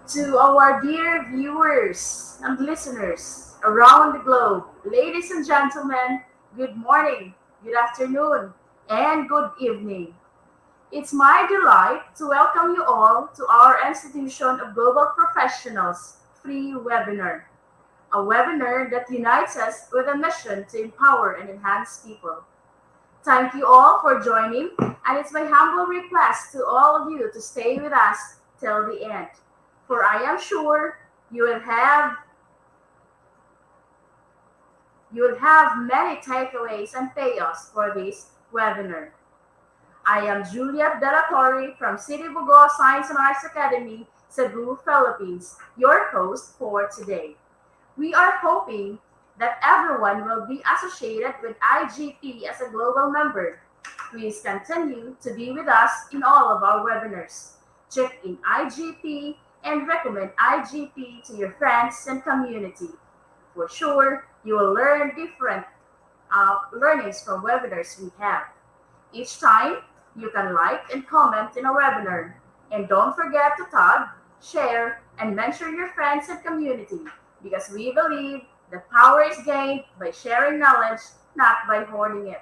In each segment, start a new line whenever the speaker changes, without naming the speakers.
To our dear viewers and listeners around the globe, ladies and gentlemen, good morning, good afternoon, and good evening. It's my delight to welcome you all to our Institution of Global Professionals free webinar, a webinar that unites us with a mission to empower and enhance people. Thank you all for joining, and it's my humble request to all of you to stay with us till the end. For I am sure you will have many takeaways and payoffs for this webinar. I am Juliet Delatorre from City Bugo Science and Arts Academy, Cebu, Philippines, your host for today. We are hoping that everyone will be associated with IGP as a global member. Please continue to be with us in all of our webinars. Check in IGP and recommend IGP to your friends and community. For sure, you will learn different learnings from webinars we have. Each time, you can like and comment in a webinar. And don't forget to tag, share, and mention your friends and community because we believe that power is gained by sharing knowledge, not by hoarding it.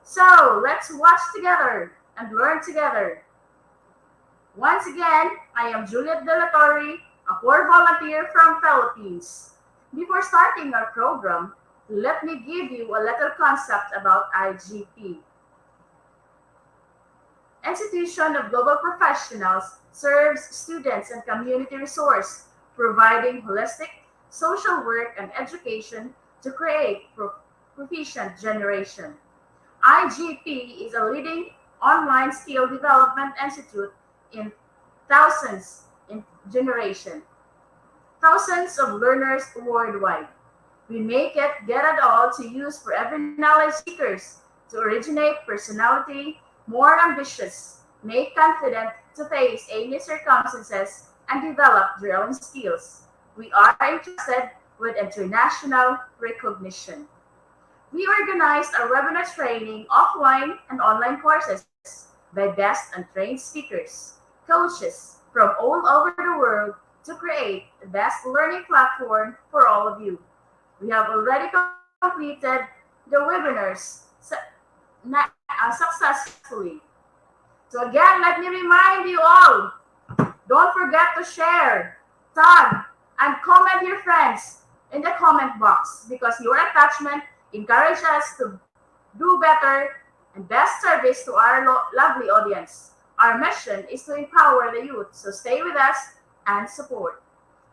So let's watch together and learn together. Once again, I am Juliet De La Torre, a core volunteer from Philippines. Before starting our program, let me give you a little concept about IGP. Institution of Global Professionals serves students and community resource, providing holistic social work and education to create proficient generation. IGP is a leading online skill development institute in thousands in generation, thousands of learners worldwide. We make it get it all to use for every knowledge seekers to originate personality, more ambitious, make confident to face any circumstances, and develop their own skills. We are interested with international recognition. We organized our webinar training offline and online courses by best and trained speakers, coaches from all over the world to create the best learning platform for all of you. We have already completed the webinars successfully. So again, let me remind you all, don't forget to share, tag, and comment your friends in the comment box because your attachment encourages us to do better and best service to our lovely audience. Our mission is to empower the youth, so stay with us and support.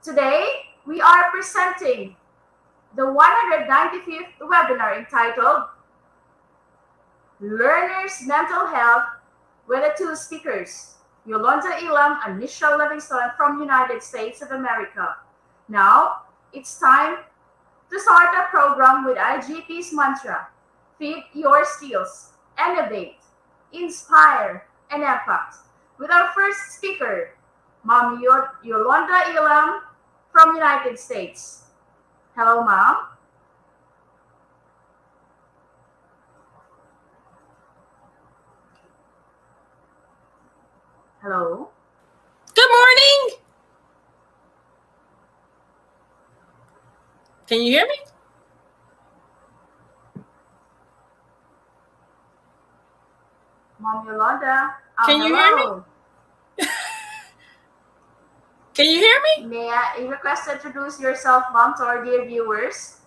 Today, we are presenting the 195th webinar entitled Learners' Mental Health with the two speakers, Yolanda Elam and Michelle Livingston from United States of America. Now, it's time to start a program with IGP's mantra, feed your skills, innovate, inspire, and impact. With our first speaker, Mom Yolanda Elam from United States. Hello, Mom. Hello.
Good morning. Can you hear me?
Mom Yolanda.
Can you hear me? Can you hear me?
May I request to introduce yourself, Mom, to our dear viewers?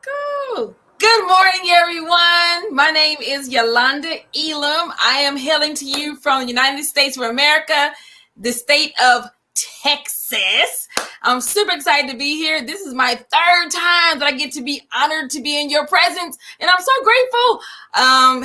Cool. Good morning, everyone. My name is Yolanda Elam. I am hailing to you from the United States of America, the state of Texas. I'm super excited to be here. This is my third time that I get to be honored to be in your presence, and I'm so grateful.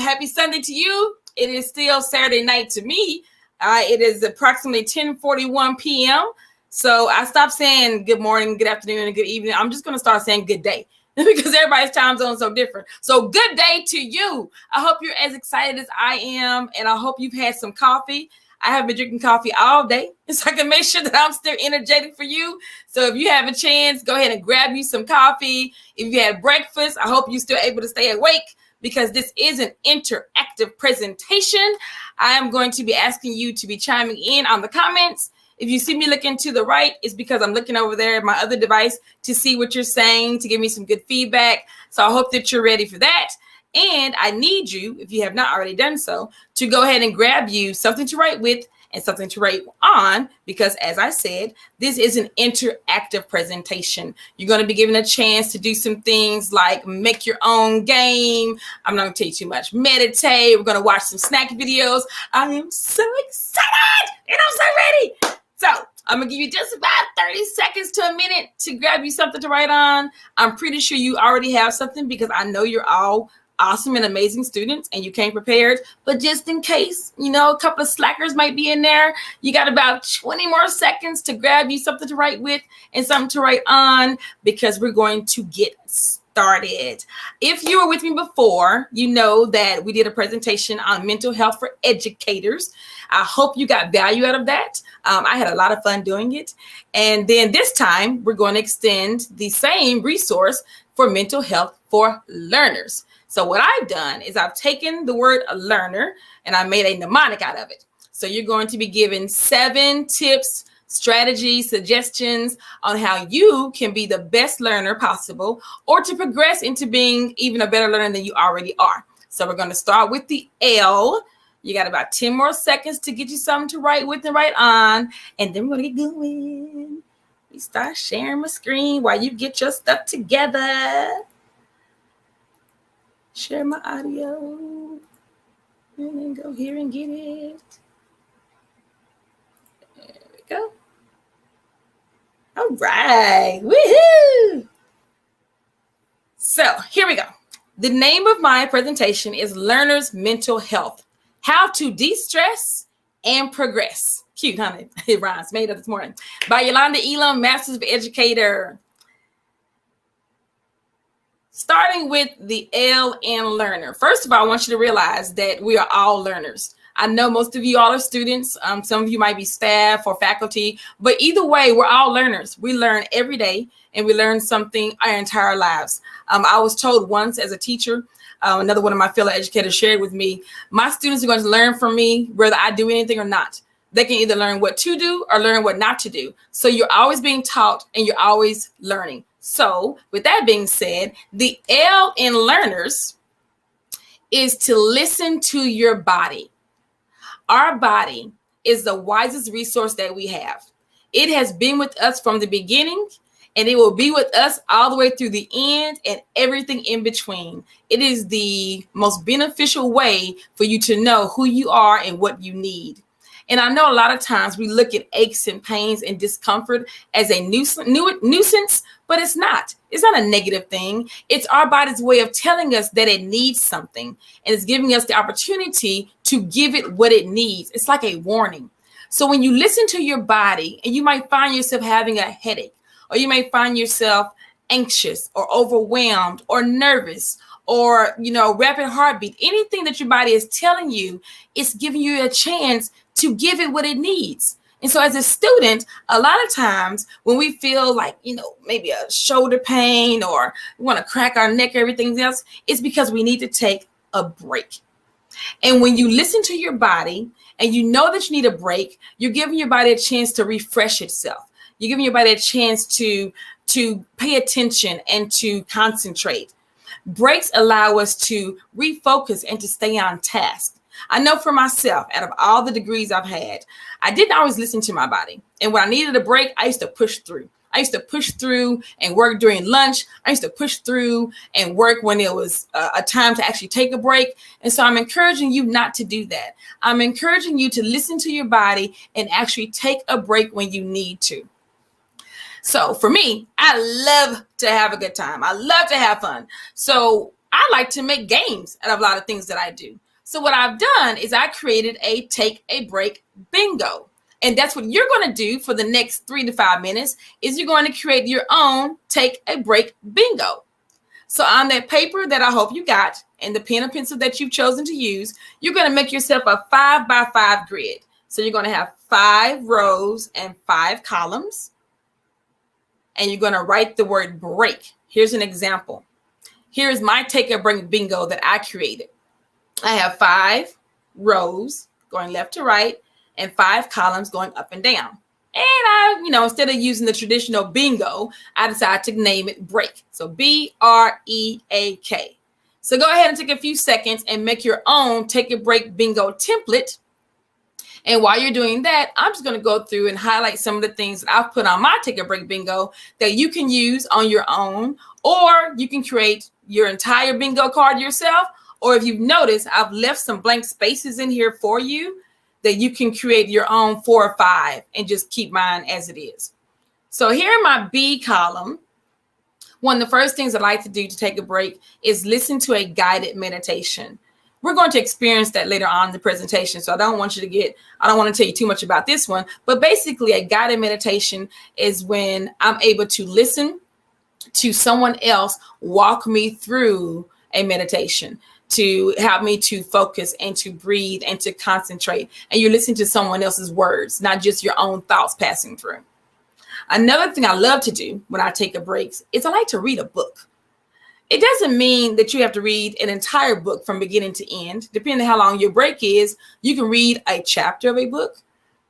Happy Sunday to you. It is still Saturday night to me. It is approximately 10:41 p.m. So I stopped saying good morning, good afternoon, and good evening. I'm just going to start saying good day because everybody's time zone is so different. So good day to you. I hope you're as excited as I am, and I hope you've had some coffee. I have been drinking coffee all day, so I can make sure that I'm still energetic for you. So if you have a chance, go ahead and grab you some coffee. If you had breakfast, I hope you're still able to stay awake because this is an interactive presentation. I am going to be asking you to be chiming in on the comments. If you see me looking to the right, it's because I'm looking over there at my other device to see what you're saying, to give me some good feedback. So I hope that you're ready for that. And I need you, if you have not already done so, to go ahead and grab you something to write with and something to write on, because as I said, this is an interactive presentation. You're going to be given a chance to do some things like make your own game. I'm not going to tell you too much. Meditate. We're going to watch some snack videos. I am so excited and I'm so ready. So I'm going to give you just about 30 seconds to a minute to grab you something to write on. I'm pretty sure you already have something because I know you're all awesome and amazing students and you came prepared, but just in case, a couple of slackers might be in there, you got about 20 more seconds to grab you something to write with and something to write on, because we're going to get started. If you were with me before, you know that we did a presentation on mental health for educators. I hope you got value out of that. I had a lot of fun doing it. And then this time we're going to extend the same resource for mental health for learners. So what I've done is I've taken the word learner and I made a mnemonic out of it. So you're going to be given 7 tips, strategies, suggestions on how you can be the best learner possible or to progress into being even a better learner than you already are. So we're going to start with the L. You got about 10 more seconds to get you something to write with and write on. And then we're going to get going. We start sharing my screen while you get your stuff together. Share my audio and then go here and get it. There we go. All right. Woohoo! So here we go. The name of my presentation is Learners' Mental Health, How to De-Stress and Progress. Cute, honey. It rhymes. Made up this morning. By Yolanda Elam, Masters of Educator. Starting with the L in learner. First of all, I want you to realize that we are all learners. I know most of you all are students. Some of you might be staff or faculty, but either way, we're all learners. We learn every day and we learn something our entire lives. I was told once as a teacher, another one of my fellow educators shared with me, my students are going to learn from me whether I do anything or not. They can either learn what to do or learn what not to do. So you're always being taught and you're always learning. So with that being said, the L in learners is to listen to your body. Our body is the wisest resource that we have. It has been with us from the beginning and it will be with us all the way through the end and everything in between. It is the most beneficial way for you to know who you are and what you need. And I know a lot of times we look at aches and pains and discomfort as a nuisance, but it's not. It's not a negative thing. It's our body's way of telling us that it needs something, and it's giving us the opportunity to give it what it needs. It's like a warning. So when you listen to your body, and you might find yourself having a headache, or you may find yourself anxious or overwhelmed or nervous, or rapid heartbeat, anything that your body is telling you, it's giving you a chance to give it what it needs. And so as a student, a lot of times when we feel like, maybe a shoulder pain or we want to crack our neck or everything else, it's because we need to take a break. And when you listen to your body and you know that you need a break, you're giving your body a chance to refresh itself. You're giving your body a chance to pay attention and to concentrate. Breaks allow us to refocus and to stay on task. I know for myself, out of all the degrees I've had, I didn't always listen to my body. And when I needed a break, I used to push through. I used to push through and work during lunch. I used to push through and work when it was a time to actually take a break. And so I'm encouraging you not to do that. I'm encouraging you to listen to your body and actually take a break when you need to. So for me, I love to have a good time. I love to have fun. So I like to make games out of a lot of things that I do. So what I've done is I created a take a break bingo. And that's what you're going to do for the next 3 to 5 minutes is you're going to create your own take a break bingo. So on that paper that I hope you got and the pen or pencil that you've chosen to use, you're going to make yourself a 5x5 grid. So you're going to have 5 rows and 5 columns. And you're going to write the word break. Here's an example. Here's my take a break bingo that I created. I have 5 rows going left to right and 5 columns going up and down. And I, instead of using the traditional bingo, I decided to name it break. So BREAK. So go ahead and take a few seconds and make your own take a break bingo template. And while you're doing that, I'm just going to go through and highlight some of the things that I've put on my take a break bingo that you can use on your own, or you can create your entire bingo card yourself. Or if you've noticed, I've left some blank spaces in here for you that you can create your own 4 or 5 and just keep mine as it is. So here in my B column, one of the first things I like to do to take a break is listen to a guided meditation. We're going to experience that later on in the presentation. So I don't want to tell you too much about this one, but basically a guided meditation is when I'm able to listen to someone else walk me through a meditation to help me to focus and to breathe and to concentrate. And you're listening to someone else's words, not just your own thoughts passing through. Another thing I love to do when I take a break is I like to read a book. It doesn't mean that you have to read an entire book from beginning to end. Depending on how long your break is, you can read a chapter of a book.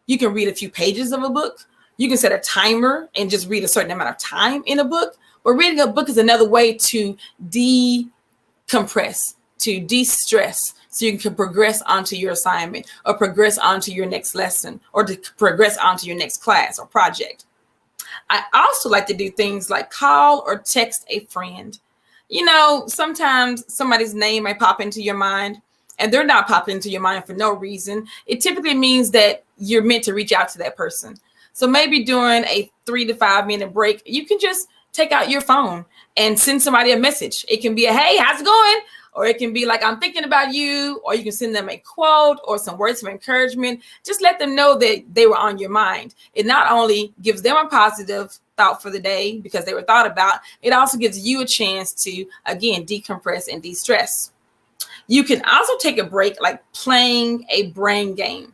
You can read a few pages of a book. You can set a timer and just read a certain amount of time in a book. But reading a book is another way to decompress, to de-stress, so you can progress onto your assignment or progress onto your next lesson or to progress onto your next class or project. I also like to do things like call or text a friend. Sometimes somebody's name may pop into your mind and they're not popping into your mind for no reason. It typically means that you're meant to reach out to that person. So maybe during a 3 to 5 minute break, you can just take out your phone and send somebody a message. It can be a, hey, how's it going? Or it can be like, I'm thinking about you, or you can send them a quote or some words of encouragement. Just let them know that they were on your mind. It not only gives them a positive thought for the day because they were thought about, it also gives you a chance to, again, decompress and de-stress. You can also take a break like playing a brain game.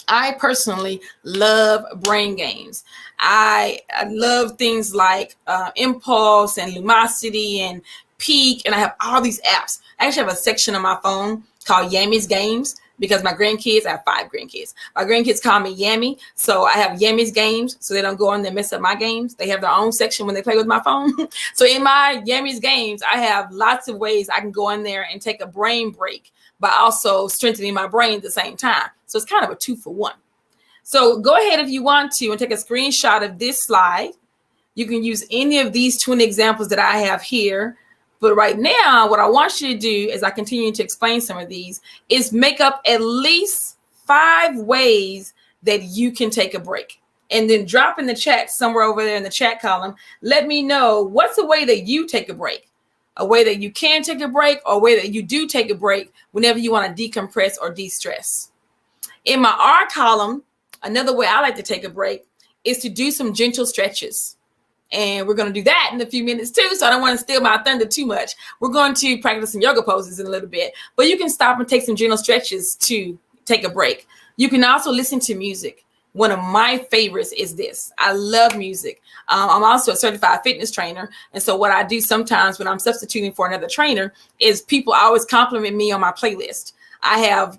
I personally love brain games. I love things like Impulse and Lumosity and Peak, and I have all these apps. I actually have a section on my phone called Yammy's Games because my grandkids, I have 5 grandkids. My grandkids call me Yammy, so I have Yammy's Games so they don't go on there and mess up my games. They have their own section when they play with my phone. So in my Yammy's Games, I have lots of ways I can go in there and take a brain break, but also strengthening my brain at the same time. So it's kind of a 2 for 1. So go ahead if you want to and take a screenshot of this slide. You can use any of these 20 examples that I have here. But right now, what I want you to do as I continue to explain some of these is make up at least 5 ways that you can take a break. And then drop in the chat somewhere over there in the chat column. Let me know what's the way that you take a break, a way that you can take a break or a way that you do take a break whenever you want to decompress or de-stress. In my R column, another way I like to take a break is to do some gentle stretches. And we're going to do that in a few minutes too. So I don't want to steal my thunder too much. We're going to practice some yoga poses in a little bit, but you can stop and take some gentle stretches to take a break. You can also listen to music. One of my favorites is this. I love music. I'm also a certified fitness trainer. And so what I do sometimes when I'm substituting for another trainer is people always compliment me on my playlist. I have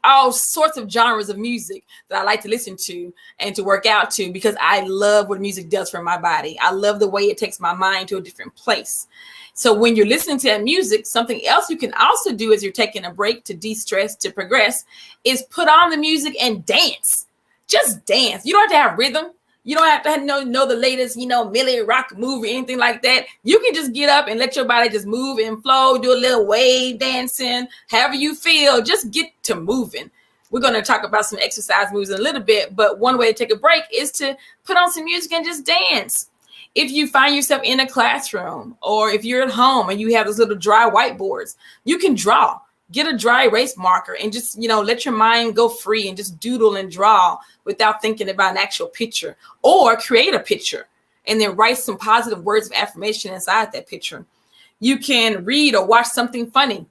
all sorts of genres of music that I like to listen to and to work out to because I love what music does for my body. I love the way it takes my mind to a different place. So when you're listening to that music, something else you can also do as you're taking a break to de-stress, to progress, is put on the music and dance. Just dance. You don't have to have rhythm. You don't have to know the latest, Millie rock move or anything like that. You can just get up and let your body just move and flow, do a little wave dancing, however you feel, just get to moving. We're going to talk about some exercise moves in a little bit, but one way to take a break is to put on some music and just dance. If you find yourself in a classroom or if you're at home and you have those little dry whiteboards, you can draw. Get a dry erase marker and just, let your mind go free and just doodle and draw without thinking about an actual picture, or create a picture and then write some positive words of affirmation inside that picture. You can read or watch something funny.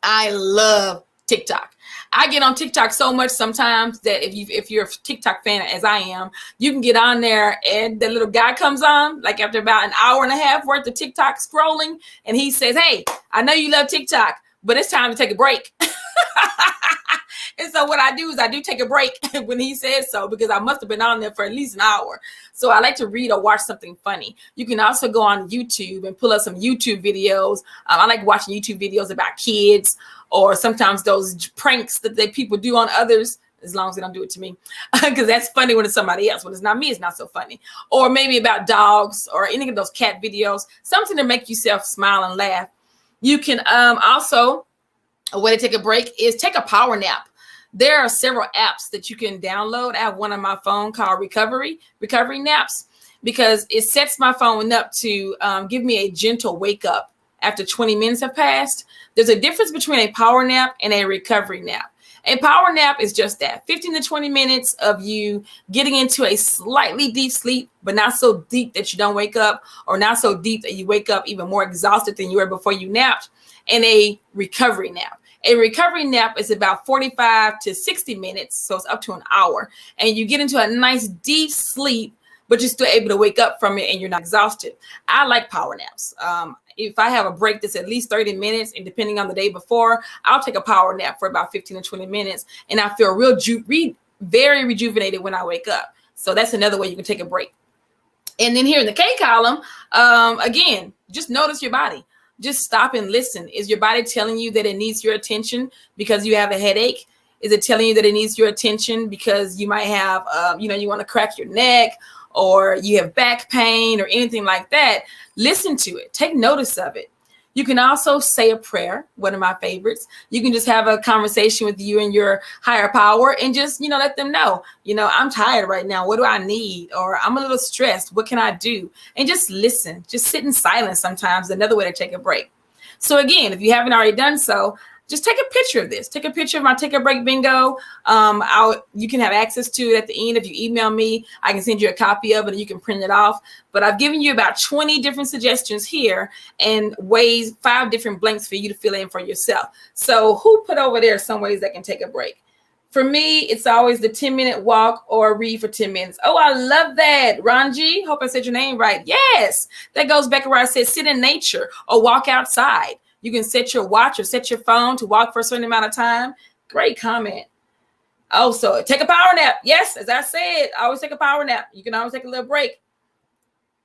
I love TikTok. I get on TikTok so much sometimes that if you're a TikTok fan as I am, you can get on there and the little guy comes on like after about an hour and a half worth of TikTok scrolling. And he says, hey, I know you love TikTok, but it's time to take a break. And so what I do is I do take a break when he says so, because I must have been on there for at least an hour. So I like to read or watch something funny. You can also go on YouTube and pull up some YouTube videos. I like watching YouTube videos about kids, or sometimes those pranks that people do on others, as long as they don't do it to me, because that's funny when it's somebody else. When it's not me, it's not so funny. Or maybe about dogs or any of those cat videos, something to make yourself smile and laugh. You can also, a way to take a break is take a power nap. There are several apps that you can download. I have one on my phone called Recovery Naps, because it sets my phone up to give me a gentle wake up after 20 minutes have passed. There's a difference between a power nap and a recovery nap. A power nap is just that, 15 to 20 minutes of you getting into a slightly deep sleep, but not so deep that you don't wake up, or not so deep that you wake up even more exhausted than you were before you napped, and a recovery nap. A recovery nap is about 45 to 60 minutes, so it's up to an hour, and you get into a nice deep sleep, but you're still able to wake up from it and you're not exhausted. I like power naps. If I have a break that's at least 30 minutes, and depending on the day before, I'll take a power nap for about 15 to 20 minutes, and I feel very rejuvenated when I wake up. So that's another way you can take a break. And then here in the K column, again, just notice your body. Just stop and listen. Is your body telling you that it needs your attention because you have a headache? Is it telling you that it needs your attention because you might have, you want to crack your neck, or you have back pain or anything like that? Listen to it. Take notice of it. You can also say a prayer, one of my favorites. You can just have a conversation with you and your higher power and just, let them know, I'm tired right now. What do I need? Or I'm a little stressed. What can I do? And just listen. Just sit in silence sometimes. Another way to take a break. So again, if you haven't already done so, just take a picture of this. Take a picture of my Take a Break bingo. You can have access to it at the end. If you email me, I can send you a copy of it and you can print it off. But I've given you about 20 different suggestions here, and 5 different blanks for you to fill in for yourself. So who put over there some ways that can take a break? For me, it's always the 10-minute walk or read for 10 minutes. Oh, I love that. Ranji, hope I said your name right. Yes, that goes back to where I said sit in nature or walk outside. You can set your watch or set your phone to walk for a certain amount of time. Great comment. Also, take a power nap. Yes, as I said, always take a power nap. You can always take a little break.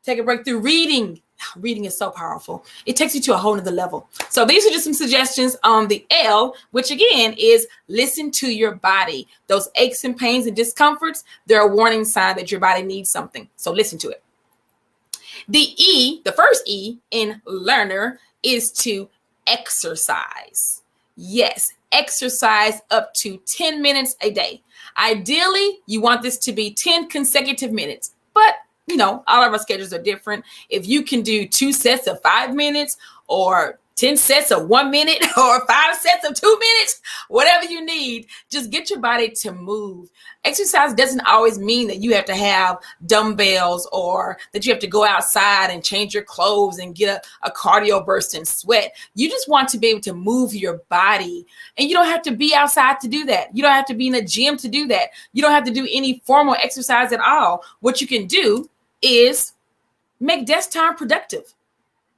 Take a break through reading. Reading is so powerful. It takes you to a whole nother level. So these are just some suggestions on the L, which again is listen to your body. Those aches and pains and discomforts, they're a warning sign that your body needs something. So listen to it. The E, the first E in learner, is to exercise. Yes, exercise up to 10 minutes a day. Ideally, you want this to be 10 consecutive minutes, but all of our schedules are different. If you can do 2 sets of 5 minutes, or 10 sets of 1 minute, or 5 sets of 2 minutes, whatever you need, just get your body to move. Exercise doesn't always mean that you have to have dumbbells, or that you have to go outside and change your clothes and get a cardio burst and sweat. You just want to be able to move your body, and you don't have to be outside to do that. You don't have to be in a gym to do that. You don't have to do any formal exercise at all. What you can do is make desk time productive.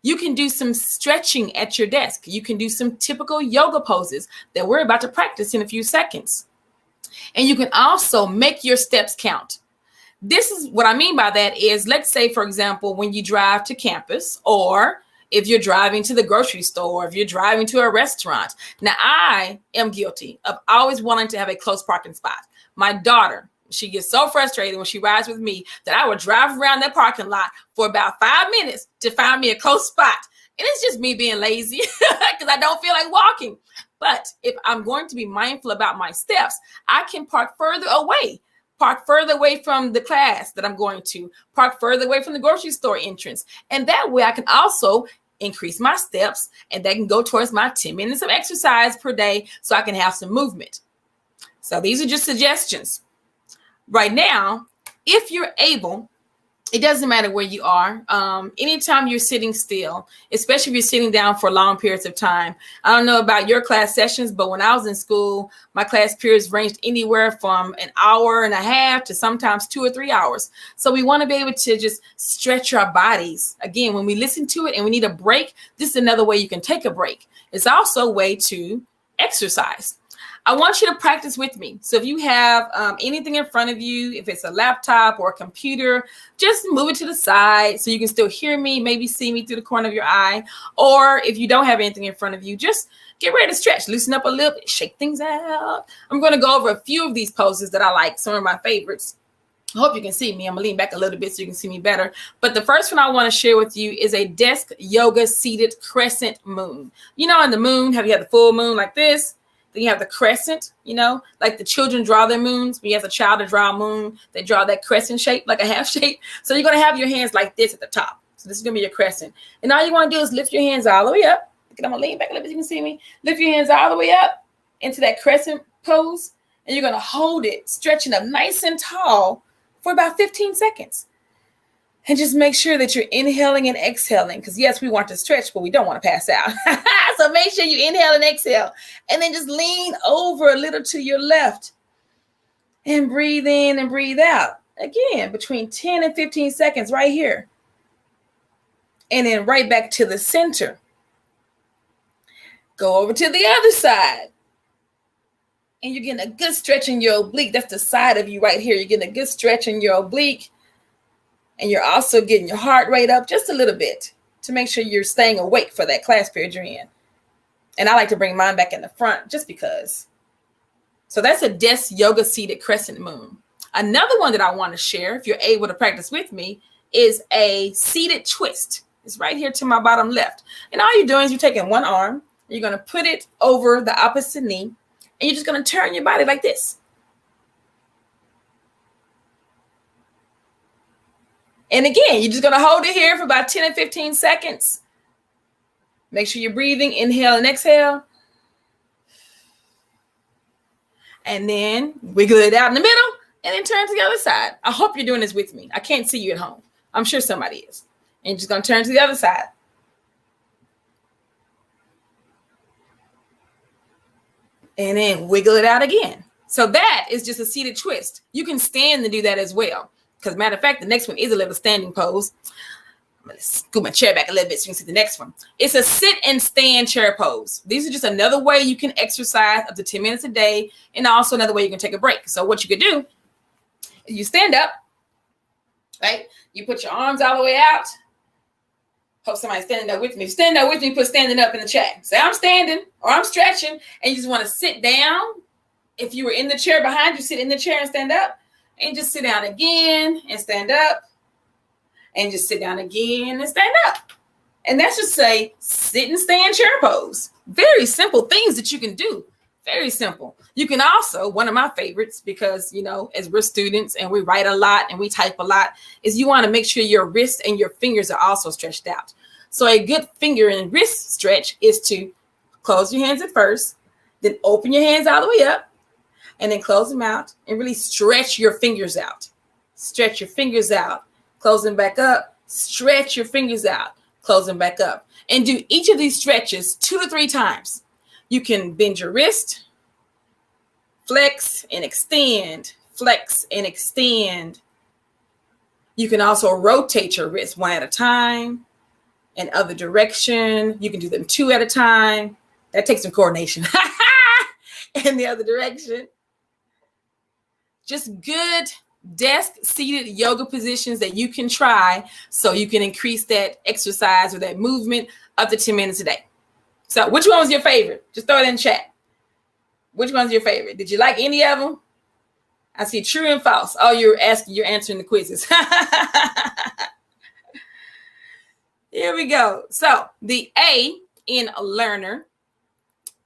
You can do some stretching at your desk. You can do some typical yoga poses that we're about to practice in a few seconds. And you can also make your steps count. This is what I mean by that is, let's say, for example, when you drive to campus, or if you're driving to the grocery store, or if you're driving to a restaurant. Now, I am guilty of always wanting to have a close parking spot. My daughter, she gets so frustrated when she rides with me that I would drive around that parking lot for about 5 minutes to find me a close spot. And it's just me being lazy because I don't feel like walking. But if I'm going to be mindful about my steps, I can park further away from the class that I'm going to, park further away from the grocery store entrance. And that way I can also increase my steps, and that can go towards my 10 minutes of exercise per day so I can have some movement. So these are just suggestions. Right now, if you're able, it doesn't matter where you are. Anytime you're sitting still, especially if you're sitting down for long periods of time. I don't know about your class sessions, but when I was in school, my class periods ranged anywhere from an hour and a half to sometimes 2 or 3 hours. So we want to be able to just stretch our bodies. Again, when we listen to it and we need a break, this is another way you can take a break. It's also a way to exercise. I want you to practice with me. So if you have anything in front of you, if it's a laptop or a computer, just move it to the side so you can still hear me, maybe see me through the corner of your eye. Or if you don't have anything in front of you, just get ready to stretch, loosen up a little bit, shake things out. I'm going to go over a few of these poses that I like, some of my favorites. I hope you can see me. I'm gonna lean back a little bit so you can see me better. But the first one I want to share with you is a desk yoga seated crescent moon. You know, in the moon, have you had the full moon like this? Then you have the crescent, you know, like the children draw their moons. When you have a child to draw a moon, they draw that crescent shape, like a half shape. So you're going to have your hands like this at the top. So this is going to be your crescent. And all you want to do is lift your hands all the way up. I'm going to lean back a little bit so you can see me. Lift your hands all the way up into that crescent pose. And you're going to hold it, stretching up nice and tall for about 15 seconds. And just make sure that you're inhaling and exhaling. Because yes, we want to stretch, but we don't want to pass out. So make sure you inhale and exhale. And then just lean over a little to your left. And breathe in and breathe out. Again, between 10 and 15 seconds right here. And then right back to the center. Go over to the other side. And you're getting a good stretch in your oblique. That's the side of you right here. You're getting a good stretch in your oblique. And you're also getting your heart rate up just a little bit to make sure you're staying awake for that class period you're in. And I like to bring mine back in the front just because. So that's a desk yoga seated crescent moon. Another one that I want to share, if you're able to practice with me, is a seated twist. It's right here to my bottom left. And all you're doing is you're taking one arm, you're going to put it over the opposite knee, and you're just going to turn your body like this. And again, you're just going to hold it here for about 10 and 15 seconds. Make sure you're breathing, inhale and exhale. And then wiggle it out in the middle and then turn to the other side. I hope you're doing this with me. I can't see you at home. I'm sure somebody is. And you're just going to turn to the other side. And then wiggle it out again. So that is just a seated twist. You can stand and do that as well. Because matter of fact, the next one is a little standing pose. I'm going to scoot my chair back a little bit so you can see the next one. It's a sit and stand chair pose. These are just another way you can exercise up to 10 minutes a day. And also another way you can take a break. So what you could do is you stand up, right? You put your arms all the way out. Hope somebody's standing up with me. Stand up with me, put standing up in the chat. Say I'm standing or I'm stretching. And you just want to sit down. If you were in the chair behind you, sit in the chair and stand up. And just sit down again and stand up. And just sit down again and stand up. And that's just say sit and stand chair pose. Very simple things that you can do. Very simple. You can also, one of my favorites, because, you know, as we're students and we write a lot and we type a lot, is you want to make sure your wrist and your fingers are also stretched out. So a good finger and wrist stretch is to close your hands at first, then open your hands all the way up, and then close them out and really stretch your fingers out. Stretch your fingers out. Close them back up. Stretch your fingers out. Close them back up. And do each of these stretches 2 to 3 times. You can bend your wrist, flex and extend, flex and extend. You can also rotate your wrist one at a time and other direction. You can do them 2 at a time. That takes some coordination. In the other direction. Just good desk-seated yoga positions that you can try so you can increase that exercise or that movement up to 10 minutes a day. So which one was your favorite? Just throw it in chat. Which one's your favorite? Did you like any of them? I see true and false. Oh, you're answering the quizzes. Here we go. So the A in a learner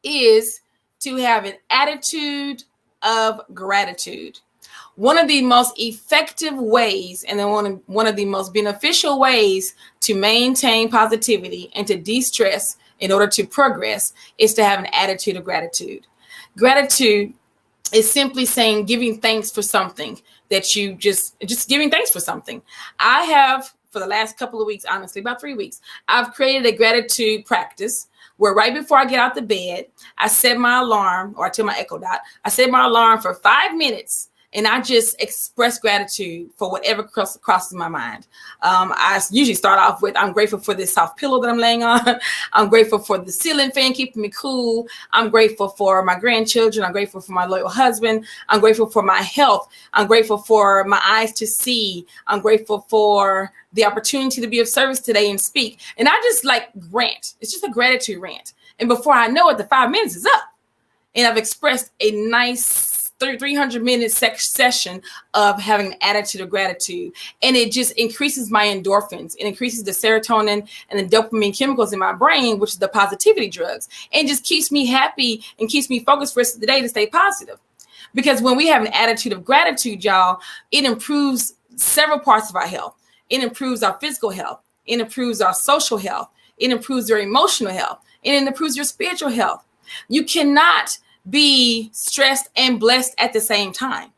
is to have an attitude of gratitude. One of the most effective ways and then one of the most beneficial ways to maintain positivity and to de-stress in order to progress is to have an attitude of gratitude. Gratitude is simply saying, giving thanks for something that you just giving thanks for something. I have, for the last couple of weeks, honestly, about 3 weeks, I've created a gratitude practice where right before I get out the bed, I set my alarm, or I tell my Echo Dot, I set my alarm for 5 minutes. and I just express gratitude for whatever crosses my mind. I usually start off with, I'm grateful for this soft pillow that I'm laying on. I'm grateful for the ceiling fan keeping me cool. I'm grateful for my grandchildren. I'm grateful for my loyal husband. I'm grateful for my health. I'm grateful for my eyes to see. I'm grateful for the opportunity to be of service today and speak. And I just like rant. It's just a gratitude rant. And before I know it, the 5 minutes is up. And I've expressed a nice 300-minute session of having an attitude of gratitude. And it just increases my endorphins. It increases the serotonin and the dopamine chemicals in my brain, which is the positivity drugs. And just keeps me happy and keeps me focused for the rest of the day to stay positive. Because when we have an attitude of gratitude, y'all, it improves several parts of our health. It improves our physical health. It improves our social health. It improves your emotional health. And it improves your spiritual health. You cannot be stressed and blessed at the same time.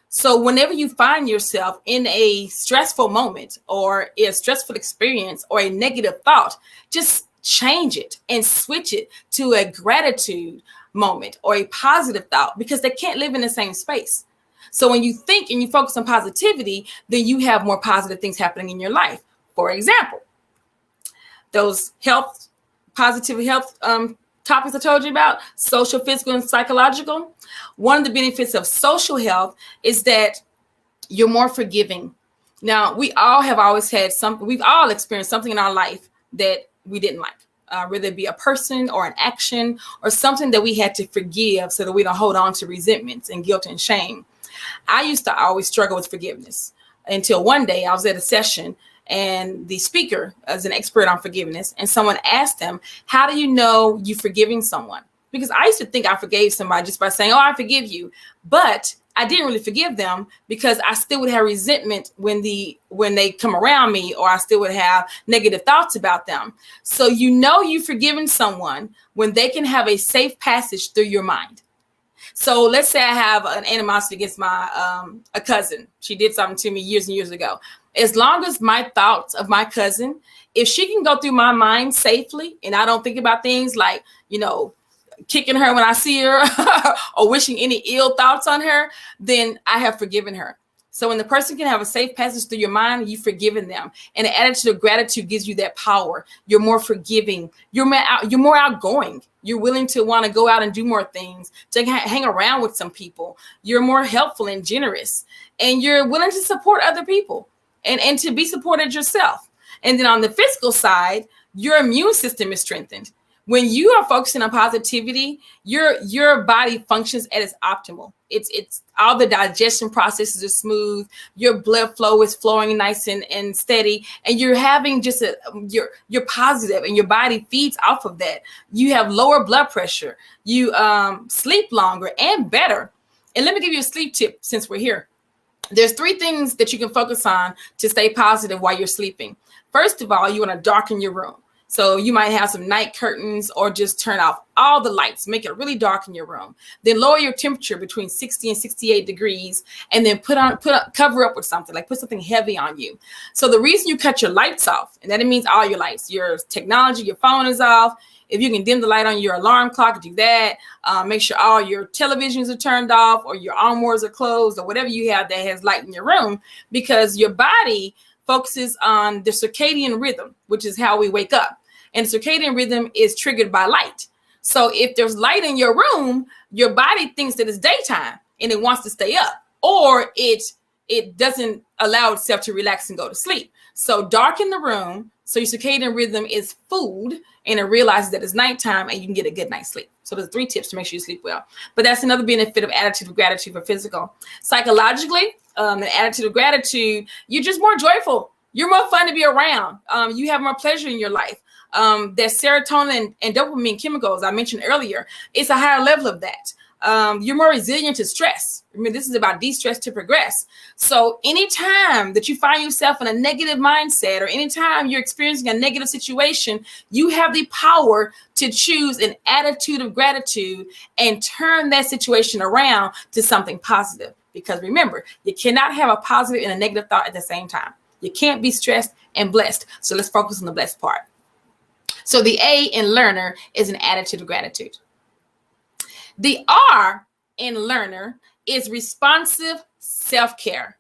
So whenever you find yourself in a stressful moment or a stressful experience or a negative thought, just change it and switch it to a gratitude moment or a positive thought, because they can't live in the same space. So when you think and you focus on positivity, then you have more positive things happening in your life. For example, those positive health topics I told you about, social, physical, and psychological. One of the benefits of social health is that you're more forgiving. Now, we all have always had something, we've all experienced something in our life that we didn't like, whether it be a person or an action or something that we had to forgive so that we don't hold on to resentments and guilt and shame. I used to always struggle with forgiveness until one day I was at a session and the speaker is an expert on forgiveness. And someone asked him, how do you know you're forgiving someone? Because I used to think I forgave somebody just by saying, oh, I forgive you. But I didn't really forgive them because I still would have resentment when they come around me, or I still would have negative thoughts about them. So you know you've forgiven someone when they can have a safe passage through your mind. So let's say I have an animosity against my a cousin. She did something to me years and years ago. As long as my thoughts of my cousin, if she can go through my mind safely and I don't think about things like, kicking her when I see her or wishing any ill thoughts on her, then I have forgiven her. So when the person can have a safe passage through your mind, you've forgiven them. And the attitude of gratitude gives you that power. You're more forgiving. You're more outgoing. You're willing to want to go out and do more things, to hang around with some people. You're more helpful and generous. And you're willing to support other people and to be supported yourself. And then on the physical side, your immune system is strengthened. When you are focusing on positivity, your body functions at its optimal. It's all the digestion processes are smooth. Your blood flow is flowing nice and steady, and you're having just you're positive, and your body feeds off of that. You have lower blood pressure. You sleep longer and better. And let me give you a sleep tip since we're here. There's 3 things that you can focus on to stay positive while you're sleeping. First of all, you want to darken your room. So you might have some night curtains or just turn off all the lights, make it really dark in your room. Then lower your temperature between 60 and 68 degrees, and then cover up with something, like put something heavy on you. So the reason you cut your lights off, and that means all your lights, your technology, your phone is off. If you can dim the light on your alarm clock, do that. Make sure all your televisions are turned off or your armoires are closed or whatever you have that has light in your room, because your body focuses on the circadian rhythm, which is how we wake up. And circadian rhythm is triggered by light. So if there's light in your room, your body thinks that it's daytime and it wants to stay up, or it doesn't allow itself to relax and go to sleep. So darken the room so your circadian rhythm is fooled and it realizes that it's nighttime and you can get a good night's sleep. So there's 3 tips to make sure you sleep well. But that's another benefit of attitude of gratitude for physical. Psychologically, an attitude of gratitude, you're just more joyful. You're more fun to be around. You have more pleasure in your life. That serotonin and dopamine chemicals I mentioned earlier, it's a higher level of that. You're more resilient to stress. I mean, this is about de-stress to progress. So anytime that you find yourself in a negative mindset, or anytime you're experiencing a negative situation, you have the power to choose an attitude of gratitude and turn that situation around to something positive. Because remember, you cannot have a positive and a negative thought at the same time. You can't be stressed and blessed. So let's focus on the blessed part. So the A in learner is an attitude of gratitude. The R in learner is responsive self-care.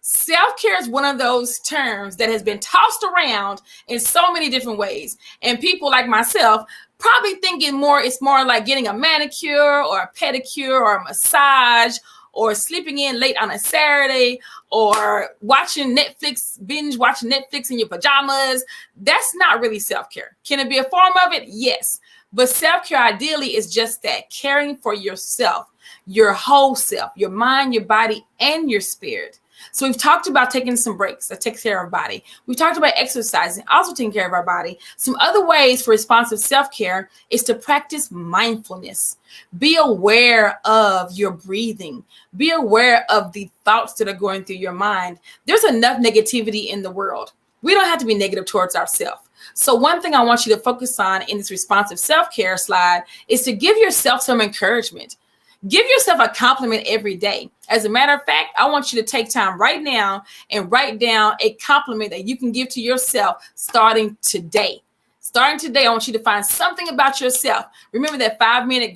Self-care is one of those terms that has been tossed around in so many different ways. And people like myself probably thinking it's more like getting a manicure or a pedicure or a massage or sleeping in late on a Saturday or binge watching Netflix in your pajamas. That's not really self-care. Can it be a form of it? Yes. But self-care ideally is just that, caring for yourself, your whole self, your mind, your body, and your spirit. So we've talked about taking some breaks that takes care of our body. We've talked about exercising, also taking care of our body. Some other ways for responsive self-care is to practice mindfulness. Be aware of your breathing. Be aware of the thoughts that are going through your mind. There's enough negativity in the world. We don't have to be negative towards ourselves. So one thing I want you to focus on in this responsive self-care slide is to give yourself some encouragement. Give yourself a compliment every day. As a matter of fact, I want you to take time right now and write down a compliment that you can give to yourself starting today. Starting today, I want you to find something about yourself. Remember that 5-minute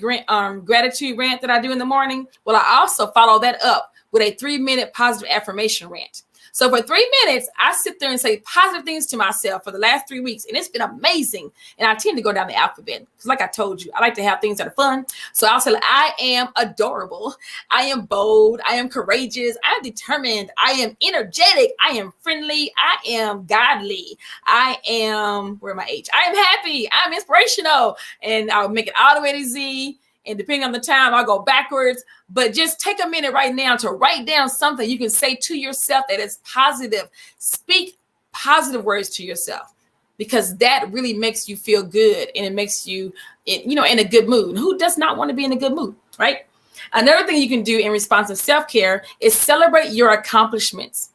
gratitude rant that I do in the morning? Well, I also follow that up with a 3-minute positive affirmation rant. So for 3 minutes, I sit there and say positive things to myself for the last 3 weeks. And it's been amazing. And I tend to go down the alphabet. Because like I told you, I like to have things that are fun. So I'll say, I am adorable. I am bold. I am courageous. I am determined. I am energetic. I am friendly. I am godly. I am, where am I? H? I am happy. I'm inspirational. And I'll make it all the way to Z. And depending on the time, I'll go backwards. But just take a minute right now to write down something you can say to yourself that is positive. Speak positive words to yourself, because that really makes you feel good and it makes you, in a good mood. Who does not want to be in a good mood, right? Another thing you can do in response to self-care is celebrate your accomplishments.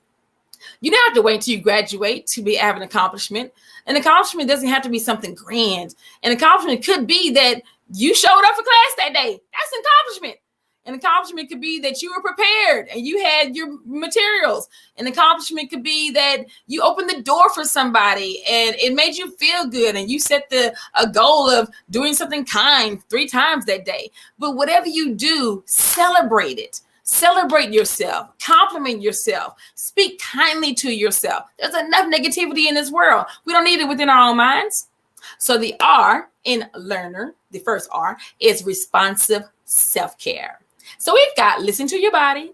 You don't have to wait until you graduate to have an accomplishment. An accomplishment doesn't have to be something grand. An accomplishment could be that you showed up for class that day. That's an accomplishment. An accomplishment could be that you were prepared and you had your materials. An accomplishment could be that you opened the door for somebody and it made you feel good and you set a goal of doing something kind 3 times that day. But whatever you do, celebrate it. Celebrate yourself, compliment yourself, speak kindly to yourself. There's enough negativity in this world. We don't need it within our own minds. So the R in learner, the first R, is responsive self-care. So we've got listen to your body,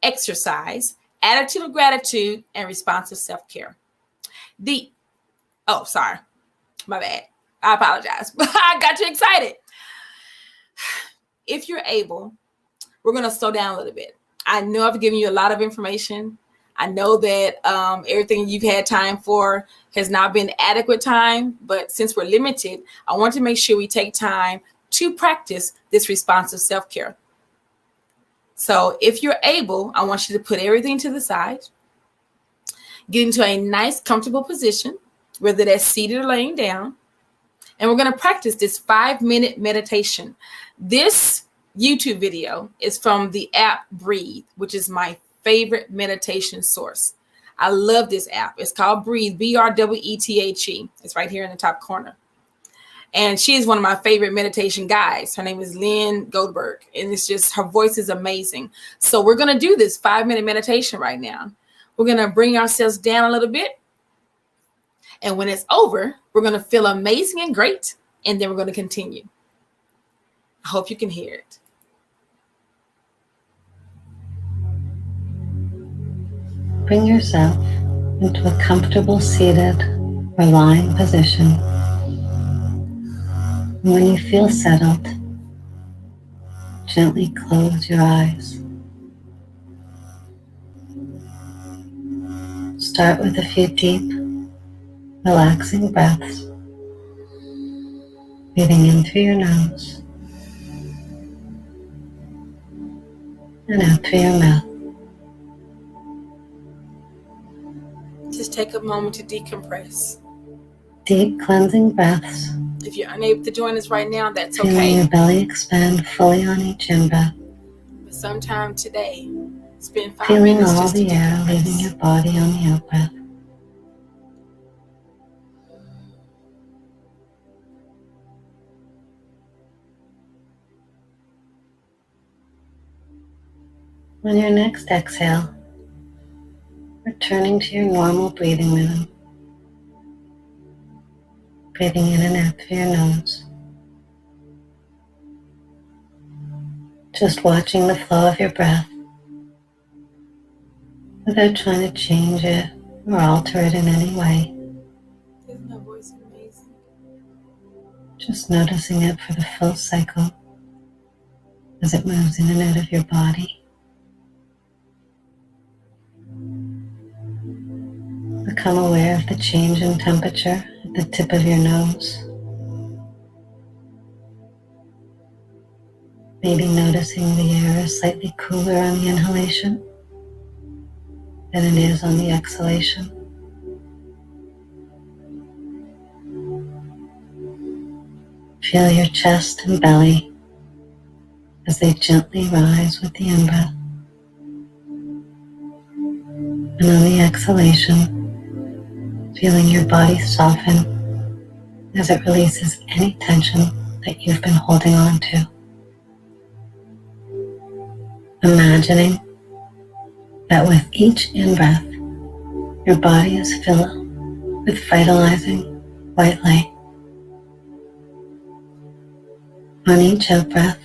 exercise, attitude of gratitude, and responsive self-care. Sorry, my bad. I apologize, but I got you excited. If you're able, we're going to slow down a little bit. I know I've given you a lot of information. I know that everything you've had time for has not been adequate time, but since we're limited, I want to make sure we take time to practice this responsive self-care. So if you're able, I want you to put everything to the side, get into a nice, comfortable position, whether that's seated or laying down, and we're going to practice this 5-minute meditation. This YouTube video is from the app Breathe, which is my favorite meditation source. I love this app. It's called Breathe, BREETHE. It's right here in the top corner. And she is one of my favorite meditation guides. Her name is Lynn Goldberg. And it's just, her voice is amazing. So we're going to do this 5-minute meditation right now. We're going to bring ourselves down a little bit. And when it's over, we're going to feel amazing and great. And then we're going to continue. I hope you can hear it.
Bring yourself into a comfortable seated or lying position. And when you feel settled, gently close your eyes. Start with a few deep, relaxing breaths, breathing in through your nose and out through your mouth.
Just take a moment to decompress.
Deep cleansing breaths.
If you're unable to join us right now, that's
Feeling
okay.
your belly expand fully on each in-breath.
But sometime today, spend 5
Feeling
minutes
all
just
the
to
air
decompress.
leaving your body on the out-breath. On your next exhale, returning to your normal breathing rhythm. Breathing in and out through your nose. Just watching the flow of your breath without trying to change it or alter it in any way.
Isn't that voice amazing?
Just noticing it for the full cycle as it moves in and out of your body. Become aware of the change in temperature at the tip of your nose. Maybe noticing the air is slightly cooler on the inhalation than it is on the exhalation. Feel your chest and belly as they gently rise with the in-breath. And on the exhalation, feeling your body soften as it releases any tension that you've been holding on to. Imagining that with each in-breath, your body is filled with vitalizing white light. On each out-breath,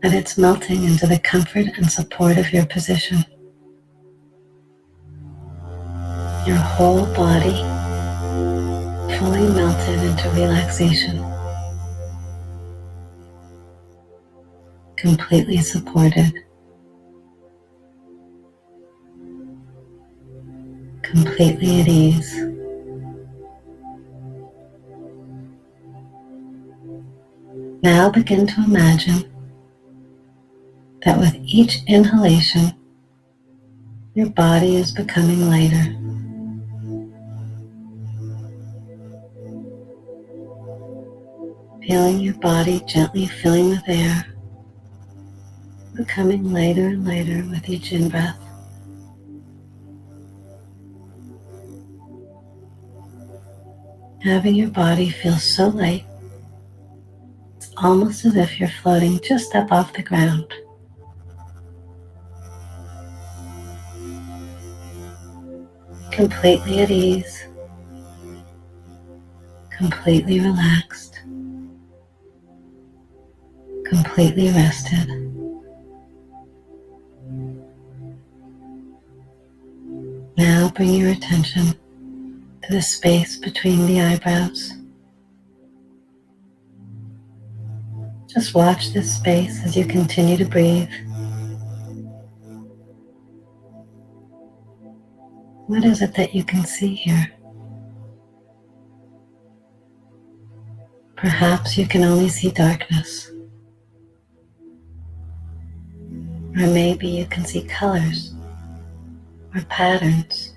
that it's melting into the comfort and support of your position. Your whole body fully melted into relaxation, completely supported, completely at ease. Now begin to imagine that with each inhalation, your body is becoming lighter. Feeling your body gently filling with air, becoming lighter and lighter with each in-breath. Having your body feel so light, it's almost as if you're floating just up off the ground. Completely at ease, completely relaxed, completely rested. Now bring your attention to the space between the eyebrows. Just watch this space as you continue to breathe. What is it that you can see here? Perhaps you can only see darkness. Or maybe you can see colors, or patterns,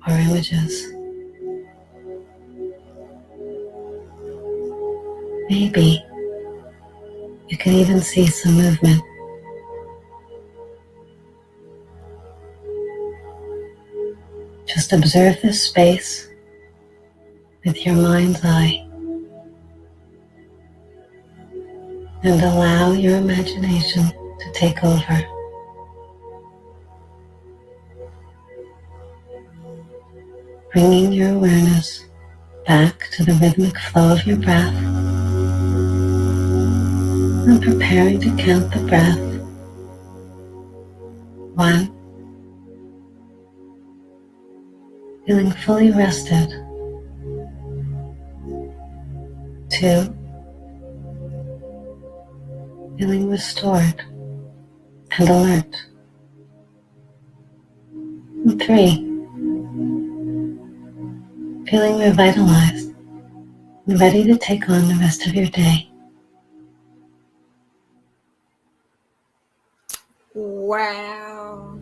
or images. Maybe you can even see some movement. Just observe this space with your mind's eye and allow your imagination to take over. Bringing your awareness back to the rhythmic flow of your breath and preparing to count the breath. 1. Feeling fully rested. 2. Feeling restored and alert. And 3. Feeling revitalized and ready to take on the rest of your day.
Wow.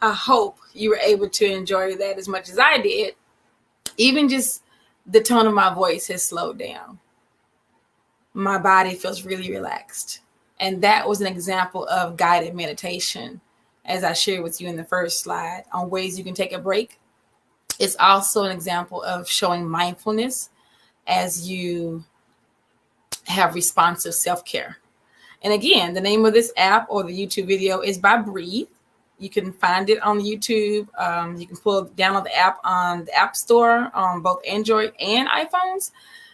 I hope you were able to enjoy that as much as I did. Even just the tone of my voice has slowed down. My body feels really relaxed. And that was an example of guided meditation, as I shared with you in the first slide, on ways you can take a break. It's also an example of showing mindfulness as you have responsive self-care. And again, the name of this app or the YouTube video is by Breathe. You can find it on YouTube. You can download the app on the App Store on both Android and iPhones.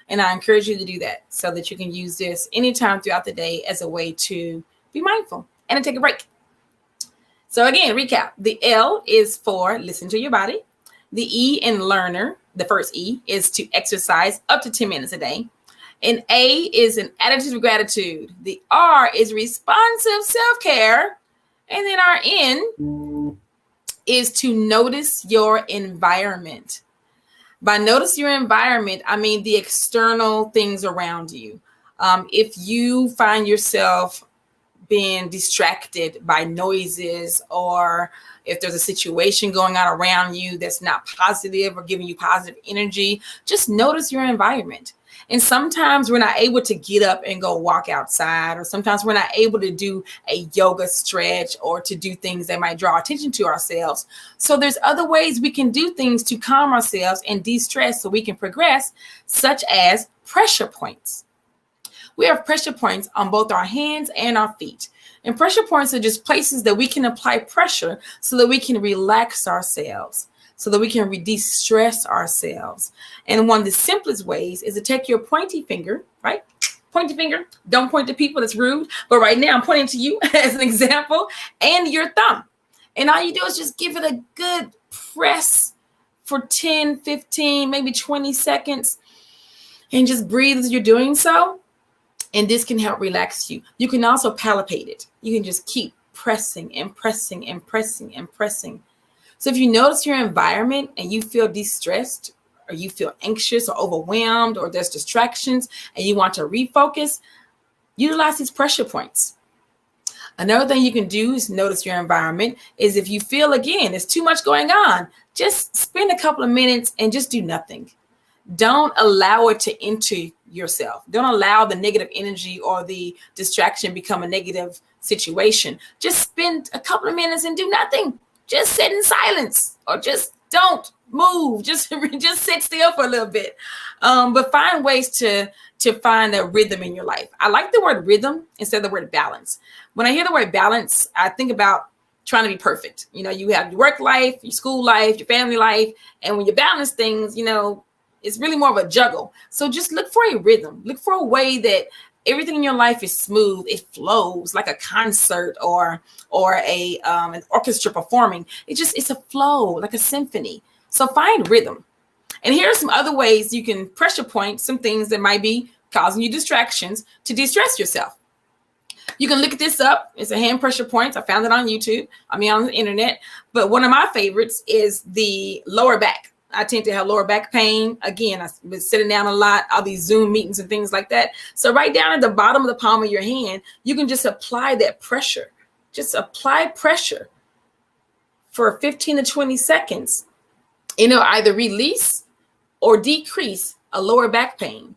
And I encourage you to do that so that you can use this anytime throughout the day as a way to be mindful and to take a break. So again, recap. The L is for listen to your body. The E in learner, the first E, is to exercise up to 10 minutes a day. And A is an attitude of gratitude. The R is responsive self-care. And then our N is to notice your environment. By notice your environment, I mean the external things around you. If you find yourself being distracted by noises, or if there's a situation going on around you that's not positive or giving you positive energy, just notice your environment. And sometimes we're not able to get up and go walk outside, or sometimes we're not able to do a yoga stretch or to do things that might draw attention to ourselves. So there's other ways we can do things to calm ourselves and de-stress so we can progress, such as pressure points. We have pressure points on both our hands and our feet. And pressure points are just places that we can apply pressure so that we can relax ourselves, so that we can de-stress ourselves. And one of the simplest ways is to take your pointy finger, right? Pointy finger. Don't point to people, that's rude. But right now I'm pointing to you as an example, and your thumb. And all you do is just give it a good press for 10, 15, maybe 20 seconds. And just breathe as you're doing so. And this can help relax you. You can also palpate it. You can just keep pressing and pressing and pressing and pressing. So if you notice your environment and you feel distressed, or you feel anxious or overwhelmed, or there's distractions and you want to refocus, utilize these pressure points. Another thing you can do is notice your environment is if you feel, again, there's too much going on, just spend a couple of minutes and just do nothing. Don't allow it to enter yourself. Don't allow the negative energy or the distraction become a negative situation. Just spend a couple of minutes and do nothing. Just sit in silence, or just don't move. Just sit still for a little bit. But find ways to find a rhythm in your life. I like the word rhythm instead of the word balance. When I hear the word balance, I think about trying to be perfect. You know, you have your work life, your school life, your family life. And when you balance things, you know, it's really more of a juggle. So just look for a rhythm. Look for a way that everything in your life is smooth. It flows like a concert or an orchestra performing. It's a flow, like a symphony. So find rhythm. And here are some other ways you can pressure point some things that might be causing you distractions to de-stress yourself. You can look this up. It's a hand pressure points. I found it on YouTube. On the internet. But one of my favorites is the lower back. I tend to have lower back pain. Again, I've been sitting down a lot, all these Zoom meetings and things like that. So right down at the bottom of the palm of your hand, you can just apply that pressure. Just apply pressure for 15 to 20 seconds. It'll either release or decrease a lower back pain.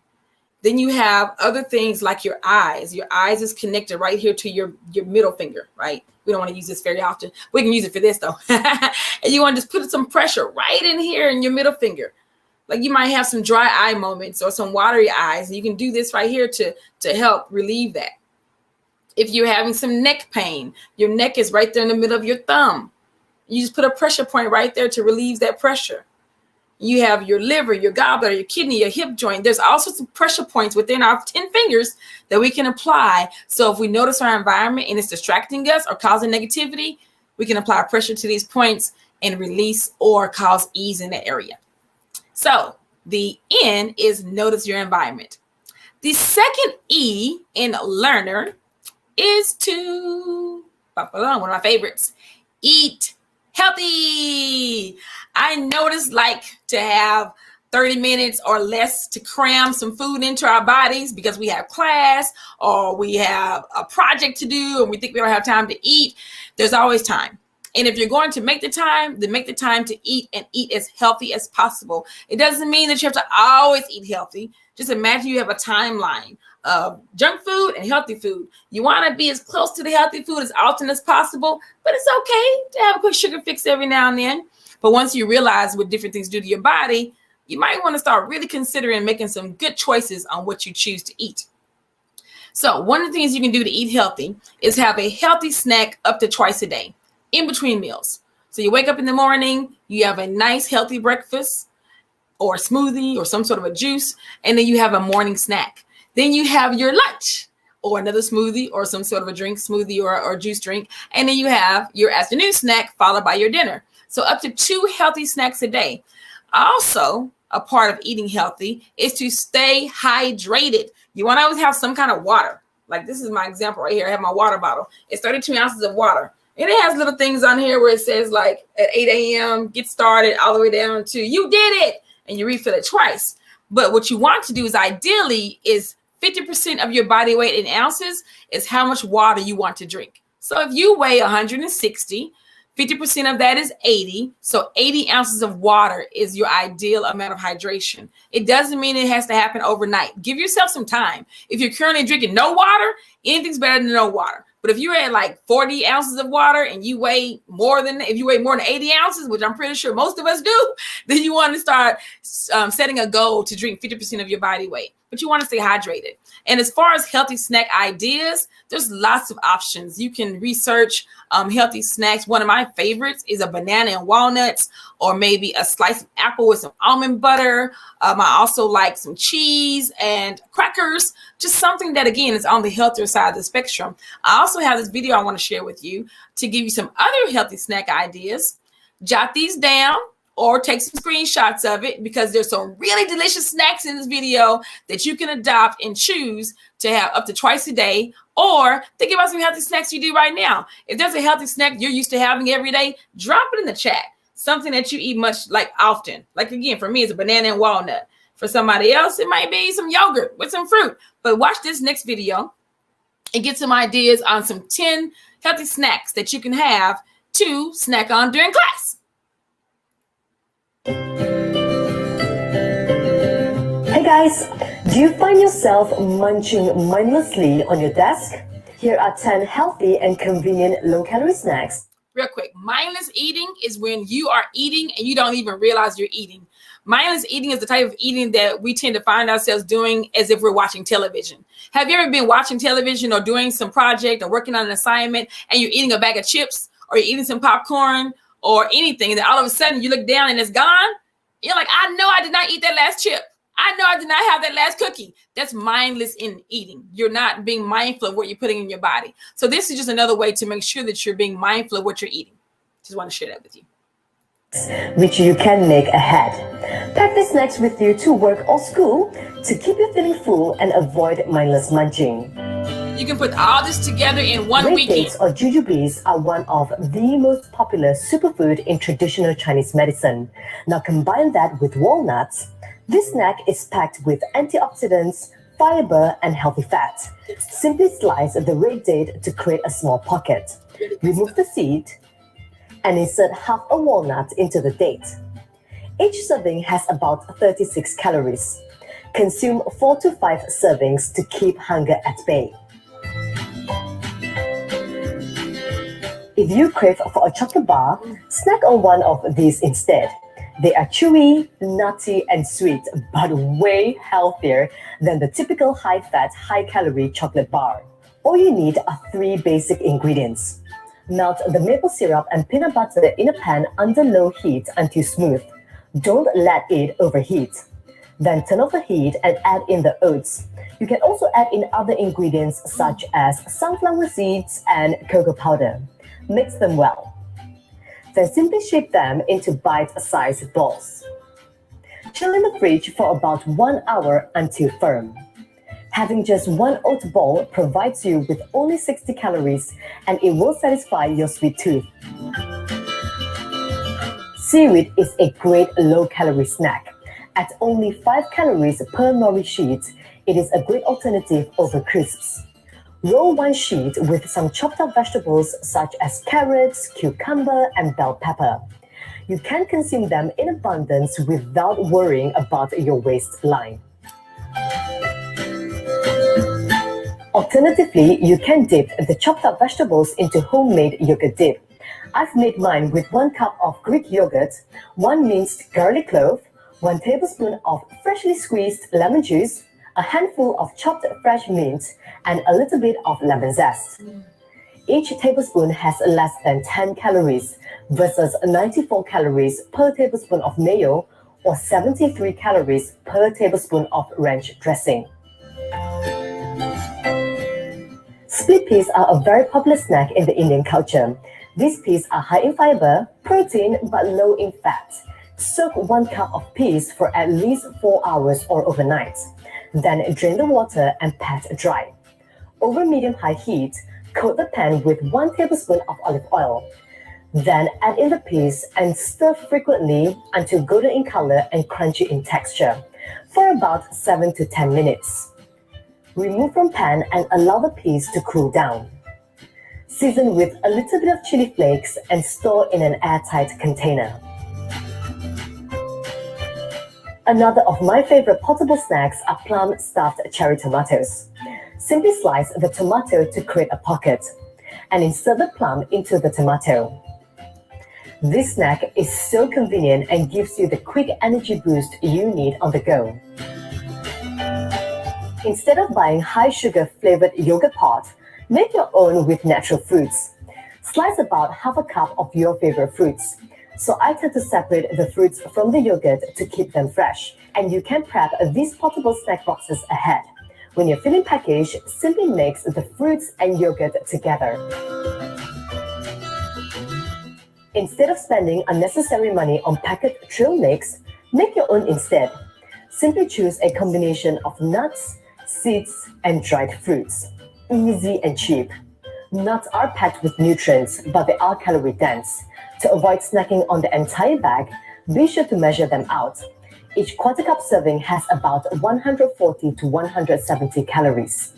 Then you have other things like your eyes. Your eyes is connected right here to your middle finger, right? We don't want to use this very often. We can use it for this though. And you want to just put some pressure right in here in your middle finger. Like you might have some dry eye moments or some watery eyes. And you can do this right here to help relieve that. If you're having some neck pain, your neck is right there in the middle of your thumb. You just put a pressure point right there to relieve that pressure. You have your liver, your gallbladder, your kidney, your hip joint. There's also some pressure points within our 10 fingers that we can apply. So if we notice our environment and it's distracting us or causing negativity, we can apply pressure to these points and release or cause ease in that area. So the N is notice your environment. The second E in learner is to, one of my favorites, eat healthy. I noticed like to have 30 minutes or less to cram some food into our bodies because we have class or we have a project to do and we think we don't have time to eat. There's always time. And if you're going to make the time, then make the time to eat and eat as healthy as possible. It doesn't mean that you have to always eat healthy. Just imagine you have a timeline of junk food and healthy food. You want to be as close to the healthy food as often as possible, but it's okay to have a quick sugar fix every now and then. But once you realize what different things do to your body, you might want to start really considering making some good choices on what you choose to eat. So one of the things you can do to eat healthy is have a healthy snack up to twice a day in between meals. So you wake up in the morning, you have a nice healthy breakfast or a smoothie or some sort of a juice, and then you have a morning snack. Then you have your lunch or another smoothie or some sort of a drink, smoothie or juice drink. And then you have your afternoon snack followed by your dinner. So up to 2 healthy snacks a day. Also, a part of eating healthy is to stay hydrated. You want to always have some kind of water. Like this is my example right here. I have my water bottle. It's 32 ounces of water. And it has little things on here where it says like at 8 a.m., get started all the way down to you did it. And you refill it twice. But what you want to do is ideally is 50% of your body weight in ounces is how much water you want to drink. So if you weigh 160, 50% of that is 80. So 80 ounces of water is your ideal amount of hydration. It doesn't mean it has to happen overnight. Give yourself some time. If you're currently drinking no water, anything's better than no water. But if you're at like 40 ounces of water and you weigh more than 80 ounces, which I'm pretty sure most of us do, then you want to start setting a goal to drink 50% of your body weight. But you want to stay hydrated. And as far as healthy snack ideas, there's lots of options. You can research healthy snacks. One of my favorites is a banana and walnuts, or maybe a slice of apple with some almond butter. I also like some cheese and crackers, just something that, again, is on the healthier side of the spectrum. I also have this video I want to share with you to give you some other healthy snack ideas. Jot these down or take some screenshots of it, because there's some really delicious snacks in this video that you can adopt and choose to have up to twice a day. Or think about some healthy snacks you do right now. If there's a healthy snack you're used to having every day, drop it in the chat. Something that you eat much like often. Like again, for me, it's a banana and walnut. For somebody else, it might be some yogurt with some fruit. But watch this next video and get some ideas on some 10 healthy snacks that you can have to snack on during class.
Hey guys, do you find yourself munching mindlessly on your desk? Here are 10 healthy and convenient low-calorie snacks.
Real quick, mindless eating is when you are eating and you don't even realize you're eating. Mindless eating is the type of eating that we tend to find ourselves doing as if we're watching television. Have you ever been watching television or doing some project or working on an assignment and you're eating a bag of chips or you're eating some popcorn or anything, and then all of a sudden you look down and it's gone? You're like, I know I did not eat that last chip. I know I did not have that last cookie. That's mindless in eating. You're not being mindful of what you're putting in your body. So this is just another way to make sure that you're being mindful of what you're eating. Just want to share that with you.
Which you can make ahead. Pack the snacks with you to work or school to keep you feeling full and avoid mindless munching.
You can put all this together in one
Red
weekend.
dates or jujubes are one of the most popular superfood in traditional Chinese medicine. Now combine that with walnuts. This snack is packed with antioxidants, fiber, and healthy fat. Simply slice the red date to create a small pocket. Remove the seed and insert half a walnut into the date. Each serving has about 36 calories. Consume 4 to 5 servings to keep hunger at bay. If you crave for a chocolate bar, snack on one of these instead. They are chewy, nutty, and sweet, but way healthier than the typical high-fat, high-calorie chocolate bar. All you need are 3 basic ingredients. Melt the maple syrup and peanut butter in a pan under low heat until smooth. Don't let it overheat. Then turn off the heat and add in the oats. You can also add in other ingredients such as sunflower seeds and cocoa powder. Mix them well. Then simply shape them into bite-sized balls. Chill in the fridge for about 1 hour until firm. Having just 1 oat ball provides you with only 60 calories, and it will satisfy your sweet tooth. Seaweed is a great low-calorie snack. At only 5 calories per nori sheet, it is a great alternative over crisps. Roll 1 sheet with some chopped up vegetables such as carrots, cucumber, and bell pepper. You can consume them in abundance without worrying about your waistline. Alternatively, you can dip the chopped up vegetables into homemade yogurt dip. I've made mine with 1 cup of Greek yogurt, 1 minced garlic clove, 1 tablespoon of freshly squeezed lemon juice, a handful of chopped fresh mint, and a little bit of lemon zest. Each tablespoon has less than 10 calories versus 94 calories per tablespoon of mayo or 73 calories per tablespoon of ranch dressing. Split peas are a very popular snack in the Indian culture. These peas are high in fiber, protein, but low in fat. Soak 1 cup of peas for at least 4 hours or overnight. Then drain the water and pat dry. Over medium-high heat, coat the pan with 1 tablespoon of olive oil. Then add in the peas and stir frequently until golden in color and crunchy in texture for about 7 to 10 minutes. Remove from pan and allow the peas to cool down. Season with a little bit of chili flakes and store in an airtight container. Another of my favorite portable snacks are plum stuffed cherry tomatoes. Simply slice the tomato to create a pocket and insert the plum into the tomato. This snack is so convenient and gives you the quick energy boost you need on the go. Instead of buying high-sugar flavored yogurt pot, make your own with natural fruits. Slice about half a cup of your favorite fruits. So I tend to separate the fruits from the yogurt to keep them fresh. And you can prep these portable snack boxes ahead. When you're filling package, simply mix the fruits and yogurt together. Instead of spending unnecessary money on packet trail mix, make your own instead. Simply choose a combination of nuts, seeds, and dried fruits. Easy and cheap. Nuts are packed with nutrients, but they are calorie dense. To avoid snacking on the entire bag, be sure to measure them out. Each quarter cup serving has about 140 to 170 calories.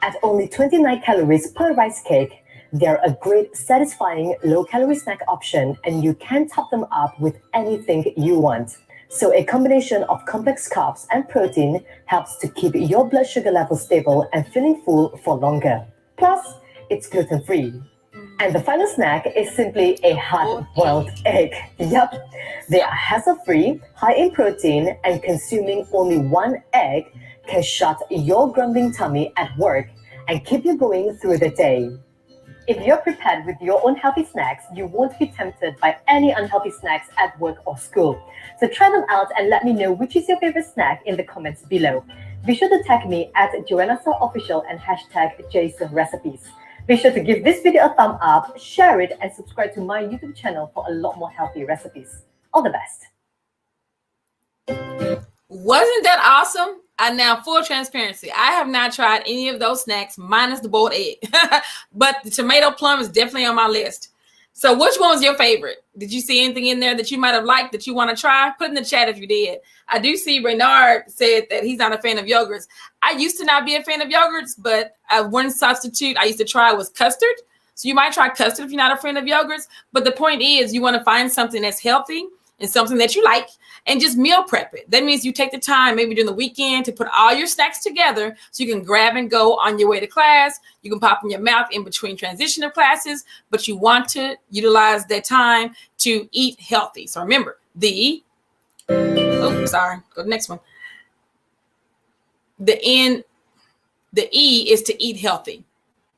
At only 29 calories per rice cake, they're a great, satisfying, low-calorie snack option, and you can top them up with anything you want. So a combination of complex carbs and protein helps to keep your blood sugar level stable and feeling full for longer. Plus, it's gluten-free. And the final snack is simply a hard-boiled egg. Yup, they are hassle-free, high in protein, and consuming only 1 egg can shut your grumbling tummy at work and keep you going through the day. If you're prepared with your own healthy snacks, you won't be tempted by any unhealthy snacks at work or school. So try them out and let me know which is your favorite snack in the comments below. Be sure to tag me at JoannaSalOfficial and hashtag JSRecipes. Be sure to give this video a thumb up, share it, and subscribe to my YouTube channel for a lot more healthy recipes. All the best.
Wasn't that awesome? And now, full transparency, I have not tried any of those snacks minus the boiled egg, but the tomato plum is definitely on my list. So which one was your favorite? Did you see anything in there that you might have liked that you want to try? Put in the chat if you did. I do see Renard said that he's not a fan of yogurts. I used to not be a fan of yogurts, but one substitute I used to try was custard. So you might try custard if you're not a fan of yogurts. But the point is you want to find something that's healthy and something that you like and just meal prep it. That means you take the time maybe during the weekend to put all your snacks together so you can grab and go on your way to class. You can pop in your mouth in between transition of classes, but you want to utilize that time to eat healthy. So remember, go to the next one. The E is to eat healthy.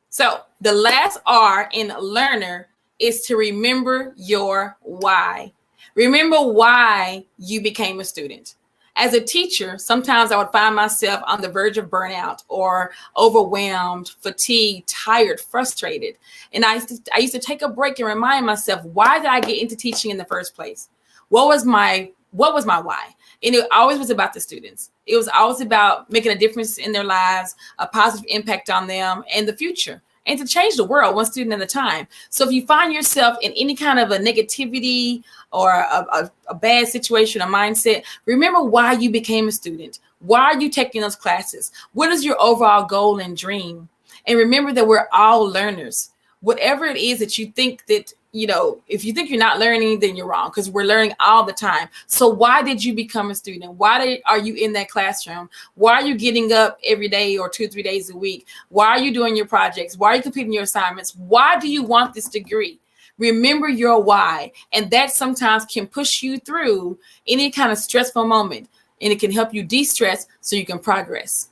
So the last R in learner is to remember your why. Remember why you became a student. As a teacher, sometimes I would find myself on the verge of burnout or overwhelmed, fatigued, tired, frustrated. And I used to take a break and remind myself, why did I get into teaching in the first place? What was my why? And it always was about the students. It was always about making a difference in their lives, a positive impact on them and the future, and to change the world one student at a time. So if you find yourself in any kind of a negativity or a bad situation, a mindset, remember why you became a student. Why are you taking those classes? What is your overall goal and dream? And remember that we're all learners. Whatever it is that you think that, if you think you're not learning, then you're wrong, because we're learning all the time. So why did you become a student? Why are you in that classroom? Why are you getting up every day or 2 or 3 days a week? Why are you doing your projects? Why are you completing your assignments? Why do you want this degree? Remember your why. And that sometimes can push you through any kind of stressful moment. and it can help you de-stress so you can progress.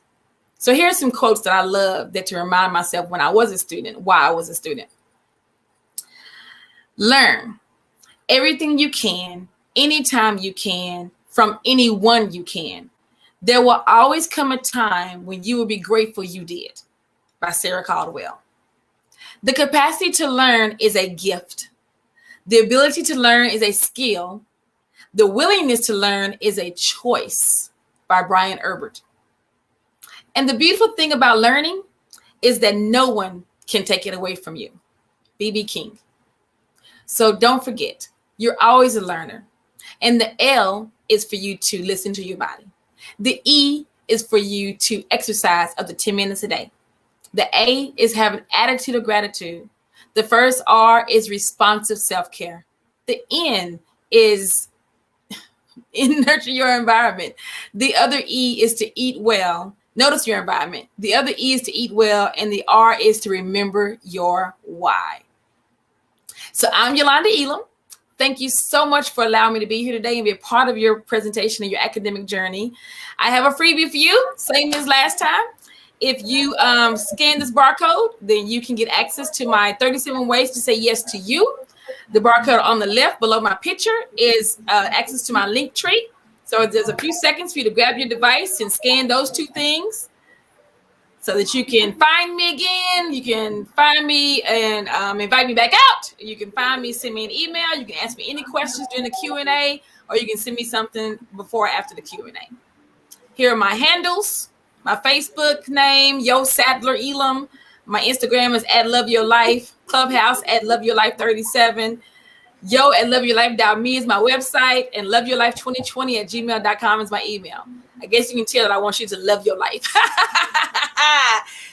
So here's some quotes that I love that to remind myself when I was a student, why I was a student. Learn everything you can, anytime you can, from anyone you can. There will always come a time when you will be grateful you did, by Sarah Caldwell. The capacity to learn is a gift. The ability to learn is a skill. The willingness to learn is a choice, by Brian Herbert. And the beautiful thing about learning is that no one can take it away from you. B.B. King. So don't forget, you're always a learner. And the L is for you to listen to your body. The E is for you to exercise up to 10 minutes a day. The A is have an attitude of gratitude. The first R is responsive self-care. The N is nurture your environment. The other E is to eat well. Notice your environment. The other E is to eat well, and the R is to remember your why. So I'm Yolanda Elam. Thank you so much for allowing me to be here today and be a part of your presentation and your academic journey. I have a freebie for you, same as last time. If you scan this barcode, then you can get access to my 37 ways to say yes to you. The barcode on the left below my picture is access to my link tree. So there's a few seconds for you to grab your device and scan those two things so that you can find me again. You can find me and invite me back out. You can find me, send me an email. You can ask me any questions during the Q&A, or you can send me something before or after the Q&A. Here are my handles. My Facebook name, Yo Sadler Elam. My Instagram is @LoveYourLife. Clubhouse @LoveYourLife37. Yo @LoveYourLife.me is my website, and LoveYourLife2020 @gmail.com is my email. I guess you can tell that I want you to love your life.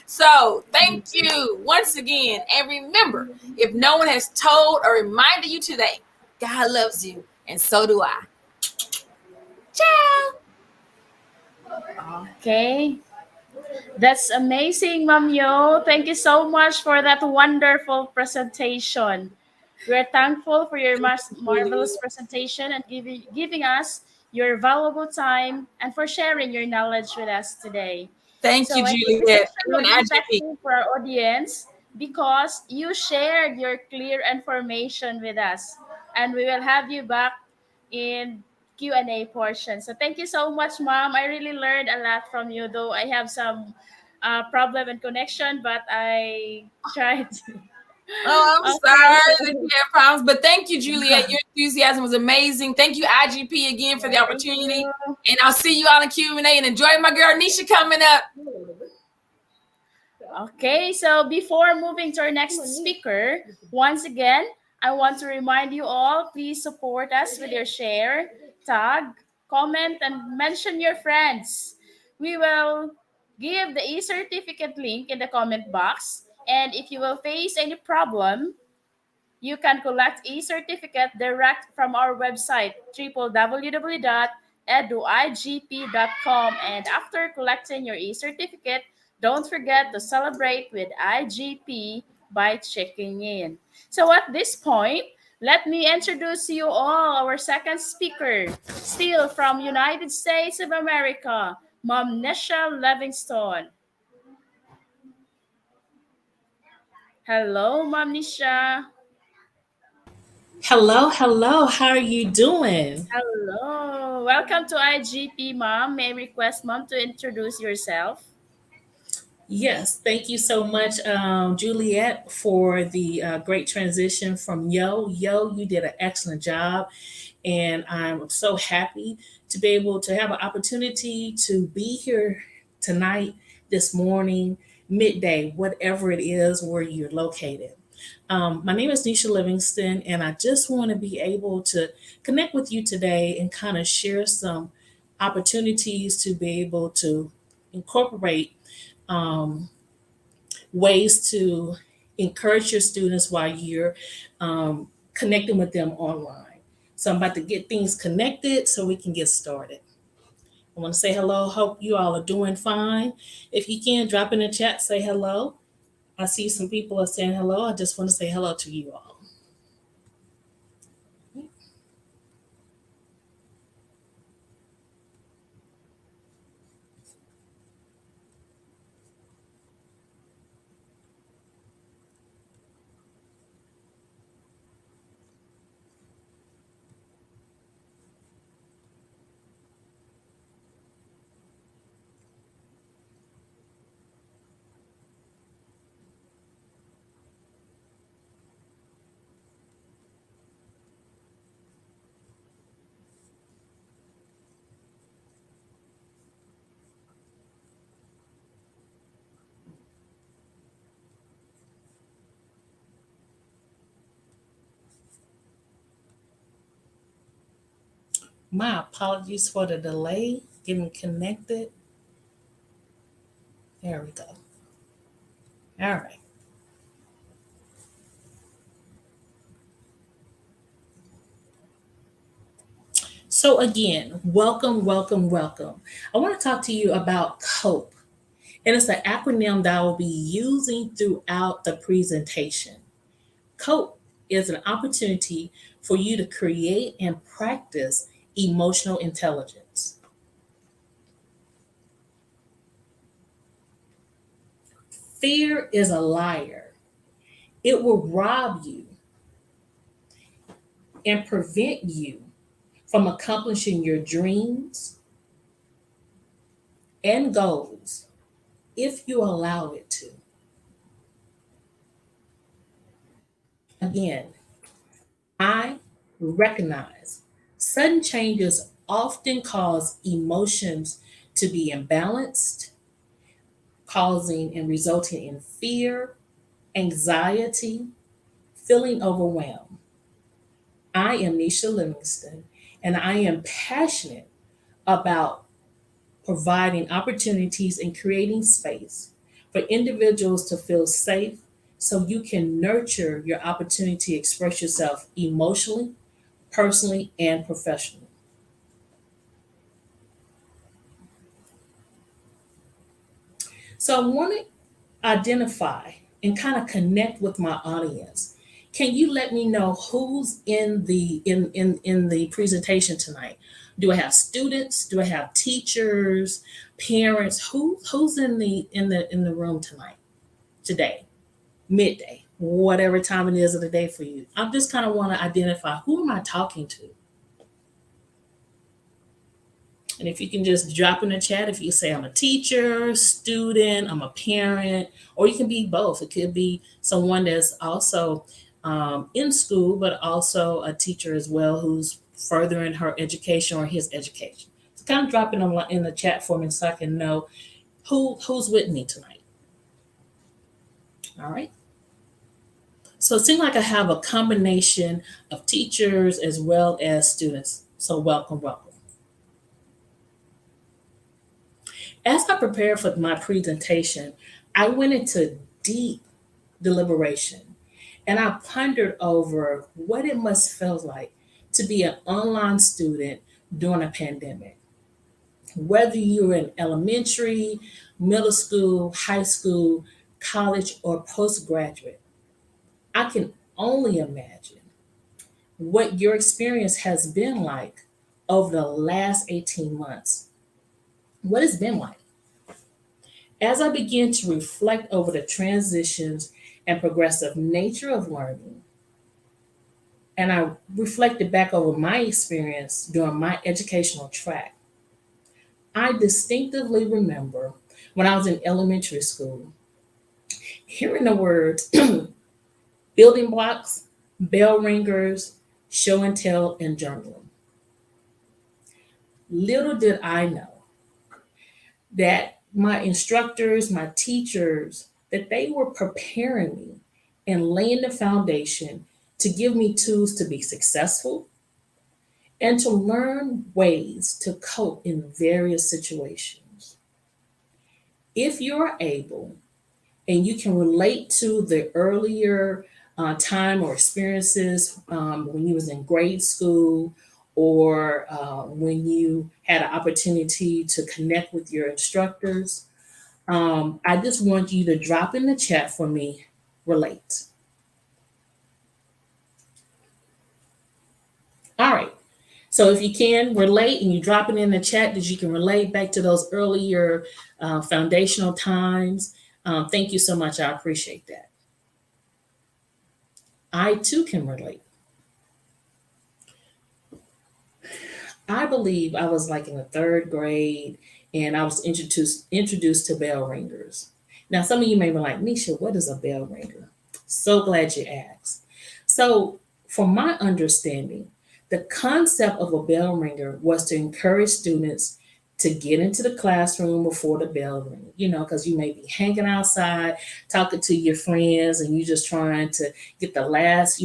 So thank you once again. And remember, if no one has told or reminded you today, God loves you, and so do I. Ciao.
Okay. That's amazing, Ma'am Yo. Thank you so much for that wonderful presentation. We're thankful for your marvelous presentation and giving us your valuable time and for sharing your knowledge with us today.
Thank you,
So I think this
Juliet.
session will be effective for our audience because you shared your clear information with us. And we will have you back in Q&A portion. So thank you so much, Mom. I really learned a lot from you, though I have some problem and connection, but I tried to.
Oh, I'm
Okay.
sorry that you had problems, but thank you, Juliet. Your enthusiasm was amazing. Thank you, IGP, again for the opportunity. And I'll see you all in Q&A, and enjoy my girl Nisha coming up.
Okay, so before moving to our next speaker, once again, I want to remind you all, please support us with your share, tag, comment, and mention your friends. We will give the e-certificate link in the comment box. And if you will face any problem, you can collect e-certificate direct from our website, www.eduigp.com. And after collecting your e-certificate, don't forget to celebrate with IGP by checking in. So at this point, let me introduce you all our second speaker, still from United States of America, Mom Nesha Livingstone. Hello, Mom Nisha.
Hello, hello. How are you doing?
Hello. Welcome to IGP, Mom. May I request Mom to introduce yourself?
Yes, thank you so much, Juliet, for the great transition from Yo. Yo, you did an excellent job. And I'm so happy to be able to have an opportunity to be here tonight, this morning, midday, whatever it is where you're located. My name is Nisha Livingston, and I just want to be able to connect with you today and kind of share some opportunities to be able to incorporate ways to encourage your students while you're connecting with them online. So I'm about to get things connected so we can get started. I want to say hello. Hope you all are doing fine. If you can, drop in the chat, say hello. I see some people are saying hello. I just want to say hello to you all. My apologies for the delay getting connected. There we go. All right. So again, welcome, welcome, welcome. I want to talk to you about COPE. And it's an acronym that I will be using throughout the presentation. COPE is an opportunity for you to create and practice emotional intelligence. Fear is a liar. It will rob you and prevent you from accomplishing your dreams and goals if you allow it to. Again, I recognize sudden changes often cause emotions to be imbalanced, causing and resulting in fear, anxiety, feeling overwhelmed. I am Nisha Livingston, and I am passionate about providing opportunities and creating space for individuals to feel safe so you can nurture your opportunity to express yourself emotionally, personally, and professionally. So I want to identify and kind of connect with my audience. Can you let me know who's in the presentation tonight? Do I have students? Do I have teachers, parents? Who's in the room tonight, today, midday, whatever time it is of the day for you? I just kind of want to identify, who am I talking to? And if you can just drop in the chat, if you say I'm a teacher, student, I'm a parent, or you can be both. It could be someone that's also in school, but also a teacher as well who's furthering her education or his education. So kind of drop it in the chat for me so I can know who's with me tonight. All right. So it seems like I have a combination of teachers as well as students. So welcome, welcome. As I prepared for my presentation, I went into deep deliberation and I pondered over what it must feel like to be an online student during a pandemic. Whether you're in elementary, middle school, high school, college, or postgraduate, I can only imagine what your experience has been like over the last 18 months. What it's been like. As I began to reflect over the transitions and progressive nature of learning, and I reflected back over my experience during my educational track, I distinctively remember when I was in elementary school, hearing the words building blocks, bell ringers, show and tell, and journaling. Little did I know that my instructors, my teachers, that they were preparing me and laying the foundation to give me tools to be successful and to learn ways to cope in various situations. If you're able and you can relate to the earlier time or experiences when you was in grade school or when you had an opportunity to connect with your instructors, I just want you to drop in the chat for me, relate. All right. So if you can relate and you drop it in the chat that you can relate back to those earlier foundational times, thank you so much. I appreciate that. I too can relate. I believe I was like in the third grade and I was introduced to bell ringers. Now, some of you may be like, Nisha, what is a bell ringer? So glad you asked. So from my understanding, the concept of a bell ringer was to encourage students to get into the classroom before the bell ring, because you may be hanging outside talking to your friends and you just trying to get the last,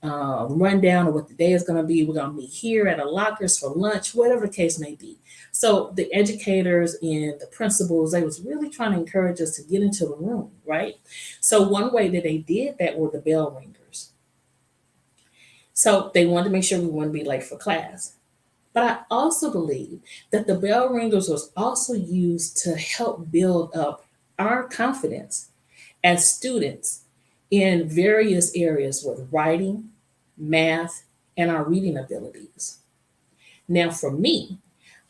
rundown of what the day is going to be. We're going to meet here at a lockers for lunch, whatever the case may be. So the educators and the principals, they was really trying to encourage us to get into the room, right? So one way that they did that were the bell ringers. So they wanted to make sure we wouldn't be late for class. But I also believe that the bell ringers was also used to help build up our confidence as students in various areas with writing, math, and our reading abilities. Now, for me,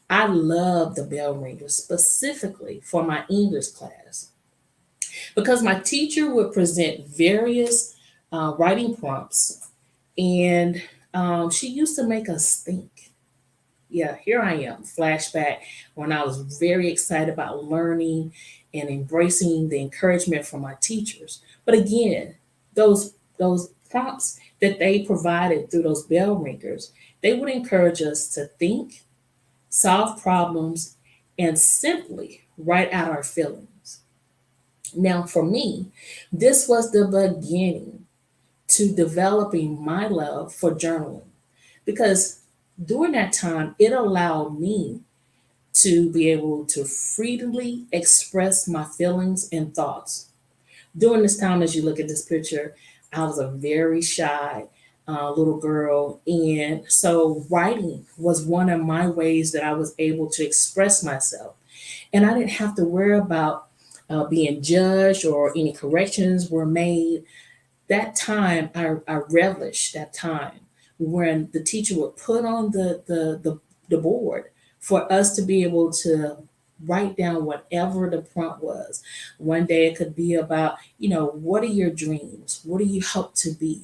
I love the bell ringers specifically for my English class because my teacher would present various writing prompts, and she used to make us think. Yeah, here I am, flashback when I was very excited about learning and embracing the encouragement from my teachers. But again, those prompts that they provided through those bell ringers, they would encourage us to think, solve problems, and simply write out our feelings. Now, for me, this was the beginning to developing my love for journaling because during that time, it allowed me to be able to freely express my feelings and thoughts. During this time, as you look at this picture, I was a very shy little girl. And so writing was one of my ways that I was able to express myself. And I didn't have to worry about being judged or any corrections were made. That time, I relished that time when the teacher would put on the board for us to be able to write down whatever the prompt was. One day it could be about, what are your dreams? What do you hope to be?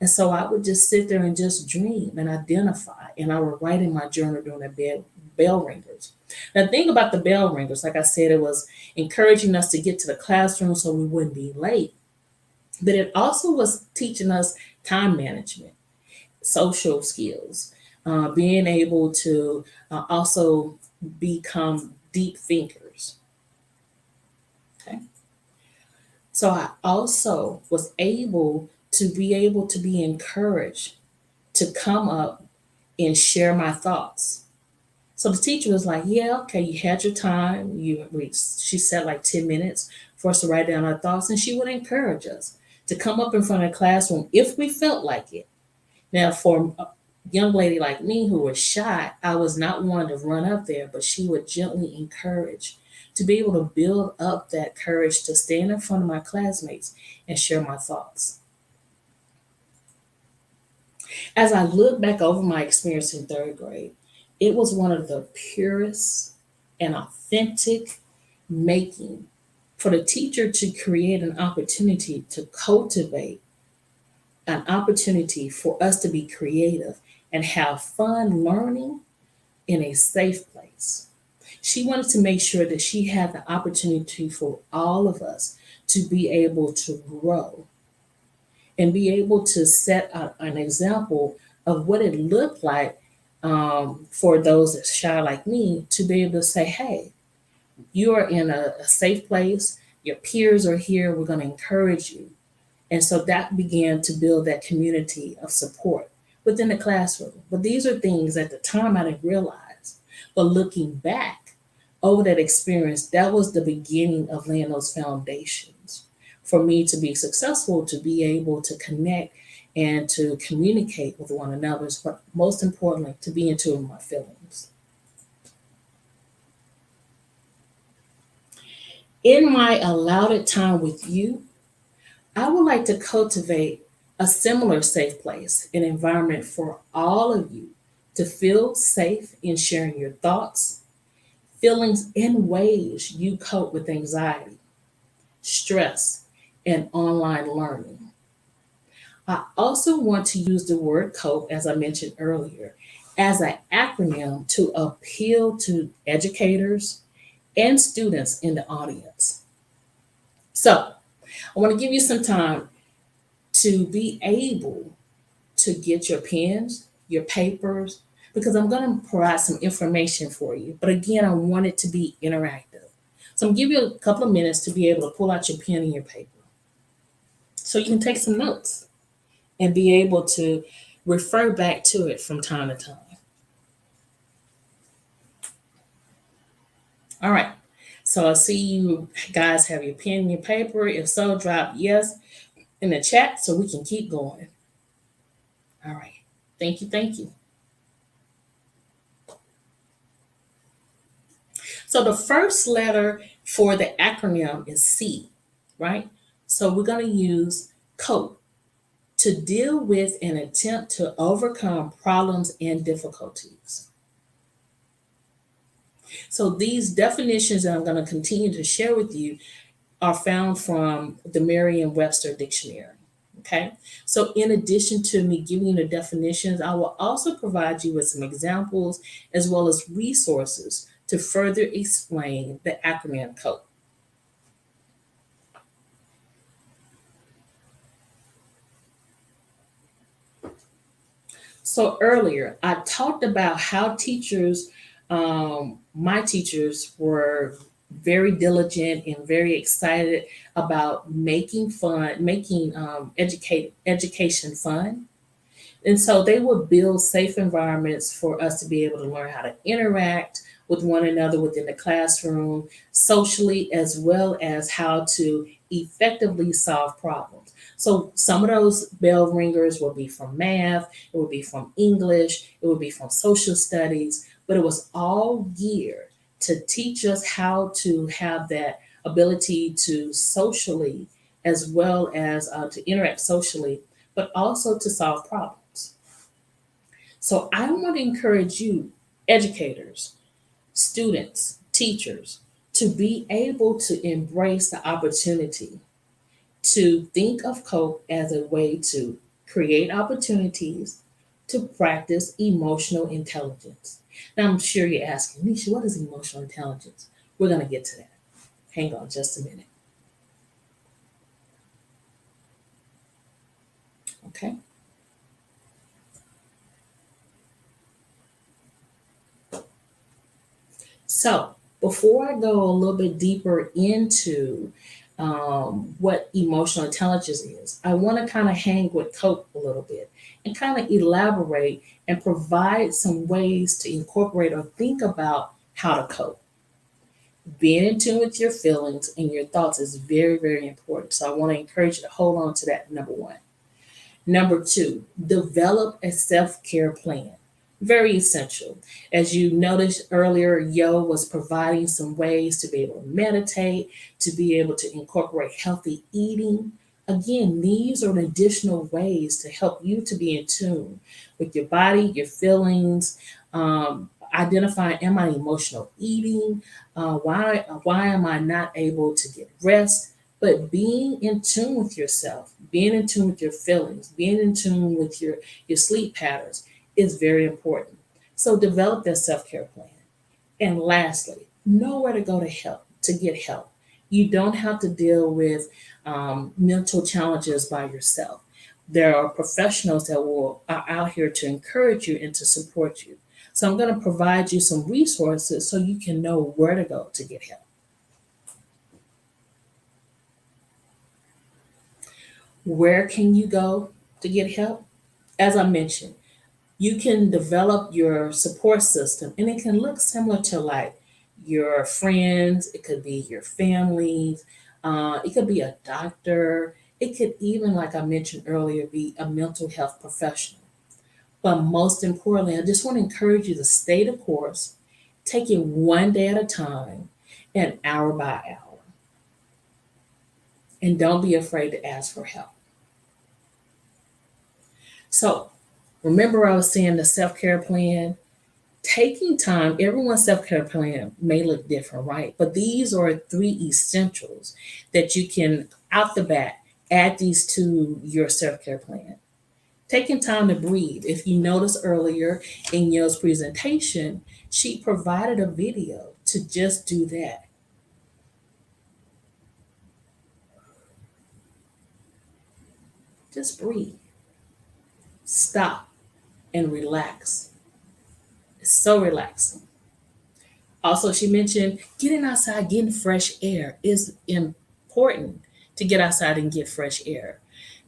And so I would just sit there and just dream and identify, and I would write in my journal during the bell ringers. Now, the thing about the bell ringers, like I said, it was encouraging us to get to the classroom so we wouldn't be late. But it also was teaching us time management, social skills, being able to also become deep thinkers. Okay. So I also was able to be encouraged to come up and share my thoughts. So the teacher was like, "Yeah, okay, you had your time. She said like 10 minutes for us to write down our thoughts, and she would encourage us to come up in front of the classroom if we felt like it." Now, for a young lady like me who was shy, I was not one to run up there, but she would gently encourage to be able to build up that courage to stand in front of my classmates and share my thoughts. As I look back over my experience in third grade, it was one of the purest and authentic making for the teacher to create an opportunity to cultivate an opportunity for us to be creative and have fun learning in a safe place. She wanted to make sure that she had the opportunity for all of us to be able to grow and be able to set an example of what it looked like for those that's shy like me to be able to say, "Hey, you are in a safe place. Your peers are here. We're going to encourage you." And so that began to build that community of support within the classroom. But these are things at the time I didn't realize. But looking back over that experience, that was the beginning of laying those foundations for me to be successful, to be able to connect and to communicate with one another, but most importantly, to be in tune with my feelings. In my allotted time with you, I would like to cultivate a similar safe place, an environment for all of you to feel safe in sharing your thoughts, feelings, and ways you cope with anxiety, stress, and online learning. I also want to use the word COPE, as I mentioned earlier, as an acronym to appeal to educators and students in the audience. So, I want to give you some time to be able to get your pens, your papers, because I'm going to provide some information for you. But again, I want it to be interactive. So I'm going to give you a couple of minutes to be able to pull out your pen and your paper so you can take some notes and be able to refer back to it from time to time. All right. So I see you guys have your pen and your paper. If so, drop yes in the chat so we can keep going. All right. Thank you. Thank you. So the first letter for the acronym is C, right? So we're going to use COPE, to deal with and attempt to overcome problems and difficulties. So these definitions that I'm going to continue to share with you are found from the Merriam-Webster Dictionary. Okay, so in addition to me giving you the definitions, I will also provide you with some examples as well as resources to further explain the acronym COPE. So earlier, I talked about how teachers, my teachers were very diligent and very excited about making education fun. And so they would build safe environments for us to be able to learn how to interact with one another within the classroom, socially, as well as how to effectively solve problems. So some of those bell ringers will be from math, it would be from English, it would be from social studies, but it was all geared to teach us how to have that ability to socially, as well as to interact socially, but also to solve problems. So I want to encourage you, educators, students, teachers, to be able to embrace the opportunity to think of COPE as a way to create opportunities to practice emotional intelligence. Now, I'm sure you're asking, Nisha, what is emotional intelligence? We're going to get to that. Hang on just a minute. Okay. So before I go a little bit deeper into what emotional intelligence is, I want to kind of hang with COPE a little bit and kind of elaborate and provide some ways to incorporate or think about how to cope. Being in tune with your feelings and your thoughts is very, very important. So I want to encourage you to hold on to that, number one. Number two, develop a self-care plan. Very essential. As you noticed earlier, Yo was providing some ways to be able to meditate, to be able to incorporate healthy eating. Again, these are additional ways to help you to be in tune with your body, your feelings, identifying, am I emotional eating? Why am I not able to get rest? But being in tune with yourself, being in tune with your feelings, being in tune with your sleep patterns is very important. So develop that self-care plan. And lastly, know where to go to get help. You don't have to deal with mental challenges by yourself. There are professionals that are out here to encourage you and to support you. So I'm going to provide you some resources so you can know where to go to get help. Where can you go to get help? As I mentioned, you can develop your support system, and it can look similar to like your friends, it could be your family, it could be a doctor, it could even, like I mentioned earlier, be a mental health professional. But most importantly, I just want to encourage you to stay the course, take it one day at a time and hour by hour. And don't be afraid to ask for help. So remember I was saying the self-care plan, taking time, everyone's self-care plan may look different, right? But these are 3 essentials that you can, out the bat, add these to your self-care plan. Taking time to breathe. If you noticed earlier in Yo's presentation, she provided a video to just do that. Just breathe. Stop and relax. It's so relaxing. Also, she mentioned getting outside, getting fresh air is important to get outside and get fresh air.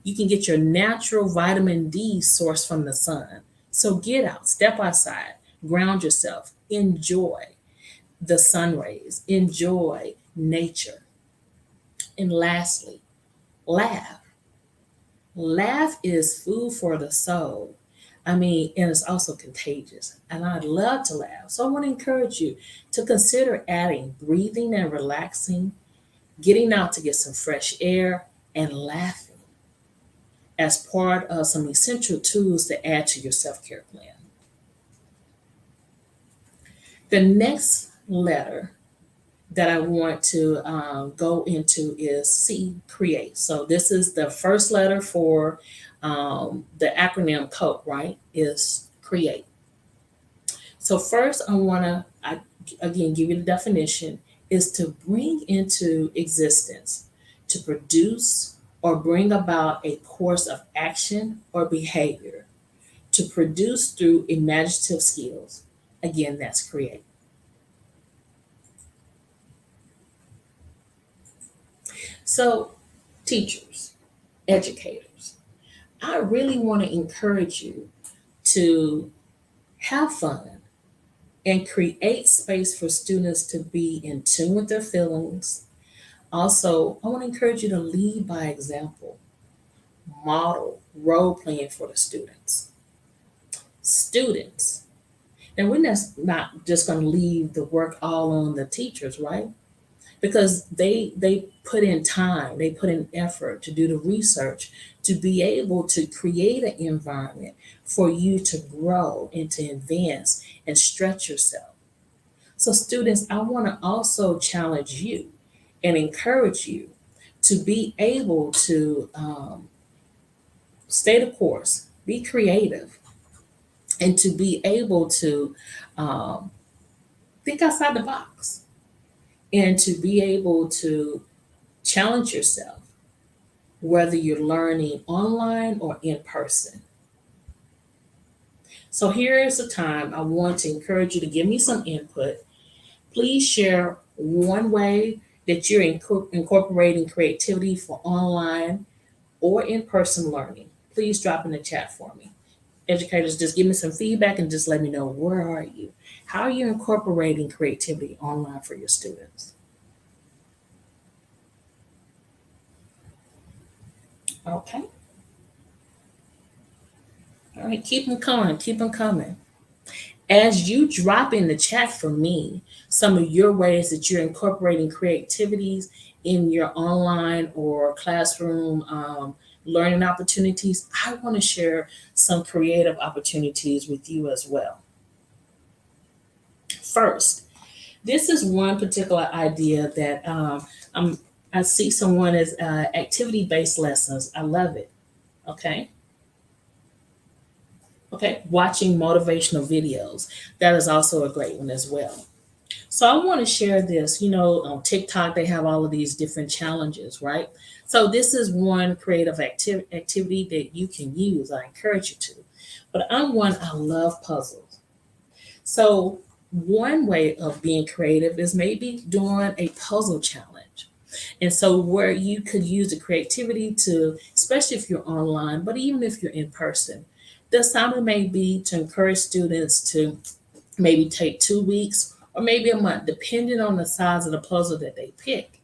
You can get your natural vitamin D source from the sun. So get out, step outside, ground yourself, enjoy the sun rays, enjoy nature. And lastly, laugh. Laugh is food for the soul. I mean, and it's also contagious. And I love to laugh. So I want to encourage you to consider adding breathing and relaxing, getting out to get some fresh air, and laughing as part of some essential tools to add to your self-care plan. The next letter that I want to go into is C, create. So this is the first letter for the acronym COPE, right? Is create. So first I want to, again, give you the definition, is to bring into existence, to produce or bring about a course of action or behavior, to produce through imaginative skills. Again, that's create. So, teachers, educators, I really want to encourage you to have fun and create space for students to be in tune with their feelings. Also, I want to encourage you to lead by example, model role playing for the students. Students, and we're not just going to leave the work all on the teachers, right? Because they put in time, they put in effort to do the research, to be able to create an environment for you to grow and to advance and stretch yourself. So students, I want to also challenge you and encourage you to be able to stay the course, be creative, and to be able to think outside the box, and to be able to challenge yourself, whether you're learning online or in person. So here is the time I want to encourage you to give me some input. Please share one way that you're incorporating creativity for online or in-person learning. Please drop in the chat for me. Educators, just give me some feedback and just let me know, where are you? How are you incorporating creativity online for your students? Okay. All right, keep them coming, keep them coming. As you drop in the chat for me some of your ways that you're incorporating creativities in your online or classroom learning opportunities, I want to share some creative opportunities with you as well. First, this is one particular idea that I see someone as activity-based lessons. I love it. Okay. Okay, watching motivational videos. That is also a great one as well. So I want to share this. You know, on TikTok, they have all of these different challenges, right? So this is one creative activity that you can use. I encourage you to. But I love puzzles. So one way of being creative is maybe doing a puzzle challenge. And so where you could use the creativity to, especially if you're online, but even if you're in person, the assignment may be to encourage students to maybe take 2 weeks or maybe a month, depending on the size of the puzzle that they pick.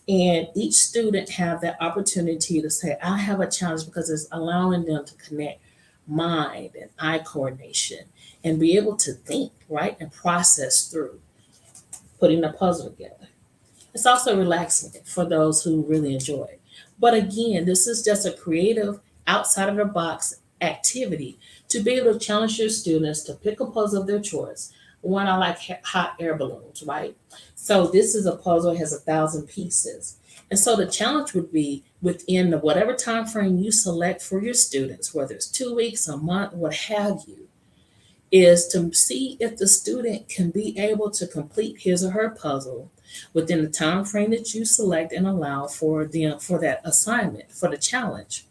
And each student have that opportunity to say, I have a challenge, because it's allowing them to connect mind and eye coordination and be able to think, right, and process through putting the puzzle together. It's also relaxing for those who really enjoy it. But again, this is just a creative, outside of the box activity to be able to challenge your students to pick a puzzle of their choice. One, I like hot air balloons, right? So this is a puzzle, it has 1,000 pieces. And so the challenge would be within whatever time frame you select for your students, whether it's 2 weeks, a month, what have you, is to see if the student can be able to complete his or her puzzle within the time frame that you select and allow for that assignment, for the challenge.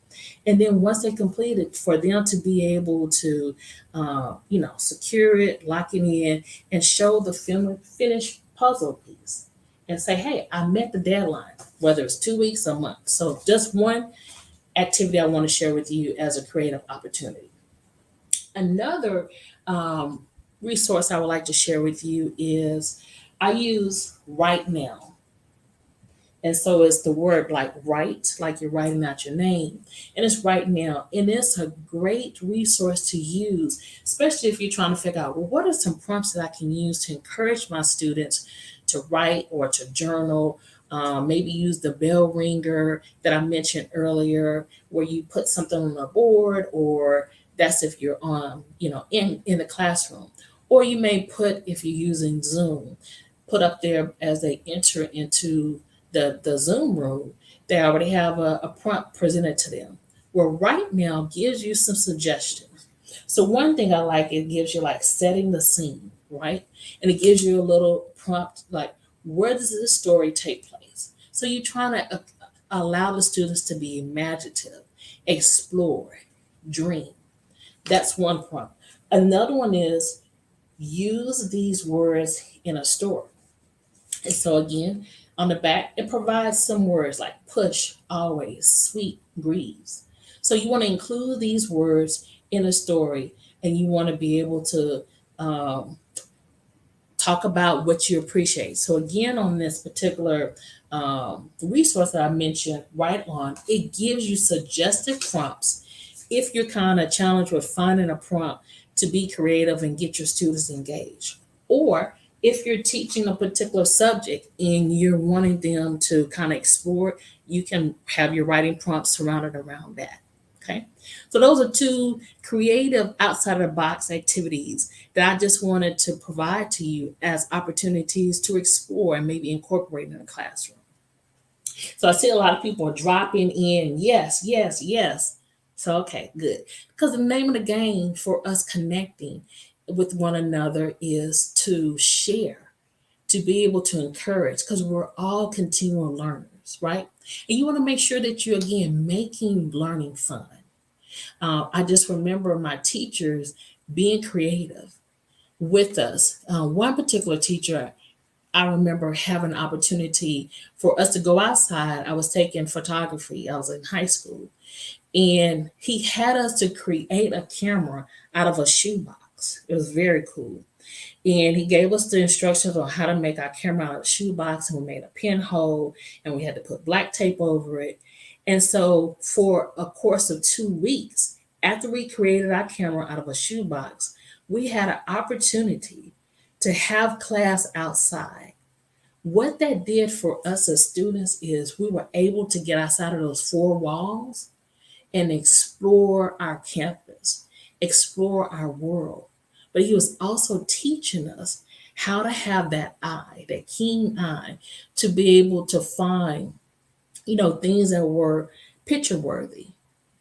And then once they complete it, for them to be able to, secure it, lock it in, and show the finished puzzle piece and say, hey, I met the deadline, whether it's 2 weeks or a month. So just one activity I want to share with you as a creative opportunity. Another resource I would like to share with you is I use Write Now. And so it's the word like write, like you're writing out your name. And it's Write Now. And it's a great resource to use, especially if you're trying to figure out, well, what are some prompts that I can use to encourage my students to write or to journal? Maybe use the bell ringer that I mentioned earlier, where you put something on a board, or that's if you're on, in the classroom. Or you may put, if you're using Zoom, put up there as they enter into the Zoom room, they already have a prompt presented to them. Well, Write Now gives you some suggestions. So one thing I like, it gives you like setting the scene, right? And it gives you a little prompt like, where does this story take place? So you're trying to allow the students to be imaginative, explore, dream. That's one prompt. Another one is use these words in a story. And so again, on the back, it provides some words like push, always, sweet, breeze. So you want to include these words in a story, and you want to be able to talk about what you appreciate. So again, on this particular resource that I mentioned, Write On, it gives you suggestive prompts if you're kind of challenged with finding a prompt to be creative and get your students engaged. Or if you're teaching a particular subject and you're wanting them to kind of explore, you can have your writing prompts surrounded around that. Okay. So those are two creative outside of the box activities that I just wanted to provide to you as opportunities to explore and maybe incorporate in the classroom. So I see a lot of people are dropping in, yes, yes, yes. So, okay, good. Because the name of the game for us connecting with one another is to share, to be able to encourage, because we're all continual learners, right? And you want to make sure that you're, again, making learning fun. I just remember my teachers being creative with us. One particular teacher, I remember having an opportunity for us to go outside. I was taking photography. I was in high school. And he had us to create a camera out of a shoebox. It was very cool. And he gave us the instructions on how to make our camera out of a shoebox. And we made a pinhole, and we had to put black tape over it. And so for a course of 2 weeks, after we created our camera out of a shoebox, we had an opportunity to have class outside. What that did for us as students is we were able to get outside of those four walls and explore our campus, explore our world. But he was also teaching us how to have that eye, that keen eye, to be able to find, things that were picture worthy,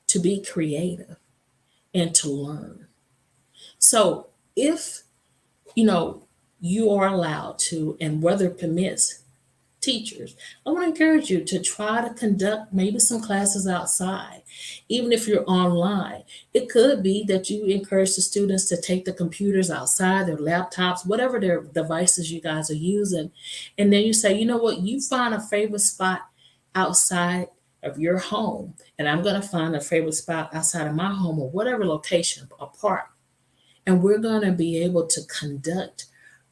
to be creative, and to learn. So if, you are allowed to, and weather permits, teachers, I want to encourage you to try to conduct maybe some classes outside, even if you're online. It could be that you encourage the students to take the computers outside, their laptops, whatever their devices you guys are using. And then you say, you know what, you find a favorite spot outside of your home, and I'm going to find a favorite spot outside of my home, or whatever location, a park. And we're going to be able to conduct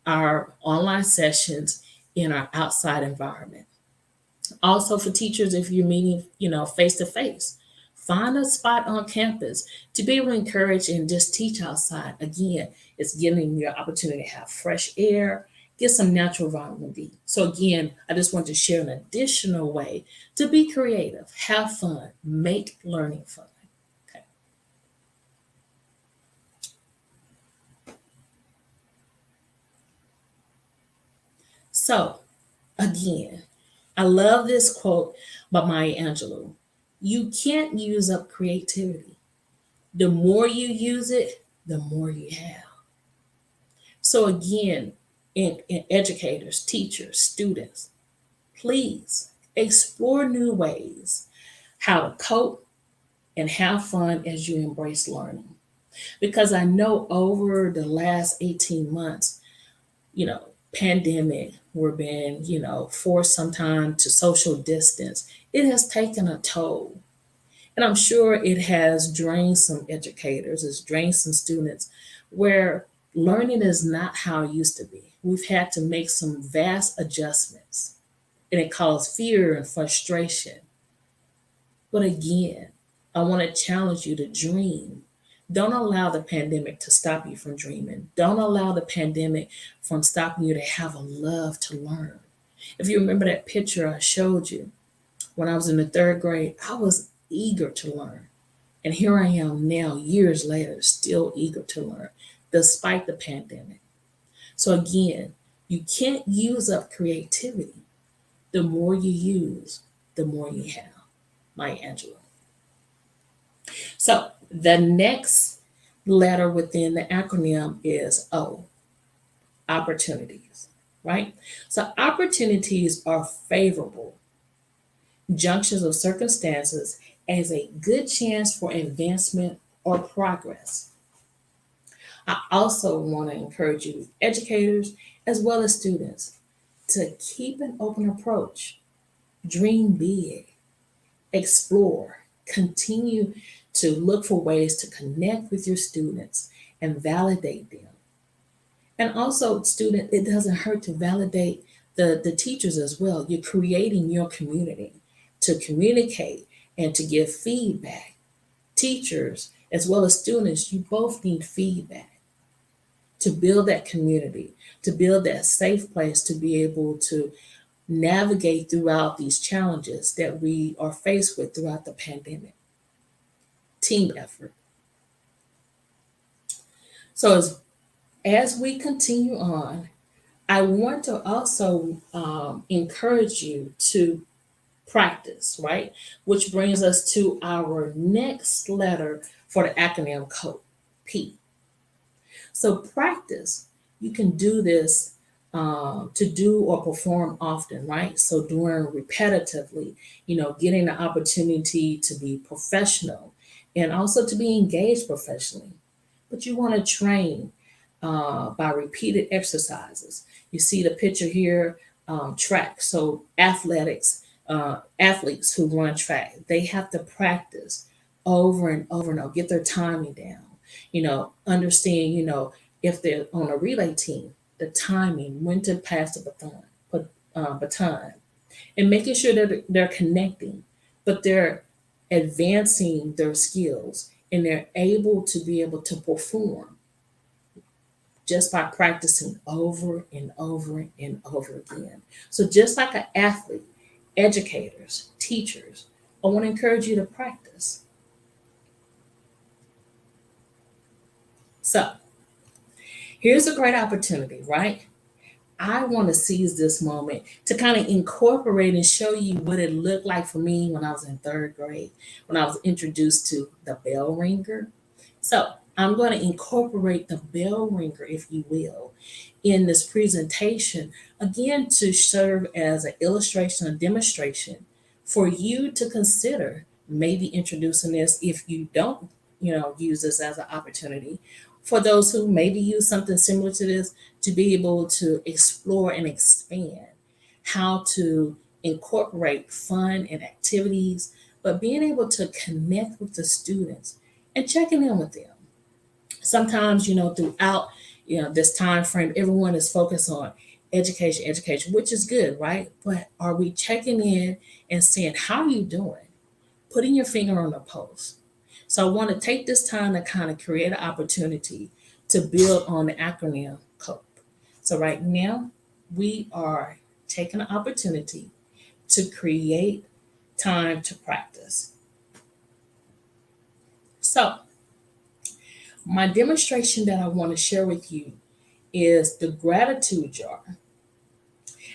our online sessions in our outside environment. Also for teachers, if you're meeting, face to face, find a spot on campus to be able to encourage and just teach outside. Again, it's giving you an opportunity to have fresh air, get some natural vitamin D. So again, I just want to share an additional way to be creative, have fun, make learning fun. Okay. So again, I love this quote by Maya Angelou. You can't use up creativity. The more you use it, the more you have. So again, in educators, teachers, students, please explore new ways how to cope, and have fun as you embrace learning. Because I know over the last 18 months, pandemic, we're being, forced sometimes to social distance. It has taken a toll. And I'm sure it has drained some educators, it's drained some students where learning is not how it used to be. We've had to make some vast adjustments, and it caused fear and frustration. But again, I want to challenge you to dream. Don't allow the pandemic to stop you from dreaming. Don't allow the pandemic from stopping you to have a love to learn. If you remember that picture I showed you when I was in the third grade, I was eager to learn. And here I am now, years later, still eager to learn, despite the pandemic. So again, you can't use up creativity. The more you use, the more you have. Maya Angelou. So the next letter within the acronym is O, opportunities, right? So opportunities are favorable junctions of circumstances as a good chance for advancement or progress. I also want to encourage you, educators as well as students, to keep an open approach, dream big, explore, continue to look for ways to connect with your students and validate them. And also, student, it doesn't hurt to validate the teachers as well. You're creating your community to communicate and to give feedback. Teachers as well as students, you both need feedback to build that community, to build that safe place to be able to navigate throughout these challenges that we are faced with throughout the pandemic. Team effort. So as we continue on, I want to also encourage you to practice, right? Which brings us to our next letter for the acronym code, P. So practice, you can do this to do or perform often, right? So doing repetitively, getting the opportunity to be professional and also to be engaged professionally. But you want to train by repeated exercises. You see the picture here, track. So athletes who run track, they have to practice over and over and over, get their timing down, understand, if they're on a relay team, the timing, when to pass the baton, and making sure that they're connecting, but they're advancing their skills and they're able to perform just by practicing over and over and over again. So just like an athlete, educators, teachers, I want to encourage you to practice. So here's a great opportunity, right? I want to seize this moment to kind of incorporate and show you what it looked like for me when I was in third grade, when I was introduced to the bell ringer. So I'm going to incorporate the bell ringer, if you will, in this presentation, again, to serve as an illustration, a demonstration for you to consider maybe introducing this if you don't, use this as an opportunity. For those who maybe use something similar to this, to be able to explore and expand how to incorporate fun and activities, but being able to connect with the students and checking in with them. Sometimes, throughout, this time frame, everyone is focused on education, which is good, right? But are we checking in and saying, how are you doing? Putting your finger on the pulse. So I want to take this time to kind of create an opportunity to build on the acronym COPE. So right now, we are taking an opportunity to create time to practice. So my demonstration that I want to share with you is the gratitude jar.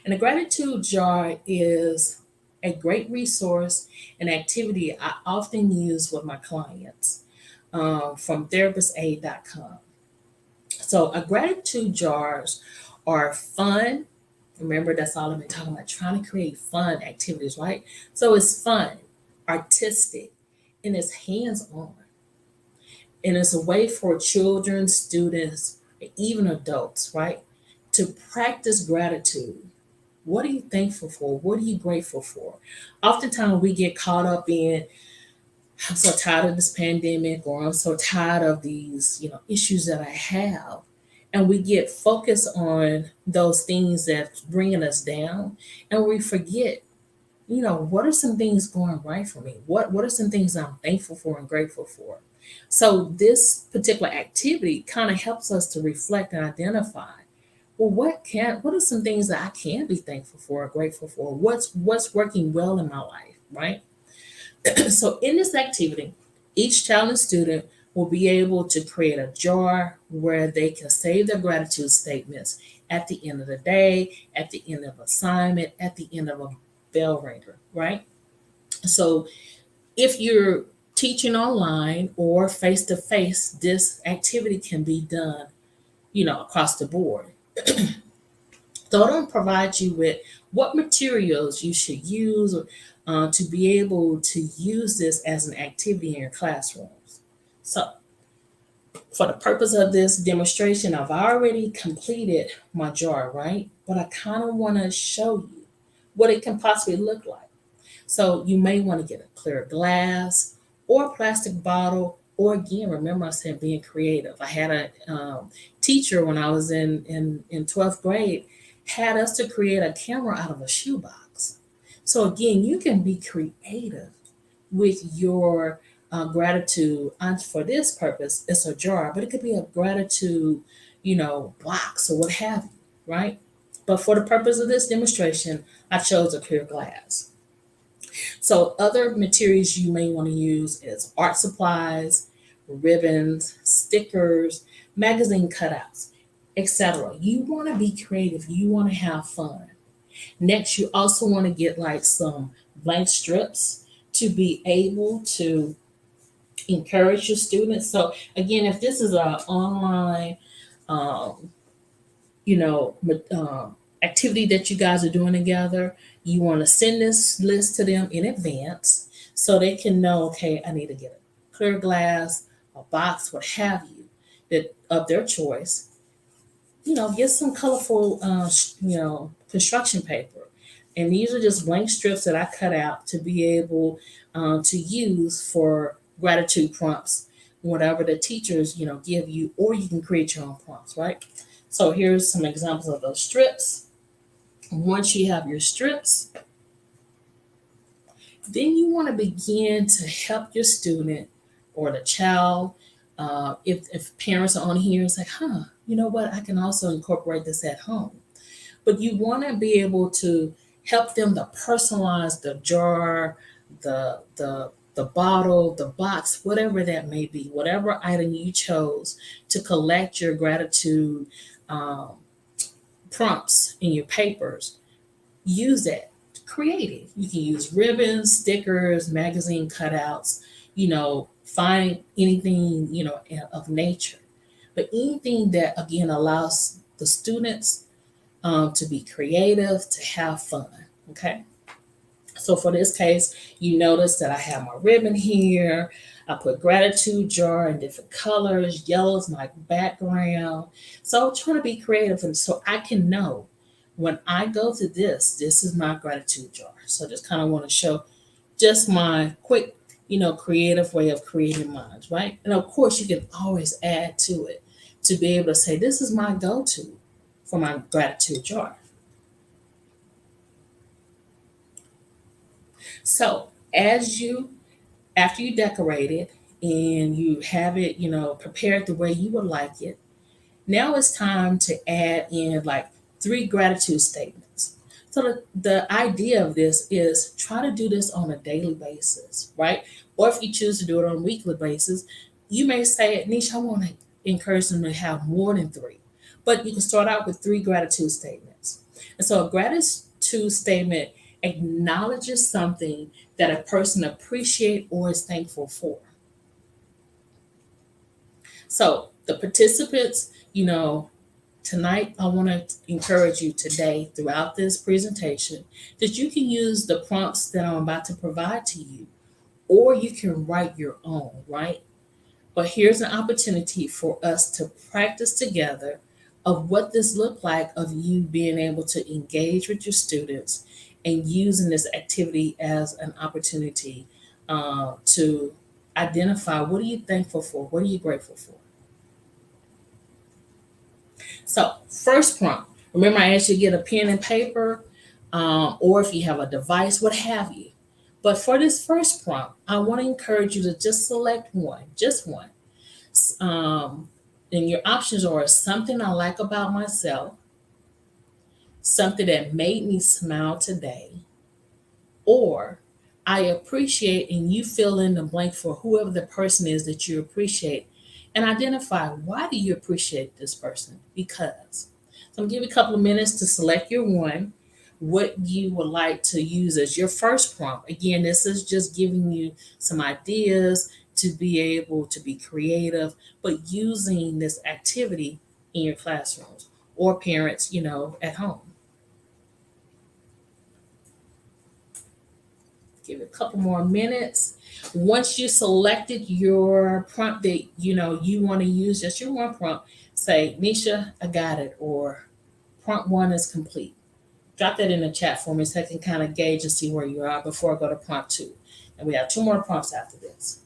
And the gratitude jar is a great resource and activity I often use with my clients from therapistaid.com. So a gratitude jars are fun. Remember, that's all I've been talking about, trying to create fun activities, right? So it's fun, artistic, and it's hands-on. And it's a way for children, students, even adults, right, to practice gratitude. What are you thankful for? What are you grateful for? Oftentimes we get caught up in, I'm so tired of this pandemic, or I'm so tired of these, issues that I have. And we get focused on those things that's bringing us down, and we forget, what are some things going right for me? What are some things I'm thankful for and grateful for? So this particular activity kind of helps us to reflect and identify, well, what are some things that I can be thankful for or grateful for? What's working well in my life, right? So in this activity, each child and student will be able to create a jar where they can save their gratitude statements at the end of the day, at the end of assignment, at the end of a bell ringer, right? So if you're teaching online or face to face, this activity can be done, across the board. So I don't provide you with what materials you should use to be able to use this as an activity in your classrooms. So for the purpose of this demonstration, I've already completed my jar, right? But I kind of want to show you what it can possibly look like. So you may want to get a clear glass or a plastic bottle, or again, remember I said being creative. I had a teacher when I was in 12th grade had us to create a camera out of a shoebox. So again, you can be creative with your gratitude. And for this purpose, it's a jar, but it could be a gratitude, box or what have you, right? But for the purpose of this demonstration, I chose a clear glass. So other materials you may want to use is art supplies, ribbons, stickers, magazine cutouts, etc. You want to be creative. You want to have fun. Next, you also want to get like some blank strips to be able to encourage your students. So again, if this is an online, activity that you guys are doing together, you want to send this list to them in advance so they can know, okay, I need to get a clear glass, a box, what have you, that of their choice. Get some colorful, construction paper. And these are just blank strips that I cut out to be able to use for gratitude prompts, whatever the teachers, give you, or you can create your own prompts, right? So here's some examples of those strips. Once you have your strips, then you want to begin to help your student or the child. If parents are on here and say, you know what, I can also incorporate this at home. But you want to be able to help them to personalize the jar, the bottle, the box, whatever that may be, whatever item you chose to collect your gratitude prompts in your papers. Use that. Creative. You can use ribbons, stickers, magazine cutouts, find anything, of nature. But anything that, again, allows the students to be creative, to have fun, okay? So for this case, you notice that I have my ribbon here. I put gratitude jar in different colors. Yellow is my background. So I'm trying to be creative, and so I can know when I go to this is my gratitude jar. So just kind of want to show just my quick, creative way of creating mine, right? And of course, you can always add to it to be able to say, this is my go-to for my gratitude jar. So after you decorate it and you have it, prepared the way you would like it, now it's time to add in like 3 gratitude statements. So the idea of this is try to do this on a daily basis, right? Or if you choose to do it on a weekly basis, you may say, Nisha, I want to encourage them to have more than 3. But you can start out with 3 gratitude statements. And so a gratitude statement acknowledges something that a person appreciates or is thankful for. So the participants, tonight I want to encourage you today throughout this presentation that you can use the prompts that I'm about to provide to you, or you can write your own, right? But here's an opportunity for us to practice together of what this looked like of you being able to engage with your students and using this activity as an opportunity to identify what are you thankful for, what are you grateful for. So first prompt, remember I asked you to get a pen and paper, or if you have a device, what have you. But for this first prompt, I want to encourage you to just select one, just one. And your options are something I like about myself, something that made me smile today, or I appreciate, and you fill in the blank for whoever the person is that you appreciate, and identify why do you appreciate this person? Because. So I'm gonna give you a couple of minutes to select your one, what you would like to use as your first prompt. Again, this is just giving you some ideas to be able to be creative, but using this activity in your classrooms or parents, at home. Give it a couple more minutes. Once you selected your prompt that you want to use, just your one prompt, say, Nisha, I got it, or prompt 1 is complete. Drop that in the chat for me so I can kind of gauge and see where you are before I go to prompt 2. And we have 2 more prompts after this.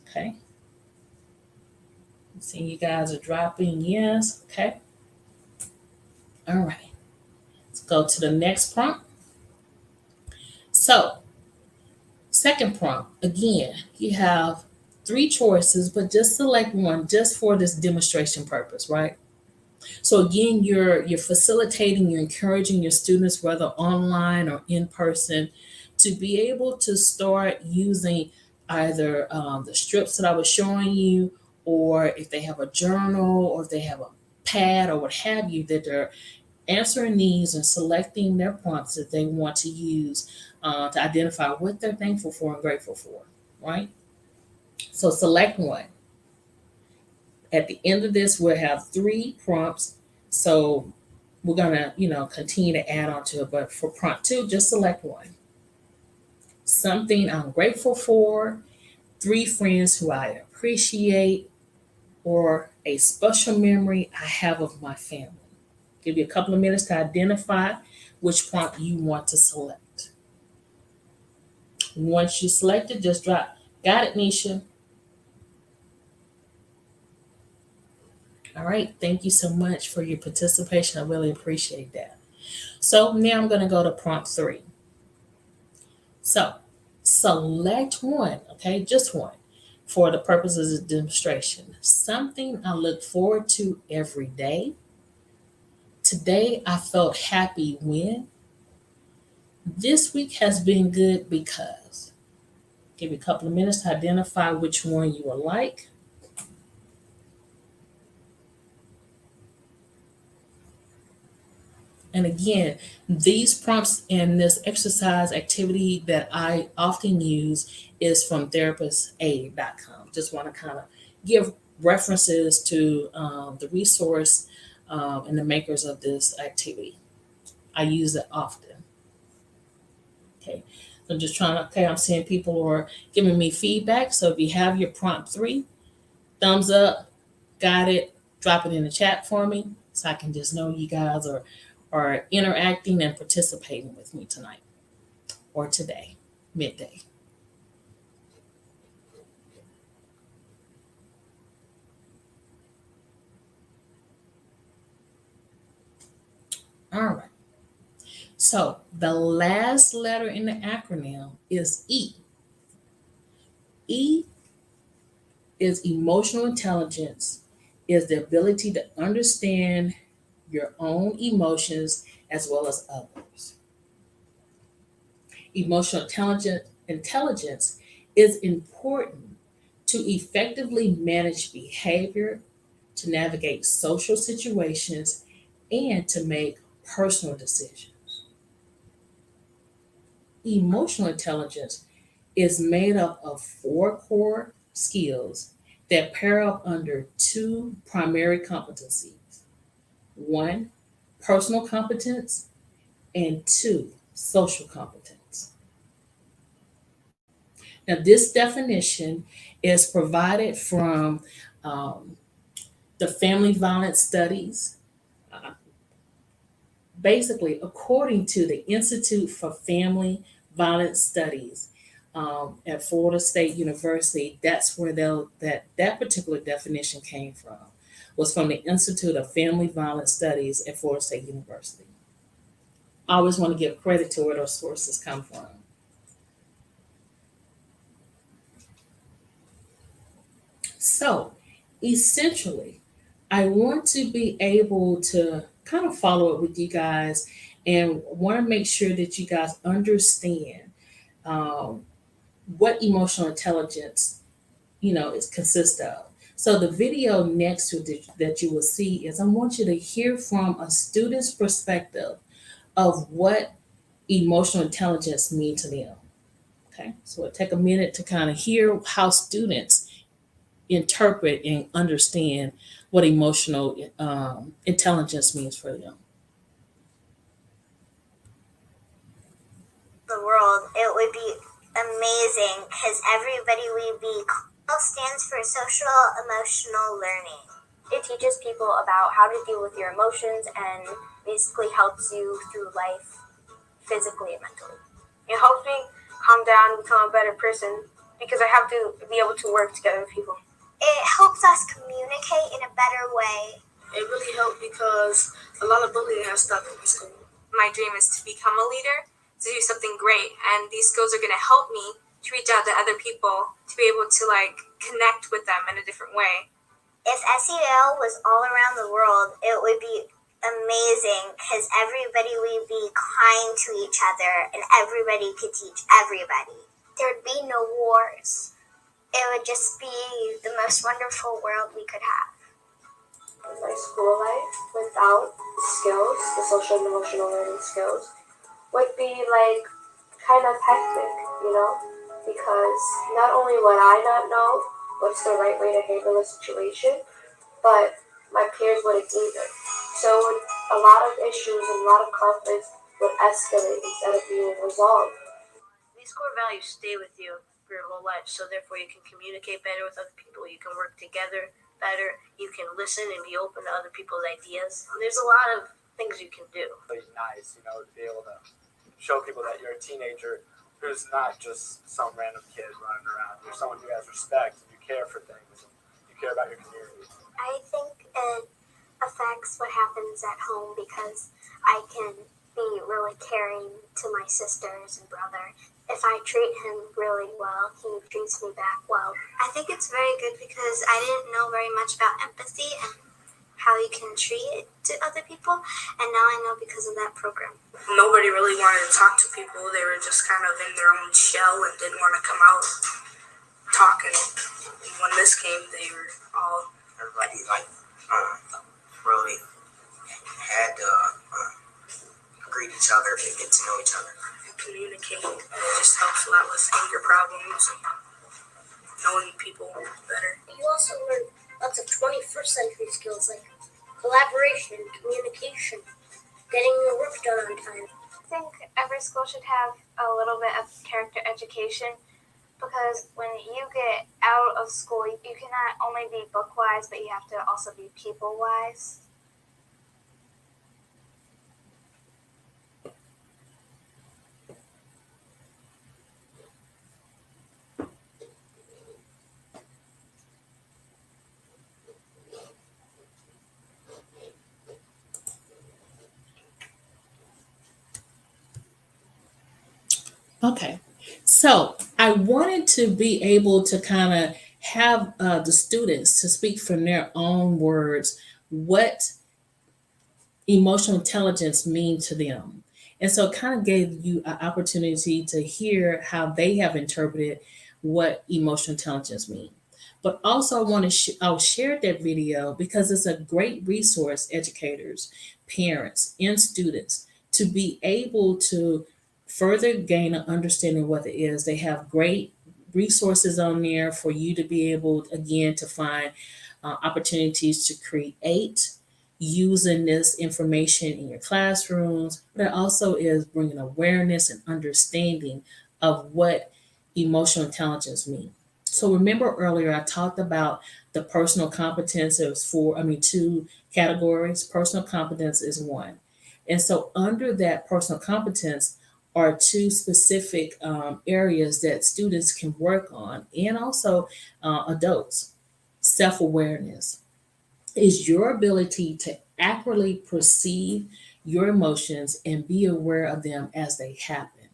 Okay. See, you guys are dropping yes. Okay. All right. Let's go to the next prompt. So, second prompt, again, you have 3 choices, but just select one just for this demonstration purpose, right? So again, you're facilitating, you're encouraging your students, whether online or in person, to be able to start using either the strips that I was showing you, or if they have a journal, or if they have a pad or what have you, that they're answering these and selecting their prompts that they want to use to identify what they're thankful for and grateful for, right? So select one. At the end of this, we'll have 3 prompts. So we're gonna, continue to add on to it. But for prompt 2, just select one. Something I'm grateful for, 3 friends who I appreciate, or a special memory I have of my family. Give you a couple of minutes to identify which prompt you want to select. Once you select it, just drop. Got it, Nisha. All right. Thank you so much for your participation. I really appreciate that. So now I'm going to go to prompt 3. So select one, okay, just one, for the purposes of demonstration. Something I look forward to every day. Today I felt happy when. This week has been good because. Give you a couple of minutes to identify which one you would like. And again, these prompts and this exercise activity that I often use is from therapistaid.com. Just want to kind of give references to the resource and the makers of this activity. I use it often. Okay, so I'm just trying to, I'm seeing people are giving me feedback. So if you have your prompt 3, thumbs up, got it, drop it in the chat for me so I can just know you guys are interacting and participating with me tonight or today, midday. All right. So the last letter in the acronym is E. E is emotional intelligence, is the ability to understand your own emotions as well as others. Emotional intelligence is important to effectively manage behavior, to navigate social situations, and to make personal decisions. Emotional intelligence is made up of 4 core skills that pair up under 2 primary competencies. 1, personal competence, and 2, social competence. Now, this definition is provided from the Family Violence Studies, basically according to the Institute for Family Violence Studies at Florida State University. That's where that particular definition came from, was from the Institute of Family Violence Studies at Florida State University. I always want to give credit to where those sources come from. So, essentially, I want to be able to kind of follow up with you guys and want to make sure that you guys understand what emotional intelligence, is consists of. So the video next to that you will see is I want you to hear from a student's perspective of what emotional intelligence means to them. Okay, so it'll take a minute to kind of hear how students interpret and understand what emotional intelligence means for them.
The world, it would be amazing because everybody would be stands for social emotional learning. It teaches people about how to deal with your emotions and basically helps you through life physically and mentally.
It helps me calm down and become a better person because I have to be able to work together with people.
It helps us communicate in a better way.
It really helped because a lot of bullying has stopped in my school. My dream is to become a leader, to do something great, and these skills are going to help me to reach out to other people, to be able to connect with them in a different way.
If SEL was all around the world, it would be amazing because everybody would be kind to each other and everybody could teach everybody. There would be no wars. It would just be the most wonderful world we could have.
My school life without the skills, the social and emotional learning skills, would be kind of hectic, because not only would I not know what's the right way to handle a situation, but my peers wouldn't either. So a lot of issues and a lot of conflicts would escalate instead of being resolved.
These core values stay with you for your whole life, so therefore you can communicate better with other people, you can work together better, you can listen and be open to other people's ideas. There's a lot of things you can do.
It's nice, to be able to show people that you're a teenager who's not just some random kid running around. You're someone who has respect and you care for things and you care about your community.
I think it affects what happens at home because I can be really caring to my sisters and brother. If I treat him really well, he treats me back well. I think it's very good because I didn't know very much about empathy and how you can treat it to other people, and now I know because of that program.
Nobody really wanted to talk to people. They were just kind of in their own shell and didn't want to come out talking. When this came, they were all...
Everybody really had to greet each other and get to know each other.
Communicate. It just helps a lot with anger problems and knowing people better.
You also learn lots of 21st century skills like collaboration, communication, getting your work done on time.
I think every school should have a little bit of character education because when you get out of school, you cannot only be book-wise, but you have to also be people-wise.
Okay, so I wanted to be able to kind of have the students to speak from their own words what emotional intelligence mean to them. And so it kind of gave you an opportunity to hear how they have interpreted what emotional intelligence means. But also I want to I'll share that video because it's a great resource, educators, parents, and students to be able to further gain an understanding of what it is. They have great resources on there for you to be able, again, to find opportunities to create using this information in your classrooms, but it also is bringing awareness and understanding of what emotional intelligence mean? So remember earlier I talked about the personal competence. There's two categories. Personal competence is one. And so under that personal competence are two specific areas that students can work on, and also adults. Self-awareness is your ability to accurately perceive your emotions and be aware of them as they happen.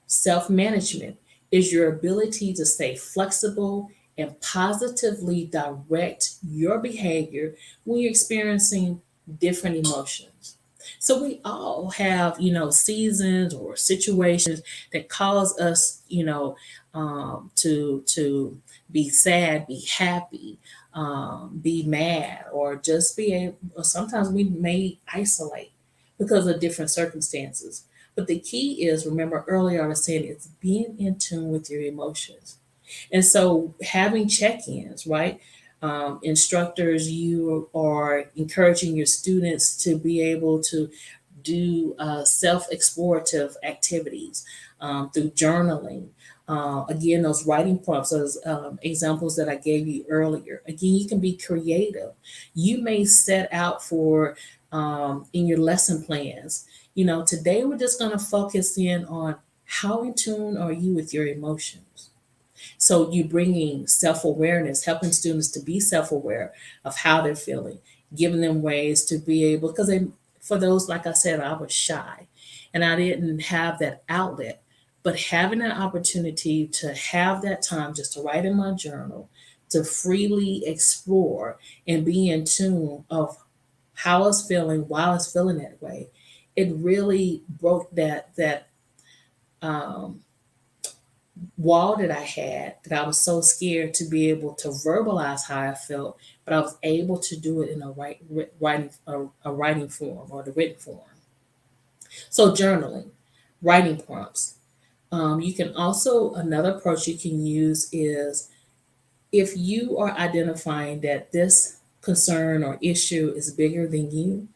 Self management is your ability to stay flexible and positively direct your behavior when you're experiencing different emotions. So we all have, seasons or situations that cause us, to be sad, be happy, be mad, or just be able. Or sometimes we may isolate because of different circumstances. But the key is, remember earlier I was saying, it's being in tune with your emotions. And so having check-ins, right? Instructors, you are encouraging your students to be able to do self-explorative activities through journaling. Again, those writing prompts, those examples that I gave you earlier. Again, you can be creative. You may set out for in your lesson plans. Today we're just going to focus in on how in tune are you with your emotions. So you bringing self-awareness, helping students to be self-aware of how they're feeling, giving them ways to be able, because for those, like I said, I was shy and I didn't have that outlet, but having an opportunity to have that time just to write in my journal, to freely explore and be in tune of how I was feeling, why I was feeling that way. It really broke that wall that I had, that I was so scared to be able to verbalize how I felt, but I was able to do it in a writing form or the written form. So journaling, writing prompts. You can also, another approach you can use is, if you are identifying that this concern or issue is bigger than you,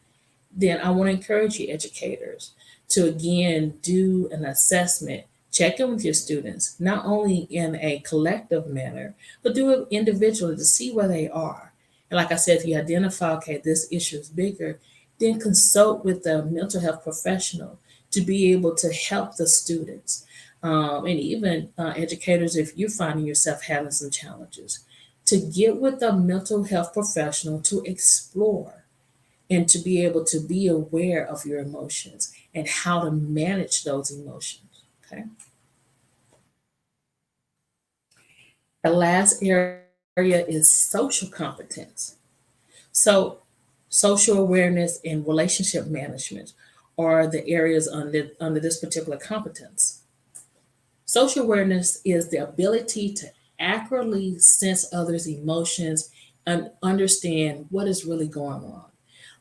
then I want to encourage you, educators, to again do an assessment, check in with your students, not only in a collective manner, but do it individually to see where they are. And like I said, if you identify, okay, this issue is bigger, then consult with a mental health professional to be able to help the students. And even educators, if you're finding yourself having some challenges, to get with a mental health professional to explore and to be able to be aware of your emotions and how to manage those emotions. Okay. The last area is social competence. So, social awareness and relationship management are the areas under this particular competence. Social awareness is the ability to accurately sense others' emotions and understand what is really going on.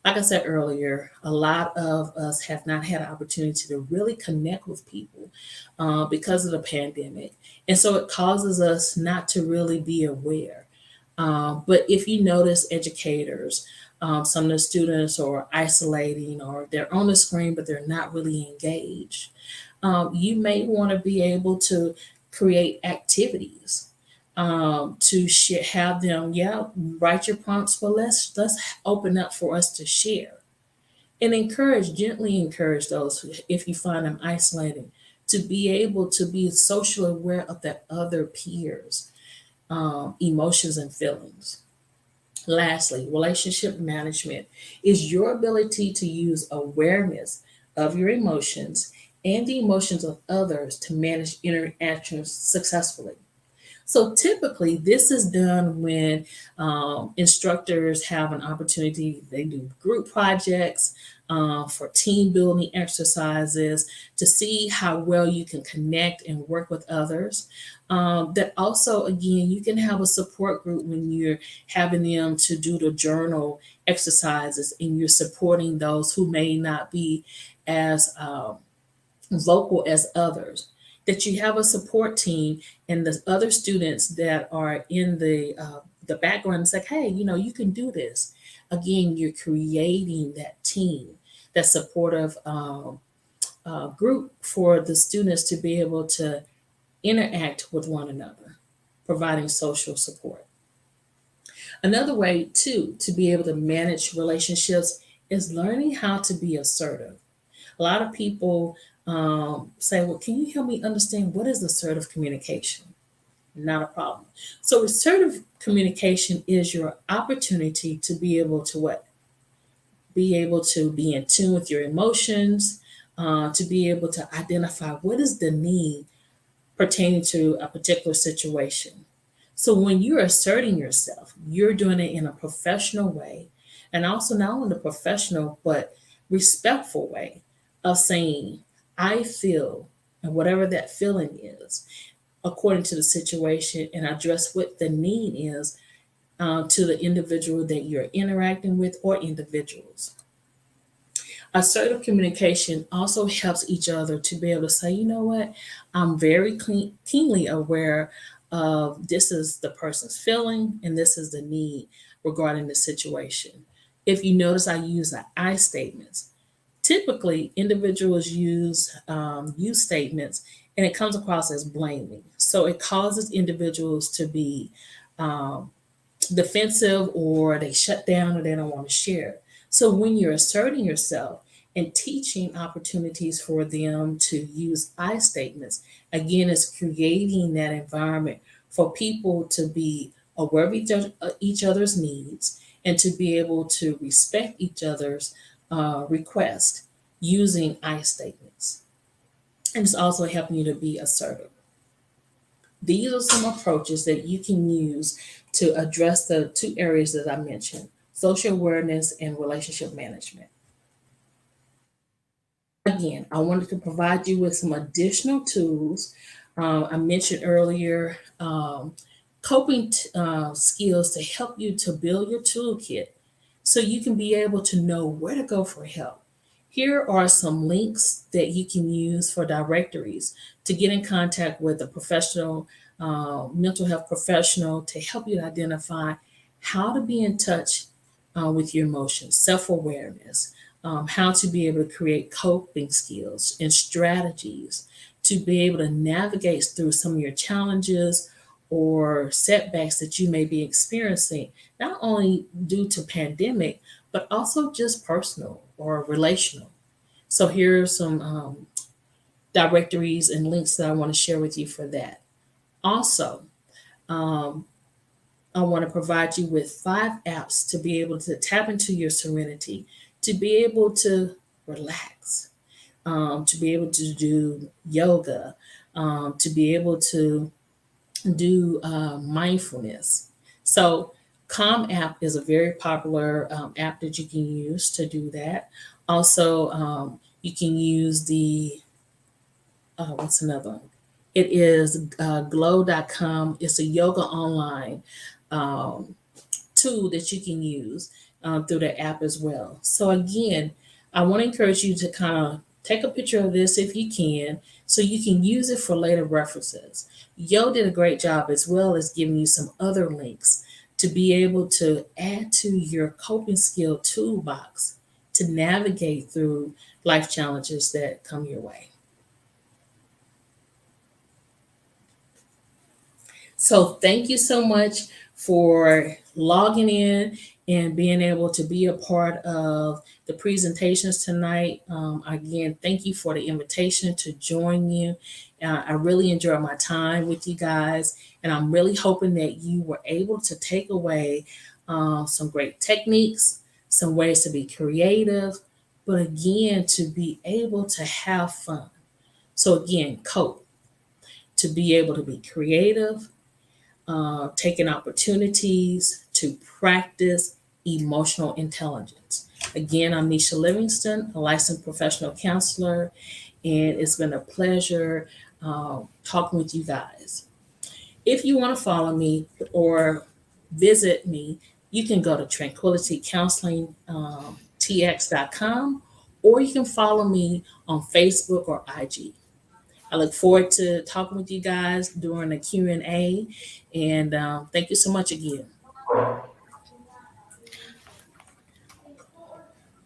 Like I said earlier, a lot of us have not had an opportunity to really connect with people because of the pandemic. And so it causes us not to really be aware. But if you notice, educators, some of the students are isolating or they're on the screen, but they're not really engaged. You may want to be able to create activities to have them, write your prompts, but let's open up for us to share and gently encourage those who, if you find them isolating, to be able to be socially aware of that other peers' emotions and feelings. Lastly, relationship management is your ability to use awareness of your emotions and the emotions of others to manage interactions successfully. So typically, this is done when instructors have an opportunity. They do group projects for team building exercises to see how well you can connect and work with others. That also, again, you can have a support group when you're having them to do the journal exercises and you're supporting those who may not be as vocal as others. That you have a support team and the other students that are in the background. It's like, hey, you can do this. Again, you're creating that team, that supportive group for the students to be able to interact with one another, providing social support. Another way, too, to be able to manage relationships is learning how to be assertive. A lot of people say, well, can you help me understand what is assertive communication? Not a problem. So, assertive communication is your opportunity to be able to what? Be able to be in tune with your emotions, to be able to identify what is the need pertaining to a particular situation. So when you're asserting yourself, you're doing it in a professional way, and also not only the professional but respectful way of saying, I feel, and whatever that feeling is, according to the situation, and address what the need is to the individual that you're interacting with or individuals. Assertive communication also helps each other to be able to say, you know what, I'm very keenly aware of this is the person's feeling and this is the need regarding the situation. If you notice, I use the I statements. Typically, individuals use you statements and it comes across as blaming. So it causes individuals to be defensive, or they shut down, or they don't want to share. So when you're asserting yourself and teaching opportunities for them to use I statements, again, it's creating that environment for people to be aware of each other's needs and to be able to respect each other's request using I statements. And it's also helping you to be assertive. These are some approaches that you can use to address the two areas that I mentioned: social awareness and relationship management. Again, I wanted to provide you with some additional tools. I mentioned earlier coping skills to help you to build your toolkit so you can be able to know where to go for help. Here are some links that you can use for directories to get in contact with a professional, mental health professional, to help you identify how to be in touch with your emotions, self-awareness, how to be able to create coping skills and strategies to be able to navigate through some of your challenges or setbacks that you may be experiencing, not only due to pandemic, but also just personal or relational. So here are some directories and links that I want to share with you for that. Also, I want to provide you with 5 apps to be able to tap into your serenity, to be able to relax, to be able to do yoga, to be able to do mindfulness. So Calm app is a very popular app that you can use to do that. Also, you can use the, what's another one? It is glow.com. It's a yoga online tool that you can use through the app as well. So again, I want to encourage you to kind of take a picture of this if you can, so you can use it for later references. Yo did a great job as well as giving you some other links to be able to add to your coping skill toolbox to navigate through life challenges that come your way. So thank you so much for logging in and being able to be a part of the presentations tonight. Again, thank you for the invitation to join you. I really enjoyed my time with you guys, and I'm really hoping that you were able to take away some great techniques, some ways to be creative, but again, to be able to have fun. So again, cope, to be able to be creative, taking opportunities to practice emotional intelligence. Again, I'm Nisha Livingston, a licensed professional counselor, and it's been a pleasure talking with you guys. If you want to follow me or visit me, you can go to tranquilitycounselingtx.com, or you can follow me on Facebook or IG. I look forward to talking with you guys during the Q&A, and thank you so much again.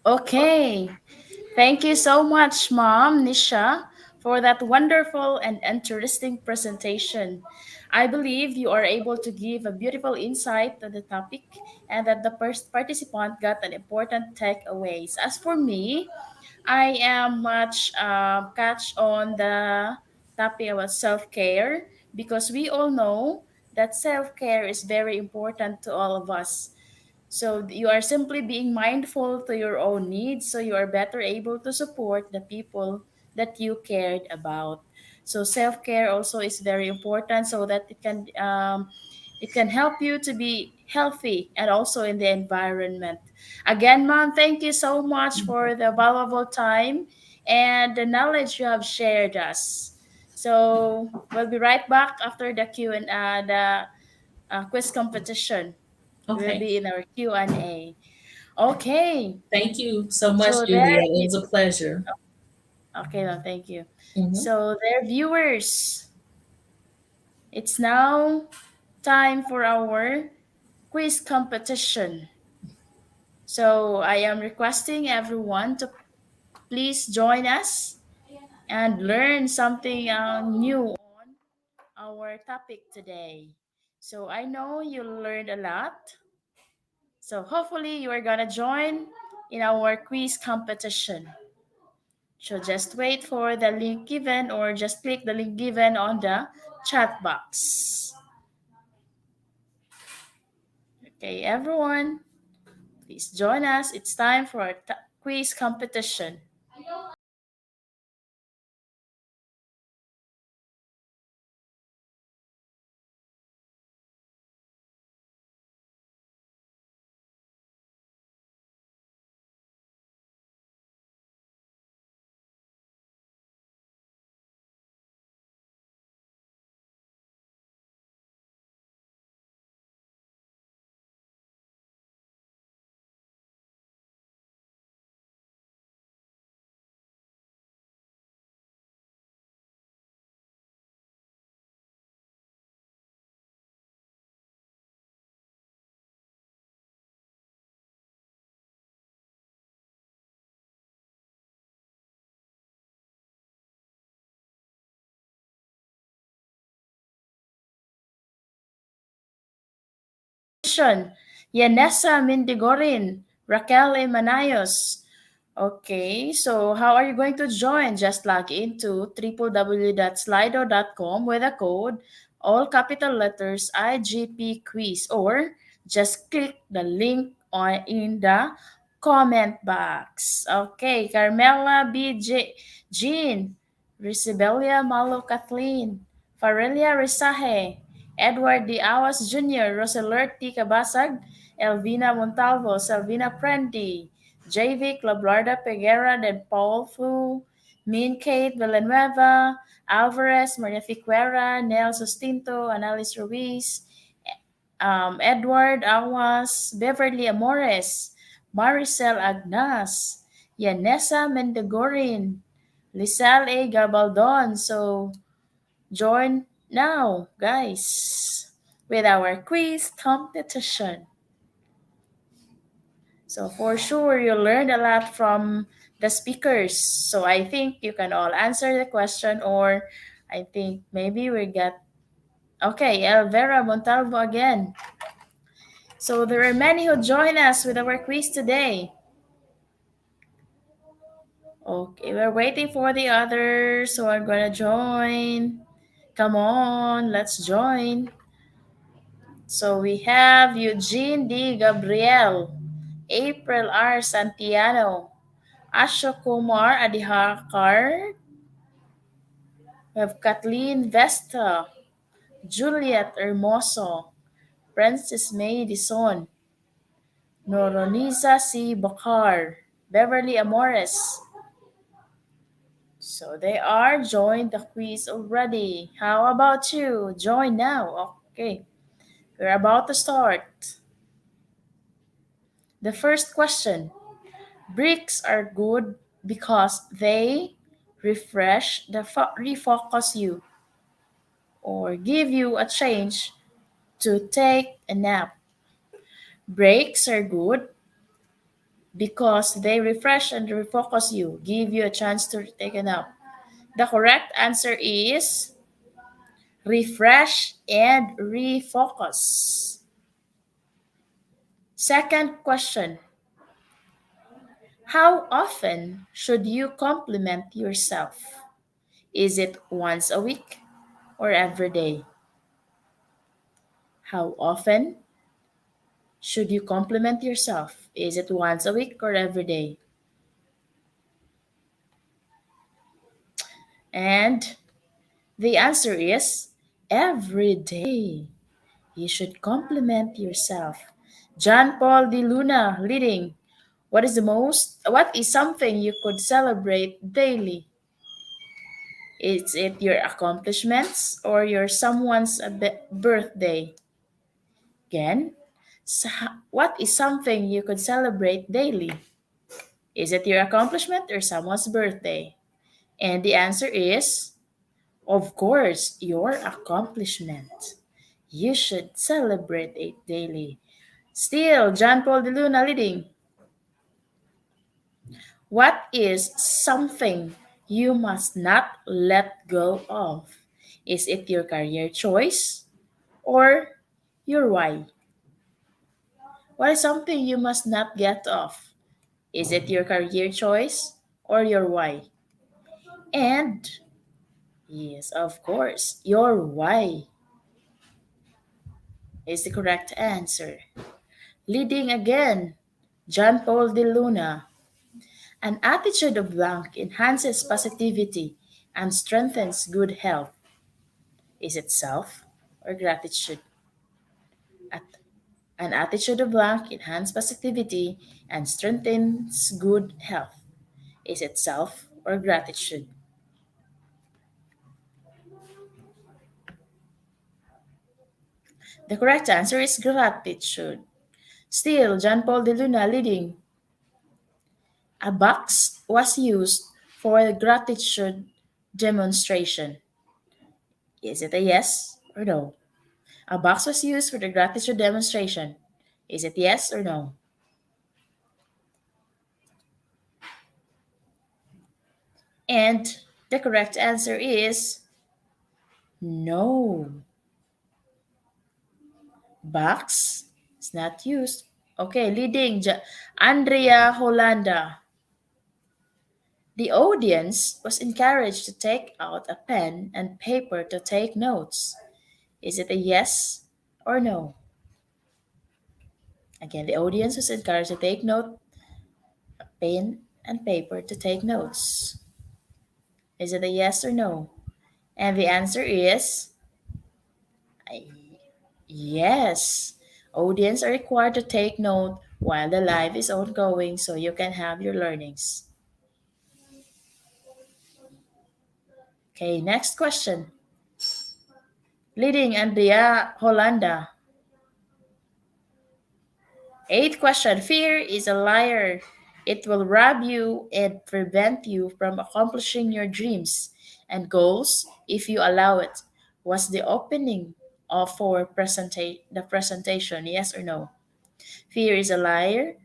Okay. Thank you so much, Mom Nisha,
for that wonderful and interesting presentation. I believe you are able to give a beautiful insight to the topic and that the first participant got an important takeaways. As for me, I am much catch on the topic about self-care because we all know that self-care is very important to all of us. So you are simply being mindful to your own needs so you are better able to support the people that you cared about. So self-care also is very important so that it can help you to be healthy and also in the environment. Again, mom, thank you so much for the valuable time and the knowledge you have shared us. So we'll be right back after the Q and the quiz competition. Will
Okay.
be in our Q&A. Okay.
Thank you so much,
So
Julia.
there
It was a pleasure.
okay, now thank you.
Mhm.
So there viewers, it's now time for our quiz competition. So I am requesting everyone to please join us and learn something new on our topic today. So I know you learned a lot. So hopefully you are gonna join in our quiz competition. So just wait for the link given or just click the link given on the chat box. Okay, everyone, please join us. It's time for our quiz competition. Yanessa Mindigorin, Raquel Emanayos. Okay, so how are you going to join? Just log into www.slido.com with the code all capital letters IGP quiz or just click the link on in the comment box. Okay, Carmela Jean, Risibelia Malo Kathleen, Farelia Risaje, Edward D. Awas Jr., Roselert T. Cabasag, Elvina Montalvo, Selvina Prendi, JV Lablarda Peguera del Paul Fu, Min Kate Villanueva, Alvarez, Maria Fiquera, Nel Sustinto, Analis Ruiz, Edward Awas, Beverly Amores, Maricel Agnas, Yanessa Mendegorin, Lisal A. Gabaldon. So join now, guys, with our quiz competition. So for sure, you learned a lot from the speakers. So I think you can all answer the question, or I think maybe we get okay. Elvera Montalvo again. So there are many who join us with our quiz today. Okay, we're waiting for the others who are gonna join. Come on, let's join. So we have Eugene D. Gabriel, April R. Santiano, Ashok Kumar Adihakar. We have Kathleen Vesta, Juliet Hermoso, Francis May Dison, Noroniza C. Bakar, Beverly Amores. So they are joined the quiz already. How about you? Join now. Okay, we're about to start. The first question. Bricks are good because they refocus you, or give you a change to take a nap. Breaks are good because they refresh and refocus you, give you a chance to take a nap. The correct answer is refresh and refocus. Second question. How often should you compliment yourself? Is it once a week or every day? How often should you compliment yourself? Is it once a week or every day? And the answer is every day. You should compliment yourself. John Paul de Luna leading. What is something you could celebrate daily? Is it your accomplishments or your someone's birthday? Again, what is something you could celebrate daily? Is it your accomplishment or someone's birthday? And the answer is, of course, your accomplishment. You should celebrate it daily. Still, John Paul de Luna leading. What is something you must not let go of? Is it your career choice or your why? What is something you must not get off? Is it your career choice or your why? And yes, of course, your why is the correct answer. Leading again, John Paul de Luna. An attitude of blank enhances positivity and strengthens good health. Is it self or gratitude? At- An attitude of blank enhances positivity and strengthens good health. Is it self or gratitude? The correct answer is gratitude. Still, John Paul de Luna leading. A box was used for a gratitude demonstration. Is it a yes or no? A box was used for the gratitude demonstration. Is it yes or no? And the correct answer is no. Box is not used. Okay, leading Andrea Hollanda. The audience was encouraged to take out a pen and paper to take notes. Is it a yes or no? Again, the audience was encouraged to take note, a pen and paper to take notes. Is it a yes or no? And the answer is yes. Audience are required to take note while the live is ongoing so you can have your learnings. Okay, next question. Leading Andrea Hollanda. Eighth question. Fear is a liar. It will rob you and prevent you from accomplishing your dreams and goals if you allow it. Was the opening of the presentation? Yes or no? Fear is a liar.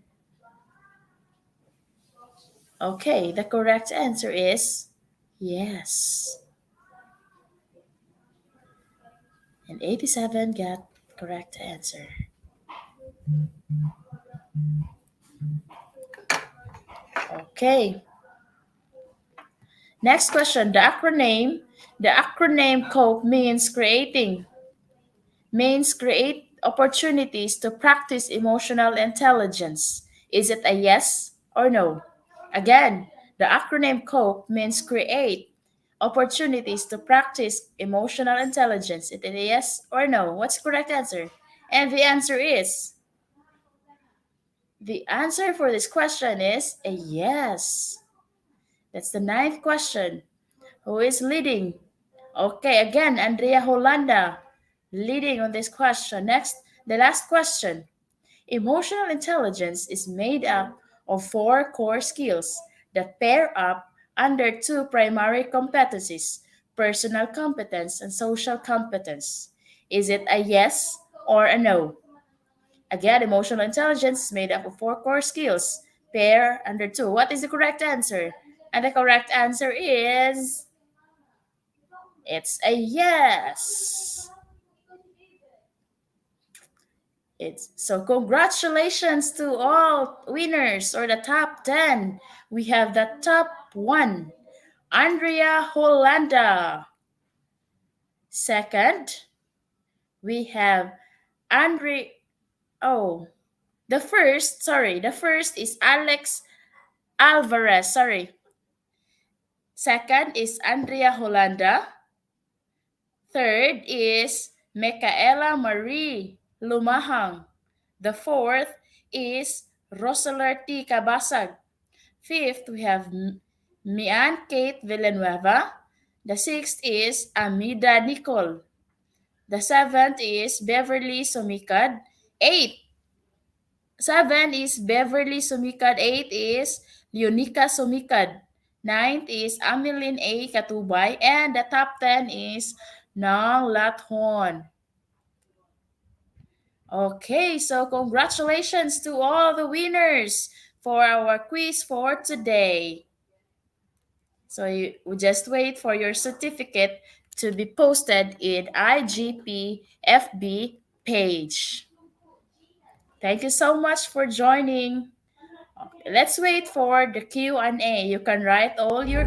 Okay, the correct answer is yes. And 87 got correct answer. Okay. Next question. The acronym COPE means create opportunities to practice emotional intelligence. Is it a yes or no? Again, the acronym COPE means create opportunities to practice emotional intelligence. Is it a yes or no? What's the correct answer? And the answer for this question is a yes. That's the ninth question. Who is leading? Okay, again, Andrea Hollanda leading on this question. Next, the last question. Emotional intelligence is made up of 4 core skills that pair up under 2 primary competencies, personal competence and social competence. Is it a yes or a no? Again, emotional intelligence is made up of 4 core skills, pair under 2. What is the correct answer? And the correct answer is It's a yes. It's so congratulations to all winners or the top 10. We have the top 1, Andrea Hollanda. Second, we have Andre oh, the first is Alex Alvarez, sorry. Second is Andrea Hollanda. Third is Micaela Marie Lumahang. The fourth is Rosalerty Cabasag. Fifth, we have Mian Kate Villanueva. The sixth is Amida Nicole. The seventh is Beverly Sumikad. Seven is Beverly Sumikad. Eight is Leonica Sumikad. Ninth is Ameline A. Katubay. And the top 10 is Nang Lathon. Okay, so congratulations to all the winners for our quiz for today. So you just wait for your certificate to be posted in IGP FB page. Thank you so much for joining. Okay, let's wait for the Q&A. You can write all your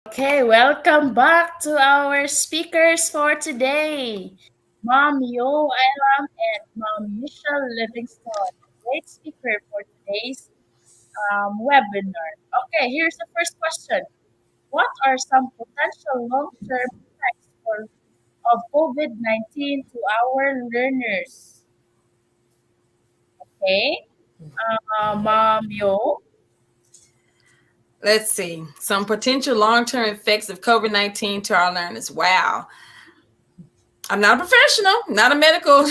Okay, welcome back to our speakers for today. Mom Yo Ilam and Mom Michelle Livingstone, great speaker for today's webinar. Okay, here's the first question. What are some potential long-term effects of COVID-19 to our learners? Okay, Mom Yo.
Let's see. Some potential long-term effects of COVID-19 to our learners. Wow. I'm not a professional, not a medical,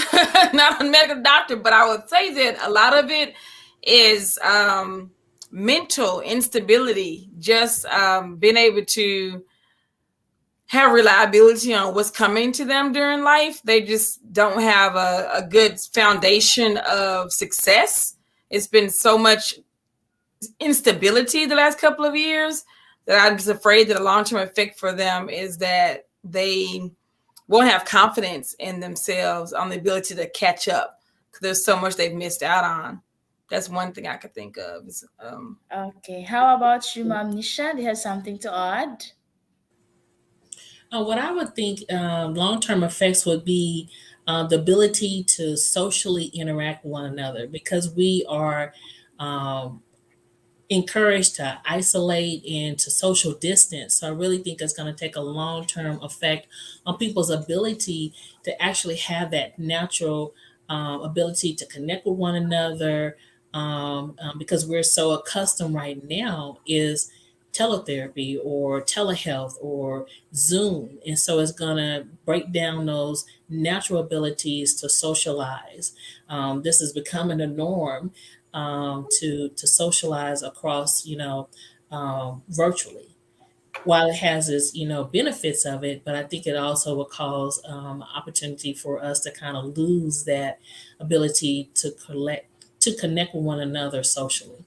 not a medical doctor, but I would say that a lot of it is mental instability, just being able to have reliability on what's coming to them during life. They just don't have a good foundation of success. It's been so much instability the last couple of years that I'm just afraid that a long-term effect for them is that they won't have confidence in themselves on the ability to catch up because there's so much they've missed out on. That's one thing I could think of.
Okay, how about you, Mom Nisha? Do you have something to add?
What I would think long-term effects would be the ability to socially interact with one another, because we are encouraged to isolate and to social distance. So I really think it's going to take a long-term effect on people's ability to actually have that natural ability to connect with one another, because we're so accustomed right now is teletherapy or telehealth or Zoom. And so it's going to break down those natural abilities to socialize. This is becoming a norm, to socialize across, virtually. While it has its, benefits of it, but I think it also will cause opportunity for us to kind of lose that ability to connect with one another socially.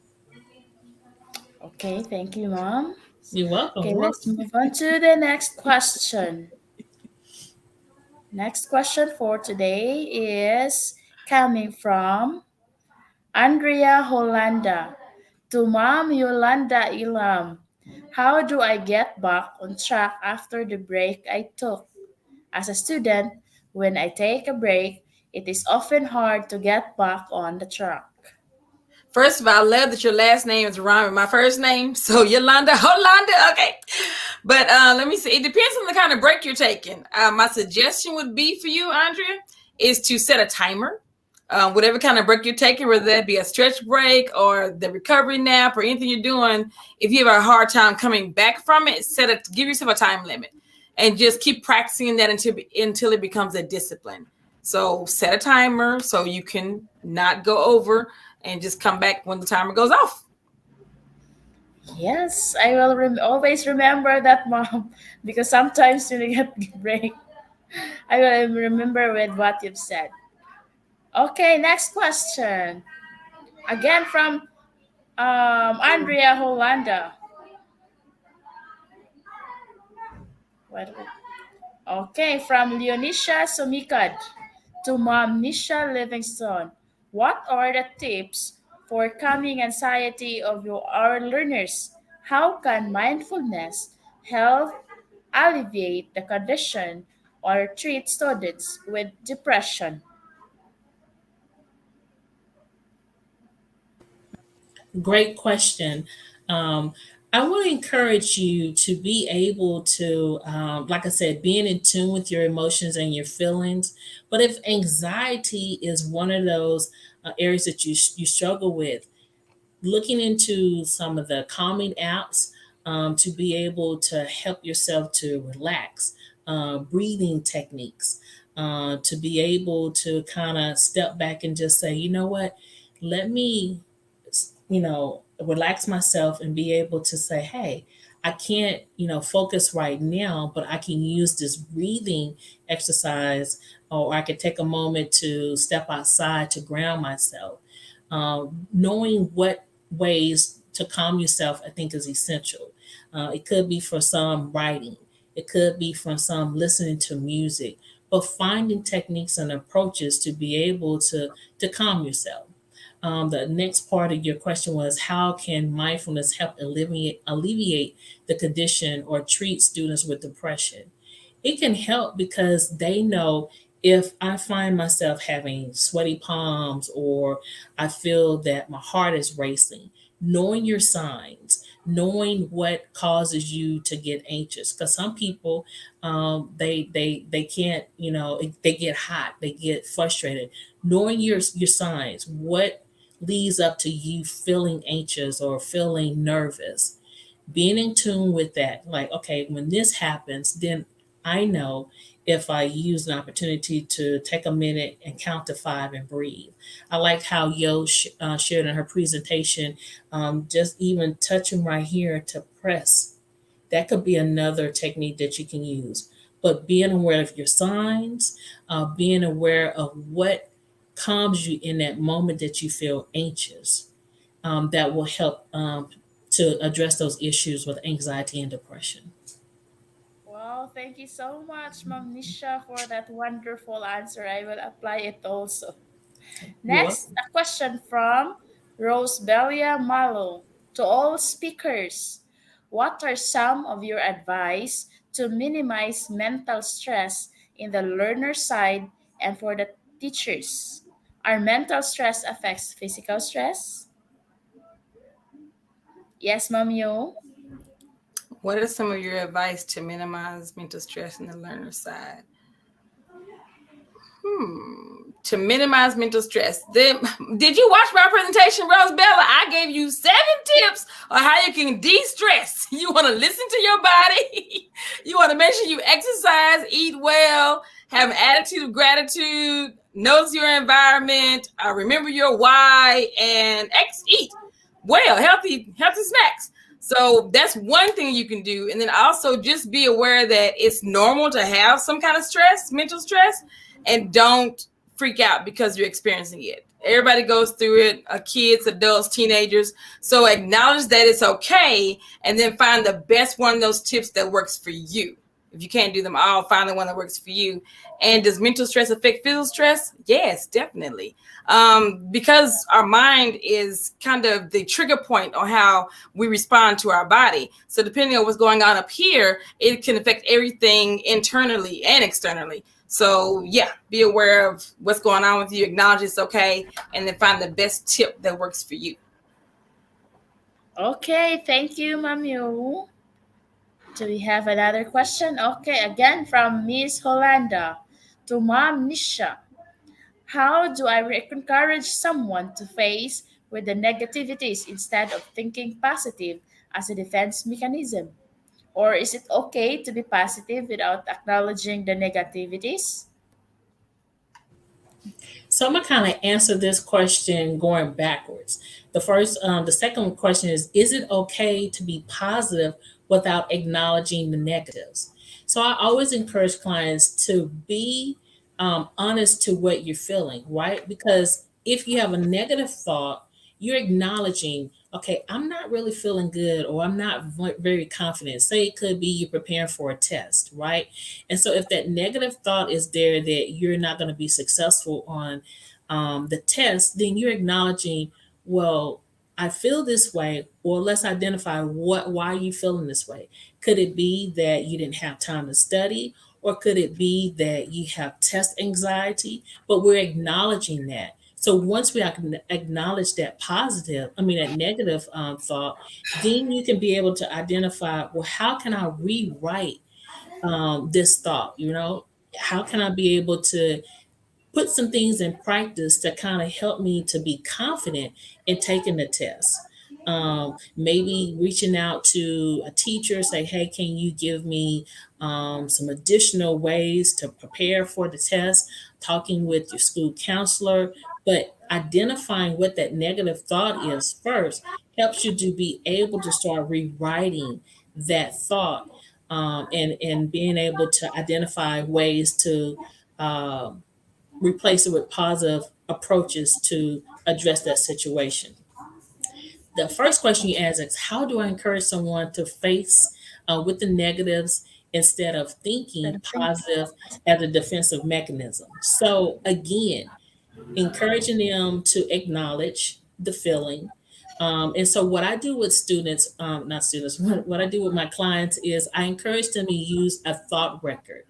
Okay, thank you, Mom.
You're welcome.
Okay, let's move on to the next question. Next question for today is coming from Andrea Hollanda. To Mom Yolanda Ilam, how do I get back on track after the break I took? As a student, when I take a break, it is often hard to get back on the track.
First of all, I love that your last name is rhyme with my first name. So Yolanda, Holanda, okay. But let me see. It depends on the kind of break you're taking. My suggestion would be for you, Andrea, is to set a timer. Whatever kind of break you're taking, whether that be a stretch break or the recovery nap or anything you're doing, if you have a hard time coming back from it, give yourself a time limit and just keep practicing that until it becomes a discipline. So set a timer so you can not go over and just come back when the timer goes off.
Yes, I will always remember that, Mom, because sometimes when I get break, I will remember with what you've said. Okay, next question. Again from Andrea Holanda. Okay, from Leonisha Sumikad to Mom Nisha Livingstone. What are the tips for calming anxiety of our learners? How can mindfulness help alleviate the condition or treat students with depression?
Great question. I want to encourage you to be able to, like I said, being in tune with your emotions and your feelings. But if anxiety is one of those areas that you struggle with, looking into some of the calming apps to be able to help yourself to relax, breathing techniques, to be able to kind of step back and just say, you know what, let me relax myself and be able to say, hey, I can't, focus right now, but I can use this breathing exercise, or I could take a moment to step outside to ground myself. Knowing what ways to calm yourself, I think, is essential. It could be for some writing, it could be for some listening to music, but finding techniques and approaches to be able to calm yourself. The next part of your question was, how can mindfulness help alleviate the condition or treat students with depression? It can help because they know, if I find myself having sweaty palms or I feel that my heart is racing, knowing your signs, knowing what causes you to get anxious. Because some people, they can't, they get hot, they get frustrated. Knowing your signs, what leads up to you feeling anxious or feeling nervous, being in tune with that. Like, okay, when this happens, then I know if I use an opportunity to take a minute and count to 5 and breathe. I liked how Yo shared in her presentation, just even touching right here to press. That could be another technique that you can use. But being aware of your signs, being aware of what calms you in that moment that you feel anxious, that will help to address those issues with anxiety and depression.
Well, thank you so much, Ma'am Nisha, for that wonderful answer. I will apply it also. Next, a question from Rose Belia Malo. To all speakers, what are some of your advice to minimize mental stress in the learner side and for the teachers? Are mental stress affects physical stress? Yes, Ma'am Yo.
What are some of your advice to minimize mental stress on the learner side? To minimize mental stress. Did you watch my presentation, Rose Bella? I gave you 7 tips on how you can de-stress. You want to listen to your body. You want to make sure you exercise, eat well, have an attitude of gratitude, notice your environment, remember your why, and eat well, healthy snacks. So that's one thing you can do. And then also just be aware that it's normal to have some kind of stress, mental stress, and don't freak out because you're experiencing it. Everybody goes through it, kids, adults, teenagers. So acknowledge that it's okay, and then find the best one of those tips that works for you. If you can't do them all, find the one that works for you. And does mental stress affect physical stress? Yes, definitely. Because our mind is kind of the trigger point on how we respond to our body. So depending on what's going on up here, it can affect everything internally and externally. So yeah, be aware of what's going on with you, acknowledge it's okay, and then find the best tip that works for you.
Okay, thank you, Mamu. Do we have another question? Okay, again from Miss Holanda to Mom Nisha. How do I encourage someone to face with the negativities instead of thinking positive as a defense mechanism? Or is it okay to be positive without acknowledging the negativities?
So I'm gonna kind of answer this question going backwards. The second question is it okay to be positive without acknowledging the negatives? So I always encourage clients to be honest to what you're feeling, right? Because if you have a negative thought, you're acknowledging, okay, I'm not really feeling good, or I'm not very confident. Say it could be you're preparing for a test, right? And so if that negative thought is there that you're not going to be successful on the test, then you're acknowledging, well, I feel this way, or let's identify why are you feeling this way. Could it be that you didn't have time to study, or could it be that you have test anxiety? But we're acknowledging that. So once we acknowledge that negative thought, then you can be able to identify, well, how can I rewrite this thought? How can I be able to put some things in practice to kind of help me to be confident in taking the test? Maybe reaching out to a teacher, say, hey, can you give me some additional ways to prepare for the test? Talking with your school counselor, but identifying what that negative thought is first helps you to be able to start rewriting that thought, and being able to identify ways to replace it with positive approaches to address that situation. The first question you ask is, how do I encourage someone to face with the negatives instead of thinking positive as a defensive mechanism? So again, encouraging them to acknowledge the feeling. And so what I do with students, not students, what I do with my clients is I encourage them to use a thought record.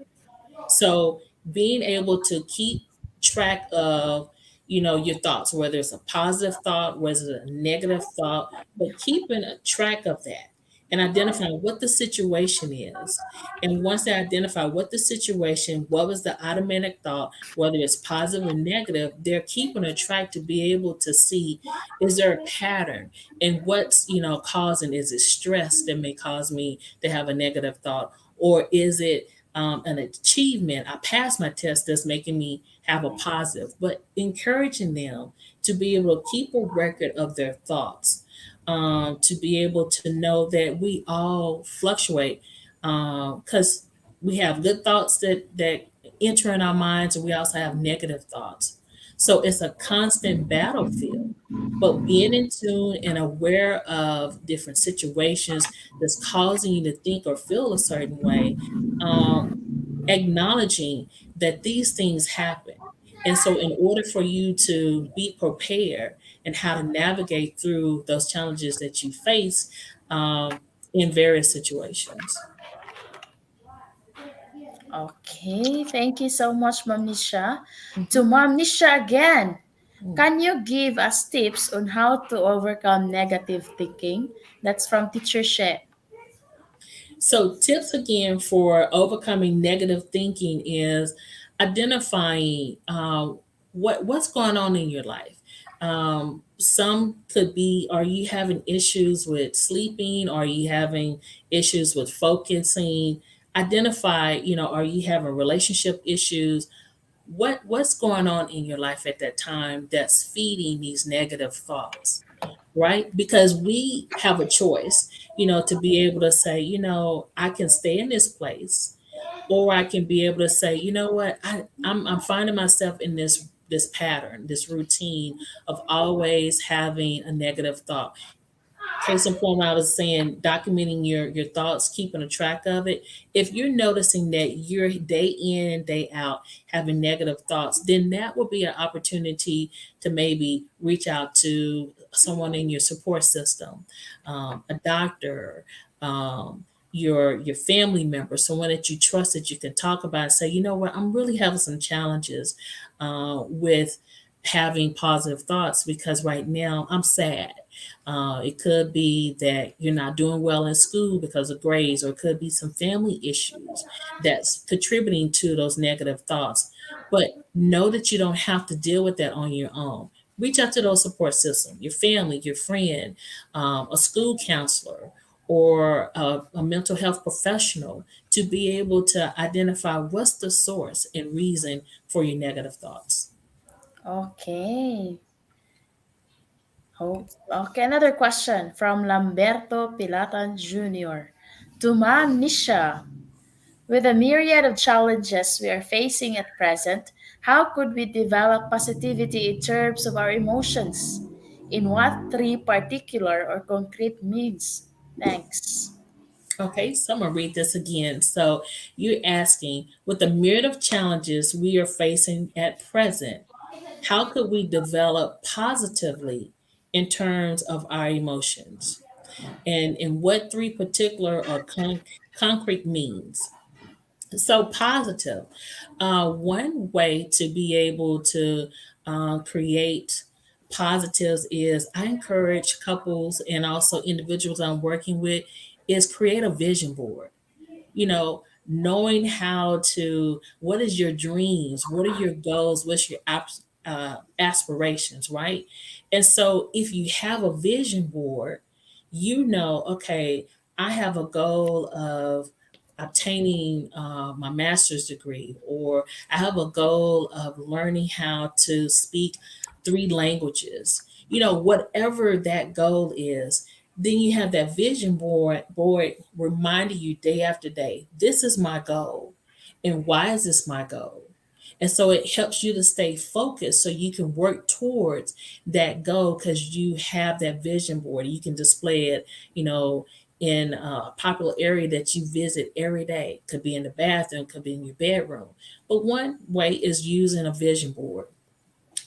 So being able to keep track of, your thoughts, whether it's a positive thought, whether it's a negative thought, but keeping a track of that and identifying what the situation is. And once they identify what the situation, what was the automatic thought, whether it's positive or negative, they're keeping a track to be able to see, is there a pattern, and what's, causing, is it stress that may cause me to have a negative thought, or is it an achievement, I passed my test, that's making me have a positive? But encouraging them to be able to keep a record of their thoughts, to be able to know that we all fluctuate, because we have good thoughts that enter in our minds, and we also have negative thoughts. So it's a constant battlefield. But being in tune and aware of different situations that's causing you to think or feel a certain way, acknowledging that these things happen. And so, in order for you to be prepared and how to navigate through those challenges that you face in various situations.
Okay, thank you so much, Ma'am Nisha. To Ma'am Nisha again, can you give us tips on how to overcome negative thinking? That's from Teacher She.
So, tips again for overcoming negative thinking is identifying what's going on in your life. Some could be, are you having issues with sleeping? Are you having issues with focusing? Identify, are you having relationship issues? What's going on in your life at that time that's feeding these negative thoughts, right? Because we have a choice, to be able to say, I can stay in this place, or I can be able to say, you know what, I'm finding myself in this pattern, this routine of always having a negative thought. Case in point, I was saying documenting your thoughts, keeping a track of it. If you're noticing that you're day in and day out having negative thoughts, then that will be an opportunity to maybe reach out to someone in your support system, a doctor, your family member, someone that you trust that you can talk about and say, you know what, I'm really having some challenges with having positive thoughts because right now I'm sad. It could be that you're not doing well in school because of grades, or it could be some family issues that's contributing to those negative thoughts. But know that you don't have to deal with that on your own. Reach out to those support system, your family, your friend, a school counselor, or a mental health professional to be able to identify what's the source and reason for your negative thoughts.
Okay. Oh, okay, another question from Lamberto Pilatan Jr. To Ma'am Nisha, with a myriad of challenges we are facing at present, how could we develop positivity in terms of our emotions? In what three particular or concrete means? Thanks.
Okay, so I'm gonna read this again. So you're asking, with the myriad of challenges we are facing at present, how could we develop positively in terms of our emotions? And in what three particular or concrete means? So positive. One way to be able to create positives is I encourage couples and also individuals I'm working with is create a vision board. Knowing how to, what is your dreams, what are your goals, what's your aspirations, right? And so if you have a vision board, okay, I have a goal of obtaining my master's degree, or I have a goal of learning how to speak three languages. Whatever that goal is, then you have that vision board reminding you day after day, this is my goal. And why is this my goal? And so it helps you to stay focused so you can work towards that goal because you have that vision board. You can display it, in a popular area that you visit every day. Could be in the bathroom, could be in your bedroom. But one way is using a vision board.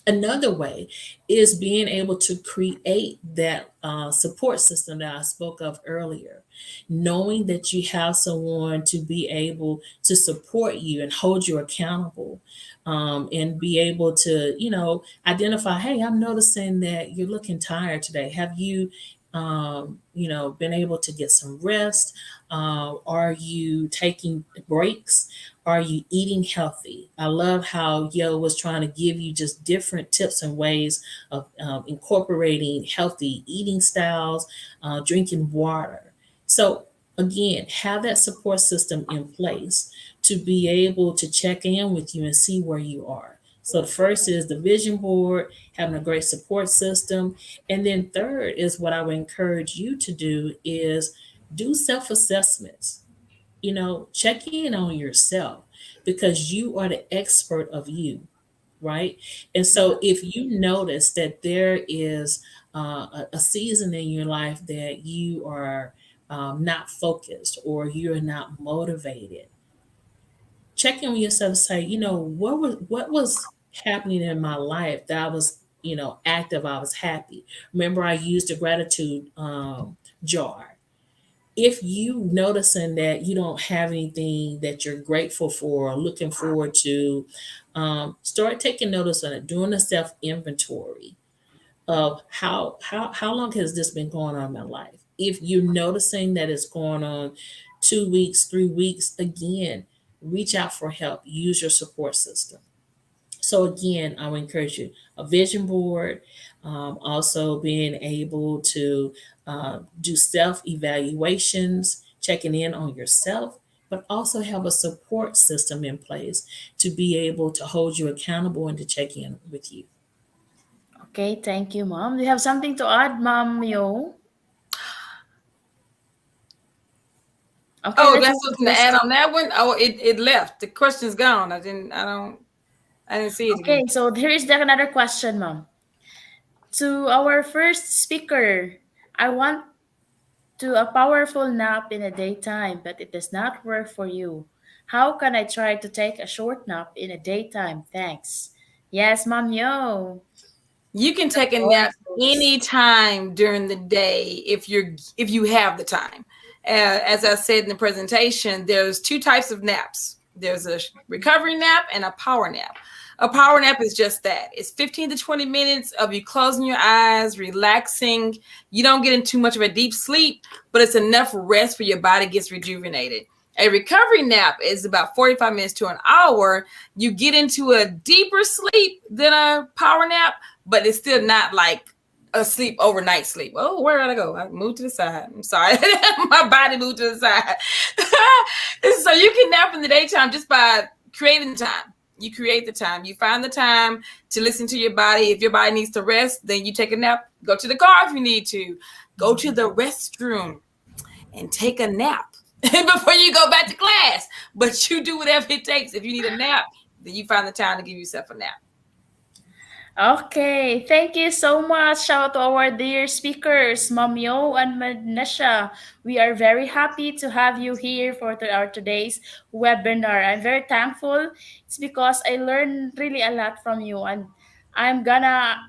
Another way is being able to create that support system that I spoke of earlier, knowing that you have someone to be able to support you and hold you accountable, and be able to, identify, hey, I'm noticing that you're looking tired today. Have you, been able to get some rest? Are you taking breaks? Are you eating healthy? I love how Yo was trying to give you just different tips and ways of incorporating healthy eating styles, drinking water. So, again, have that support system in place to be able to check in with you and see where you are. So, the first is the vision board, having a great support system. And then, third is what I would encourage you to do is do self assessments. Check in on yourself because you are the expert of you, right? And so if you notice that there is a season in your life that you are not focused or you're not motivated, check in with yourself and say, what was happening in my life that I was, active, I was happy. Remember, I used the gratitude jar. If you noticing that you don't have anything that you're grateful for or looking forward to, start taking notice on it, doing a self inventory of how long has this been going on in my life. If you're noticing that it's going on 2 weeks, 3 weeks, again, reach out for help. Use your support system. So again, I would encourage you a vision board, also being able to do self evaluations, checking in on yourself, but also have a support system in place to be able to hold you accountable and to check in with you.
Okay, thank you, Mom. Do you have something to add, Mom Yo? Okay,
Oh,
let's
that's
move to
something to
this.
add on that one. Oh, it left. The question's gone. I didn't see it
Okay,
again.
so here is another question, Mom. To our first speaker, I want to a powerful nap in the daytime, but it does not work for you. How can I try to take a short nap in the daytime? Thanks. Yes, Mom Yo.
You can
The
take a
floor
nap
is yours.
anytime during the day if you have the time. As I said in the presentation, there's two types of naps. There's a recovery nap and a power nap. A power nap is just that. It's 15 to 20 minutes of you closing your eyes, relaxing. You don't get into too much of a deep sleep, but it's enough rest for your body gets rejuvenated. A recovery nap is about 45 minutes to an hour. You get into a deeper sleep than a power nap, but it's still not like a sleep overnight sleep. Oh, where did I go? I moved to the side. I'm sorry. My body moved to the side. So you can nap in the daytime just by creating time. You create the time. You find the time to listen to your body. If your body needs to rest, then you take a nap. Go to the car if you need to. Go to the restroom and take a nap before you go back to class. But you do whatever it takes. If you need a nap, then you find the time to give yourself a nap.
Okay, thank you so much. Shout out to our dear speakers, Mamio and Manesha. We are very happy to have you here for our today's webinar. I'm very thankful. It's because I learned really a lot from you, and I'm gonna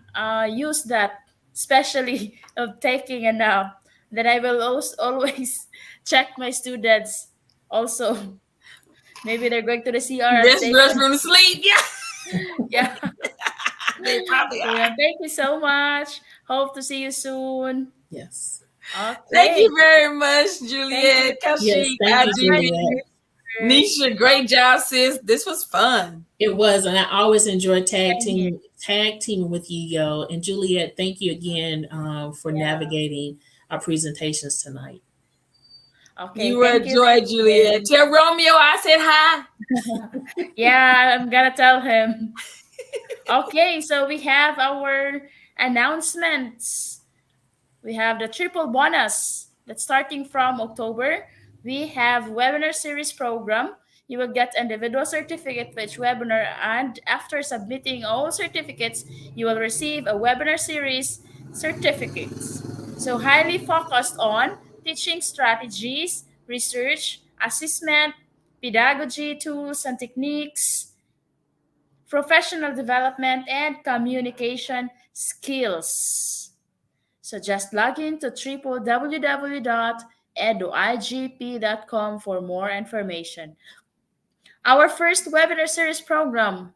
use that, especially of taking a nap. Then I will also always check my students. Also, maybe they're going to the CR as they
Restroom to sleep. Yeah.
yeah.
They probably
So
are.
yeah, thank you so much. Hope to see you soon.
Yes.
Thank
Okay.
you very much, Juliet,
Thank
Yes,
Kashik,
thank you,
Bye,
Juliet.
Nisha. Great job, sis. This was fun.
It was, and I always enjoy tag
Same here.
teaming with you, Yo. And Juliet, thank you again for
Yeah.
navigating our presentations tonight.
Okay.
You were a
Thank you.
joy, Juliet. Tell Romeo I said hi.
Yeah, I'm gonna tell him. Okay, so we have our announcements. We have the triple bonus that's starting from October. We have webinar series program. You will get individual certificate for each webinar, and after submitting all certificates, you will receive a webinar series certificates. So highly focused on teaching strategies, research, assessment, pedagogy tools and techniques, professional development, and communication skills. So just log in to www.eduigp.com for more information. Our first webinar series program.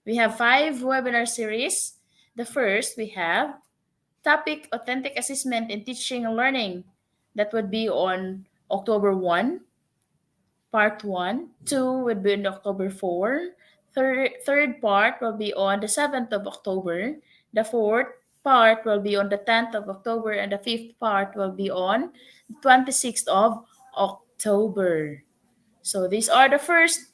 We have 5 webinar series. The first, we have topic authentic assessment in teaching and learning. That would be on October 1, part 1. 2 would be on October 4. Third part will be on the 7th of October. The fourth part will be on the 10th of October, and the fifth part will be on the 26th of October. So these are the first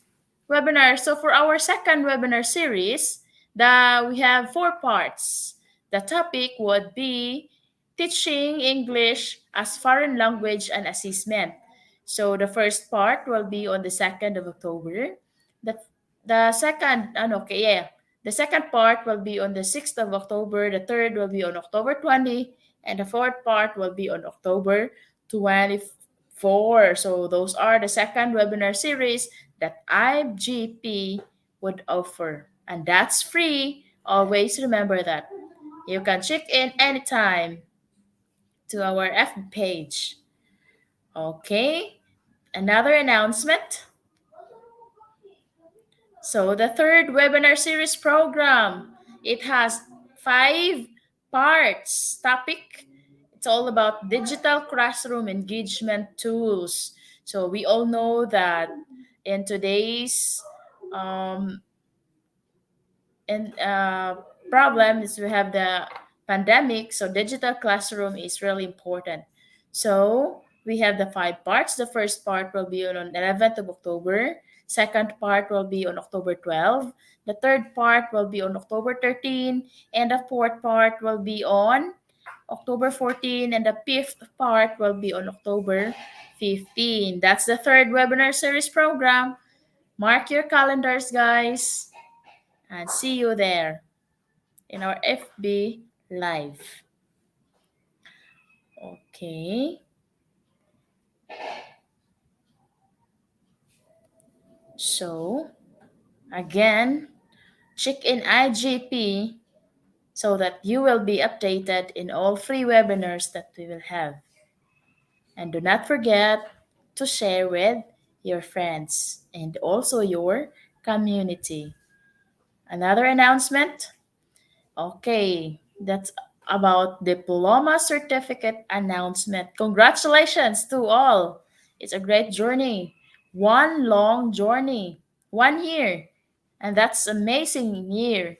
webinars. So for our second webinar series, we have 4 parts. The topic would be teaching English as foreign language and assessment. So the first part will be on the 2nd of October. The second, the second part will be on the 6th of October. The third will be on October 20, and the fourth part will be on October 24. So those are the second webinar series that IGP would offer. And that's free. Always remember that. You can check in anytime to our FB page. Okay, another announcement. So the third webinar series program, it has 5 parts. Topic, it's all about digital classroom engagement tools. So we all know that in today's um, problem is we have the pandemic, so digital classroom is really important. So we have the 5 parts. The first part will be on 11th of October. Second part will be on October 12. The third part will be on October 13. And the fourth part will be on October 14. And the fifth part will be on October 15. That's the third webinar series program. Mark your calendars, guys. And see you there in our FB Live. Okay. So, again, check in IGP so that you will be updated in all free webinars that we will have. And do not forget to share with your friends and also your community. Another announcement. Okay, that's about diploma certificate announcement. Congratulations to all. It's a great journey. One long journey. 1 year. And that's amazing year.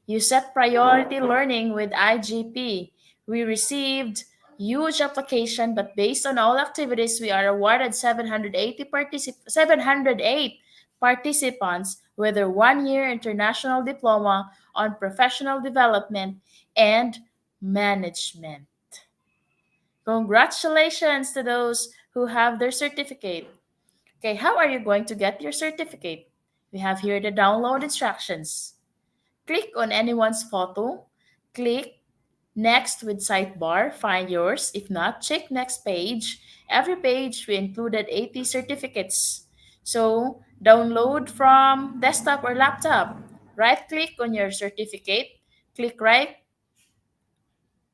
You set priority learning with IGP. We received huge application, but based on all activities, we are awarded 708 participants with their 1 year international diploma on professional development and management. Congratulations to those who have their certificate. Okay, how are you going to get your certificate? We have here the download instructions. Click on anyone's photo, click next with sidebar, find yours. If not, check next page. Every page we included 80 certificates. So download from desktop or laptop. Right click on your certificate, click right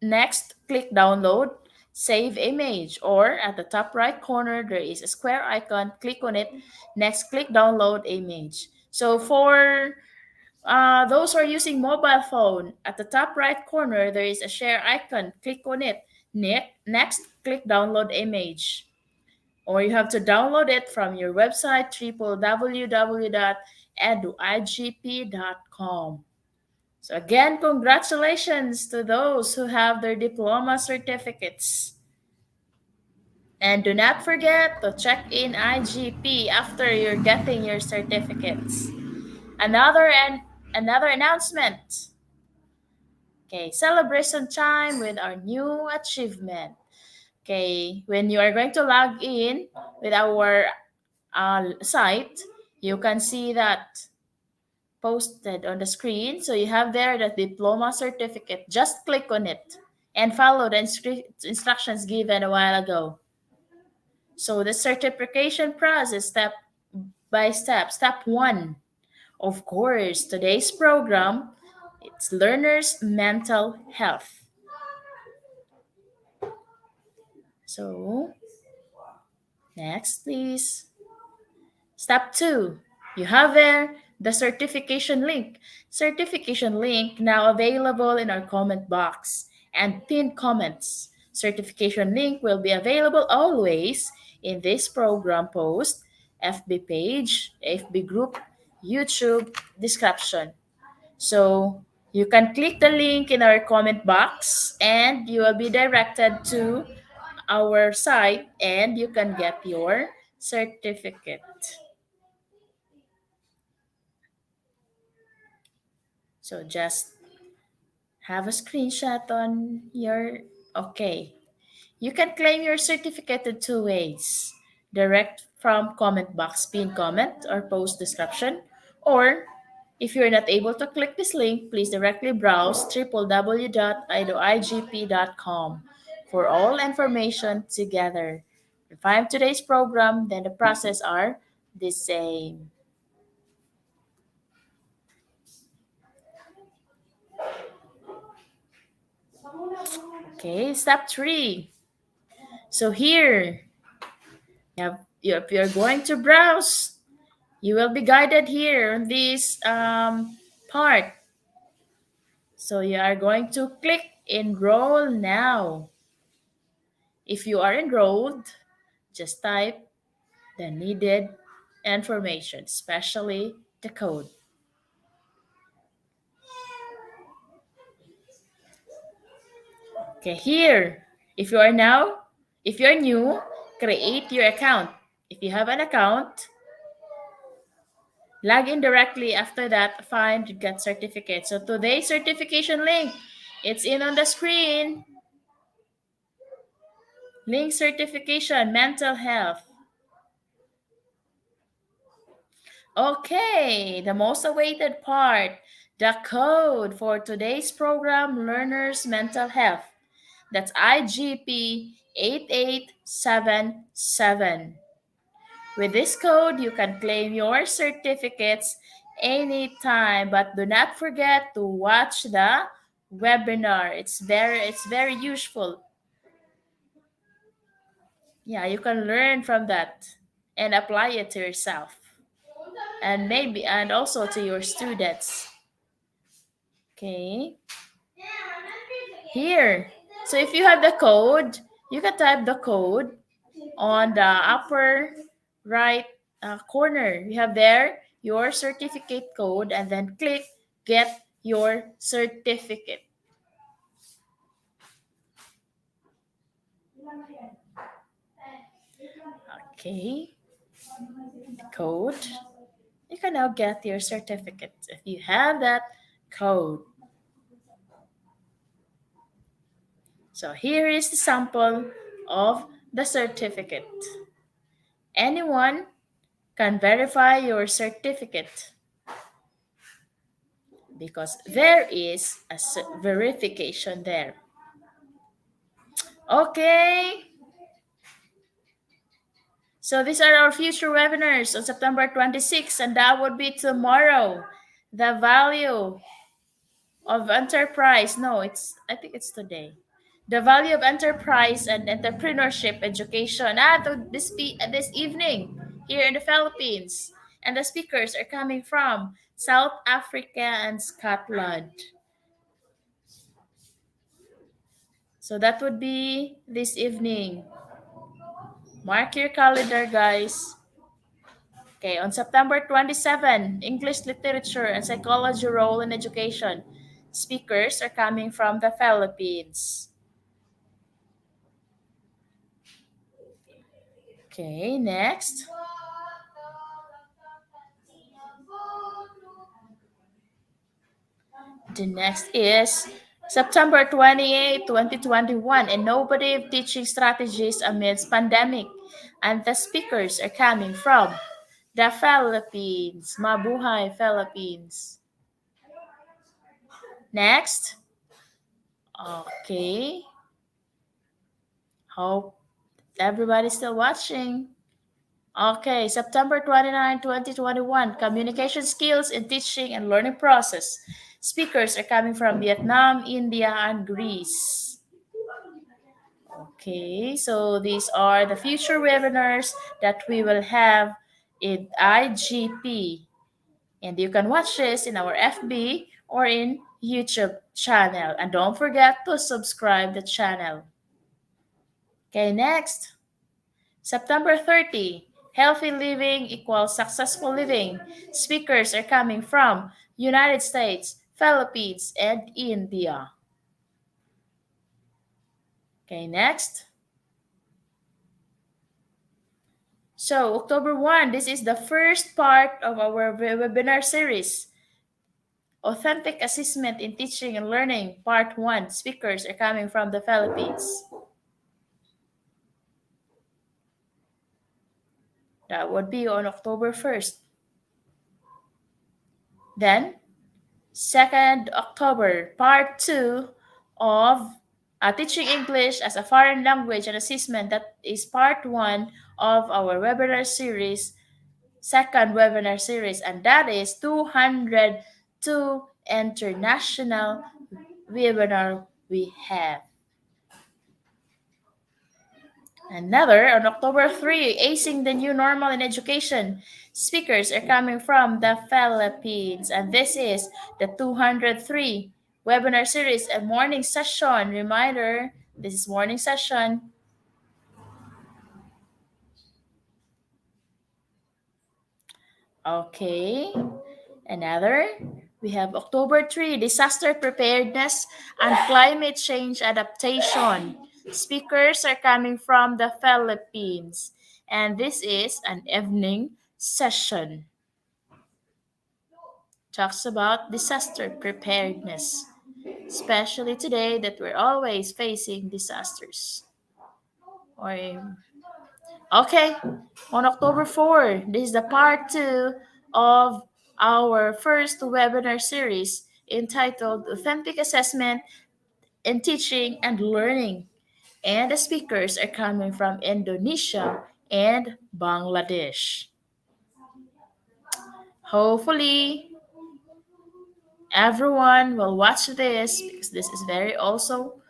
next, click download, save image, or at the top right corner there is a square icon, click on it, next click download image. So for those who are using mobile phone, at the top right corner, there is a share icon. Click on it. Next, click download image. Or you have to download it from your website, www.eduigp.com. So again, congratulations to those who have their diploma certificates. And do not forget to check in IGP after you're getting your certificates. Another announcement. Okay, celebration time with our new achievement. Okay, when you are going to log in with our site, you can see that posted on the screen. So you have there the diploma certificate. Just click on it and follow the instructions given a while ago. So the certification process step by step. Step 1. Of course, today's program, it's learners' mental health. So, next, please. Step 2. You have there the certification link. Certification link now available in our comment box and pinned comments. Certification link will be available always in this program post, FB page, FB group, YouTube description. So you can click the link in our comment box and you will be directed to our site and you can get your certificate. So just have a screenshot on your, okay. You can claim your certificate in 2 ways. Direct from comment box, pin comment, or post description. Or if you're not able to click this link, please directly browse www.idoigp.com for all information together. If I am today's program, then the process are the same. Okay, step 3. So here, if you're going to browse, you will be guided here on this part. So you are going to click enroll now. If you are enrolled, just type the needed information, especially the code. Okay, here, if you're new, create your account. If you have an account, log in directly. After that, find get certificate. So today's certification link, it's in on the screen. Link certification, mental health. Okay, the most awaited part, the code for today's program, Learners Mental Health. That's IGP 8877. With this code, you can claim your certificates anytime, but do not forget to watch the webinar. It's very useful. Yeah, you can learn from that and apply it to yourself and also to your students. Okay. Here. So if you have the code, you can type the code on the upper right corner. You have there your certificate code and then click get your certificate. Okay. Code. You can now get your certificate if you have that code. So here is the sample of the certificate. Anyone can verify your certificate because there is a verification there. Okay. So these are our future webinars on September 26th, and that would be tomorrow. The value of enterprise. No, I think it's today. The value of enterprise and entrepreneurship education. This evening here in the Philippines. And the speakers are coming from South Africa and Scotland. So that would be this evening. Mark your calendar, guys. Okay, on September 27, English Literature and Psychology Role in Education. Speakers are coming from the Philippines. Okay, next. The next is September 28, 2021, Innovative Teaching Strategies Amidst Pandemic. And the speakers are coming from the Philippines. Mabuhay, Philippines. Next. Okay. Hope everybody's still watching. Okay, September 29, 2021, Communication Skills in Teaching and Learning Process. Speakers are coming from Vietnam, India, and Greece. Okay, so these are the future webinars that we will have in IGP. And you can watch this in our FB or in YouTube channel. And don't forget to subscribe the channel. Okay, next. September 30, Healthy Living Equals Successful Living. Speakers are coming from United States, Philippines, and India. Okay, next. So, October 1, this is the first part of our webinar series. Authentic Assessment in Teaching and Learning, Part 1. Speakers are coming from the Philippines. That would be on October 1st. Then, 2nd October, Part 2 of Teaching English as a Foreign Language and Assessment. That is Part 1 of our webinar series, second webinar series, and that is 202 international webinar we have. Another on October 3, Acing the New Normal in Education. Speakers are coming from the Philippines, and this is the 203 webinar series and morning session. Reminder, this is morning session. Okay, another. We have October 3, Disaster Preparedness and Climate Change Adaptation. Speakers are coming from the Philippines, and this is an evening session. Talks about disaster preparedness, especially today that we're always facing disasters. Okay, on October 4, this is the part 2 of our first webinar series entitled Authentic Assessment in Teaching and Learning. And the speakers are coming from Indonesia and Bangladesh. Hopefully, everyone will watch this because this is very also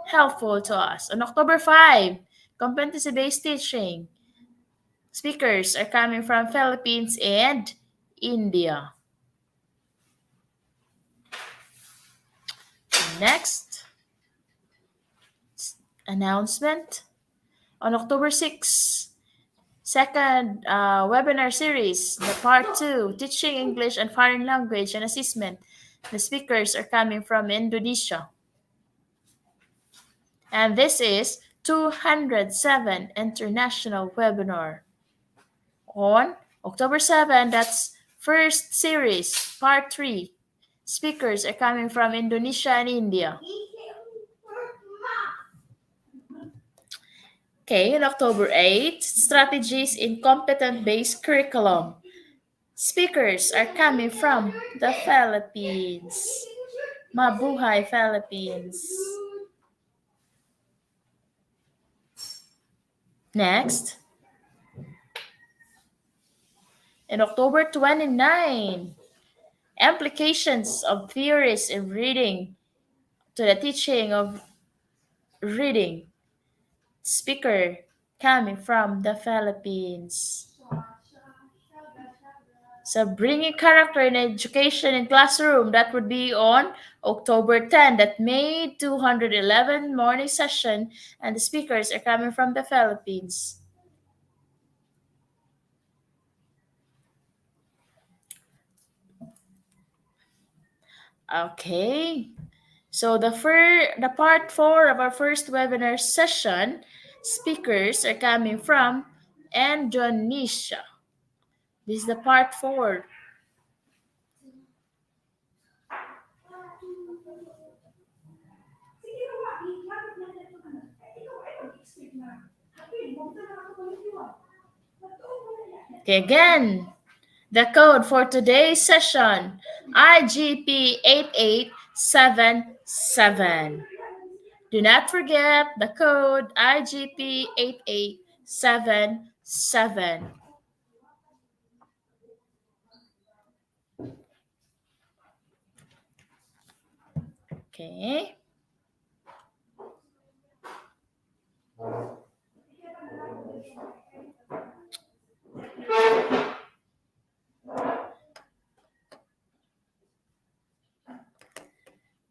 helpful to us. On October 5, competency-based teaching. Speakers are coming from Philippines and India. Next announcement. On October 6, second webinar series, the part 2, Teaching English and Foreign Language and Assessment. The speakers are coming from Indonesia. And this is 207 International Webinar. On October 7, that's first series, part 3. Speakers are coming from Indonesia and India. Okay, on October 8, strategies in competent-based curriculum. Speakers are coming from the Philippines. Mabuhay, Philippines. Next, in October 29, implications of theories in reading to the teaching of reading. Speaker coming from the Philippines. So bringing character in education in classroom, that would be on October 10, that May 211 morning session, and the speakers are coming from the Philippines. Okay, so the part 4 of our first webinar session, speakers are coming from Indonesia. This is the part 4. Okay, again, the code for today's session, IGP 8877. Do not forget the code IGP 8877. Okay.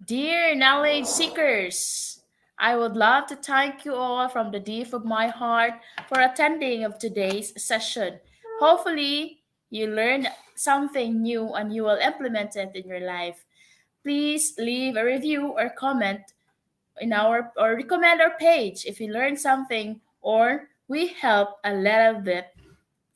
Dear knowledge seekers, I would love to thank you all from the deep of my heart for attending of today's session. Hopefully, you learned something new and you will implement it in your life. Please leave a review or comment in our or recommend our page if you learned something or we help a little bit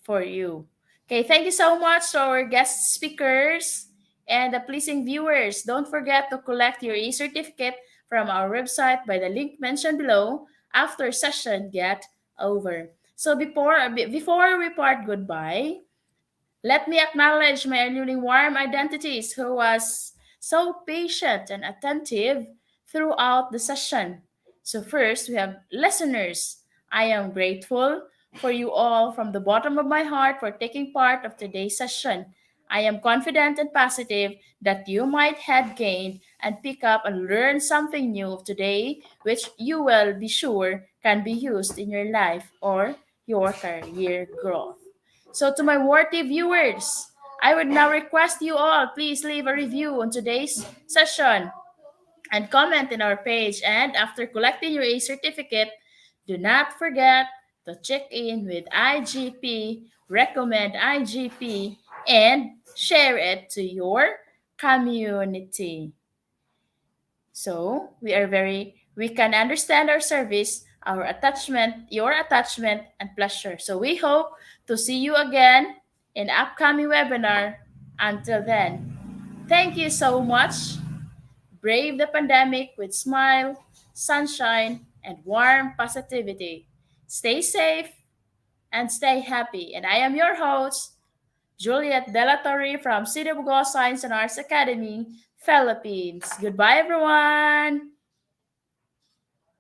for you. Okay, thank you so much to our guest speakers and the pleasing viewers. Don't forget to collect your e-certificate from our website by the link mentioned below after session get over. So before we part goodbye, let me acknowledge my newly warm identities who was so patient and attentive throughout the session. So first, we have listeners. I am grateful for you all from the bottom of my heart for taking part of today's session. I am confident and positive that you might have gained and pick up and learn something new today, which you will be sure can be used in your life or your career growth. So to my worthy viewers, I would now request you all, please leave a review on today's session and comment in our page. And after collecting your e-certificate, do not forget to check in with IGP, recommend IGP, and share it to your community. So we can understand our service, our attachment, your attachment, and pleasure. So we hope to see you again in upcoming webinar. Until then, thank you so much. Brave the pandemic with smile, sunshine, and warm positivity. Stay safe and stay happy. And I am your host, Juliet Delatorre from City of Go Science and Arts Academy, Philippines. Goodbye, everyone.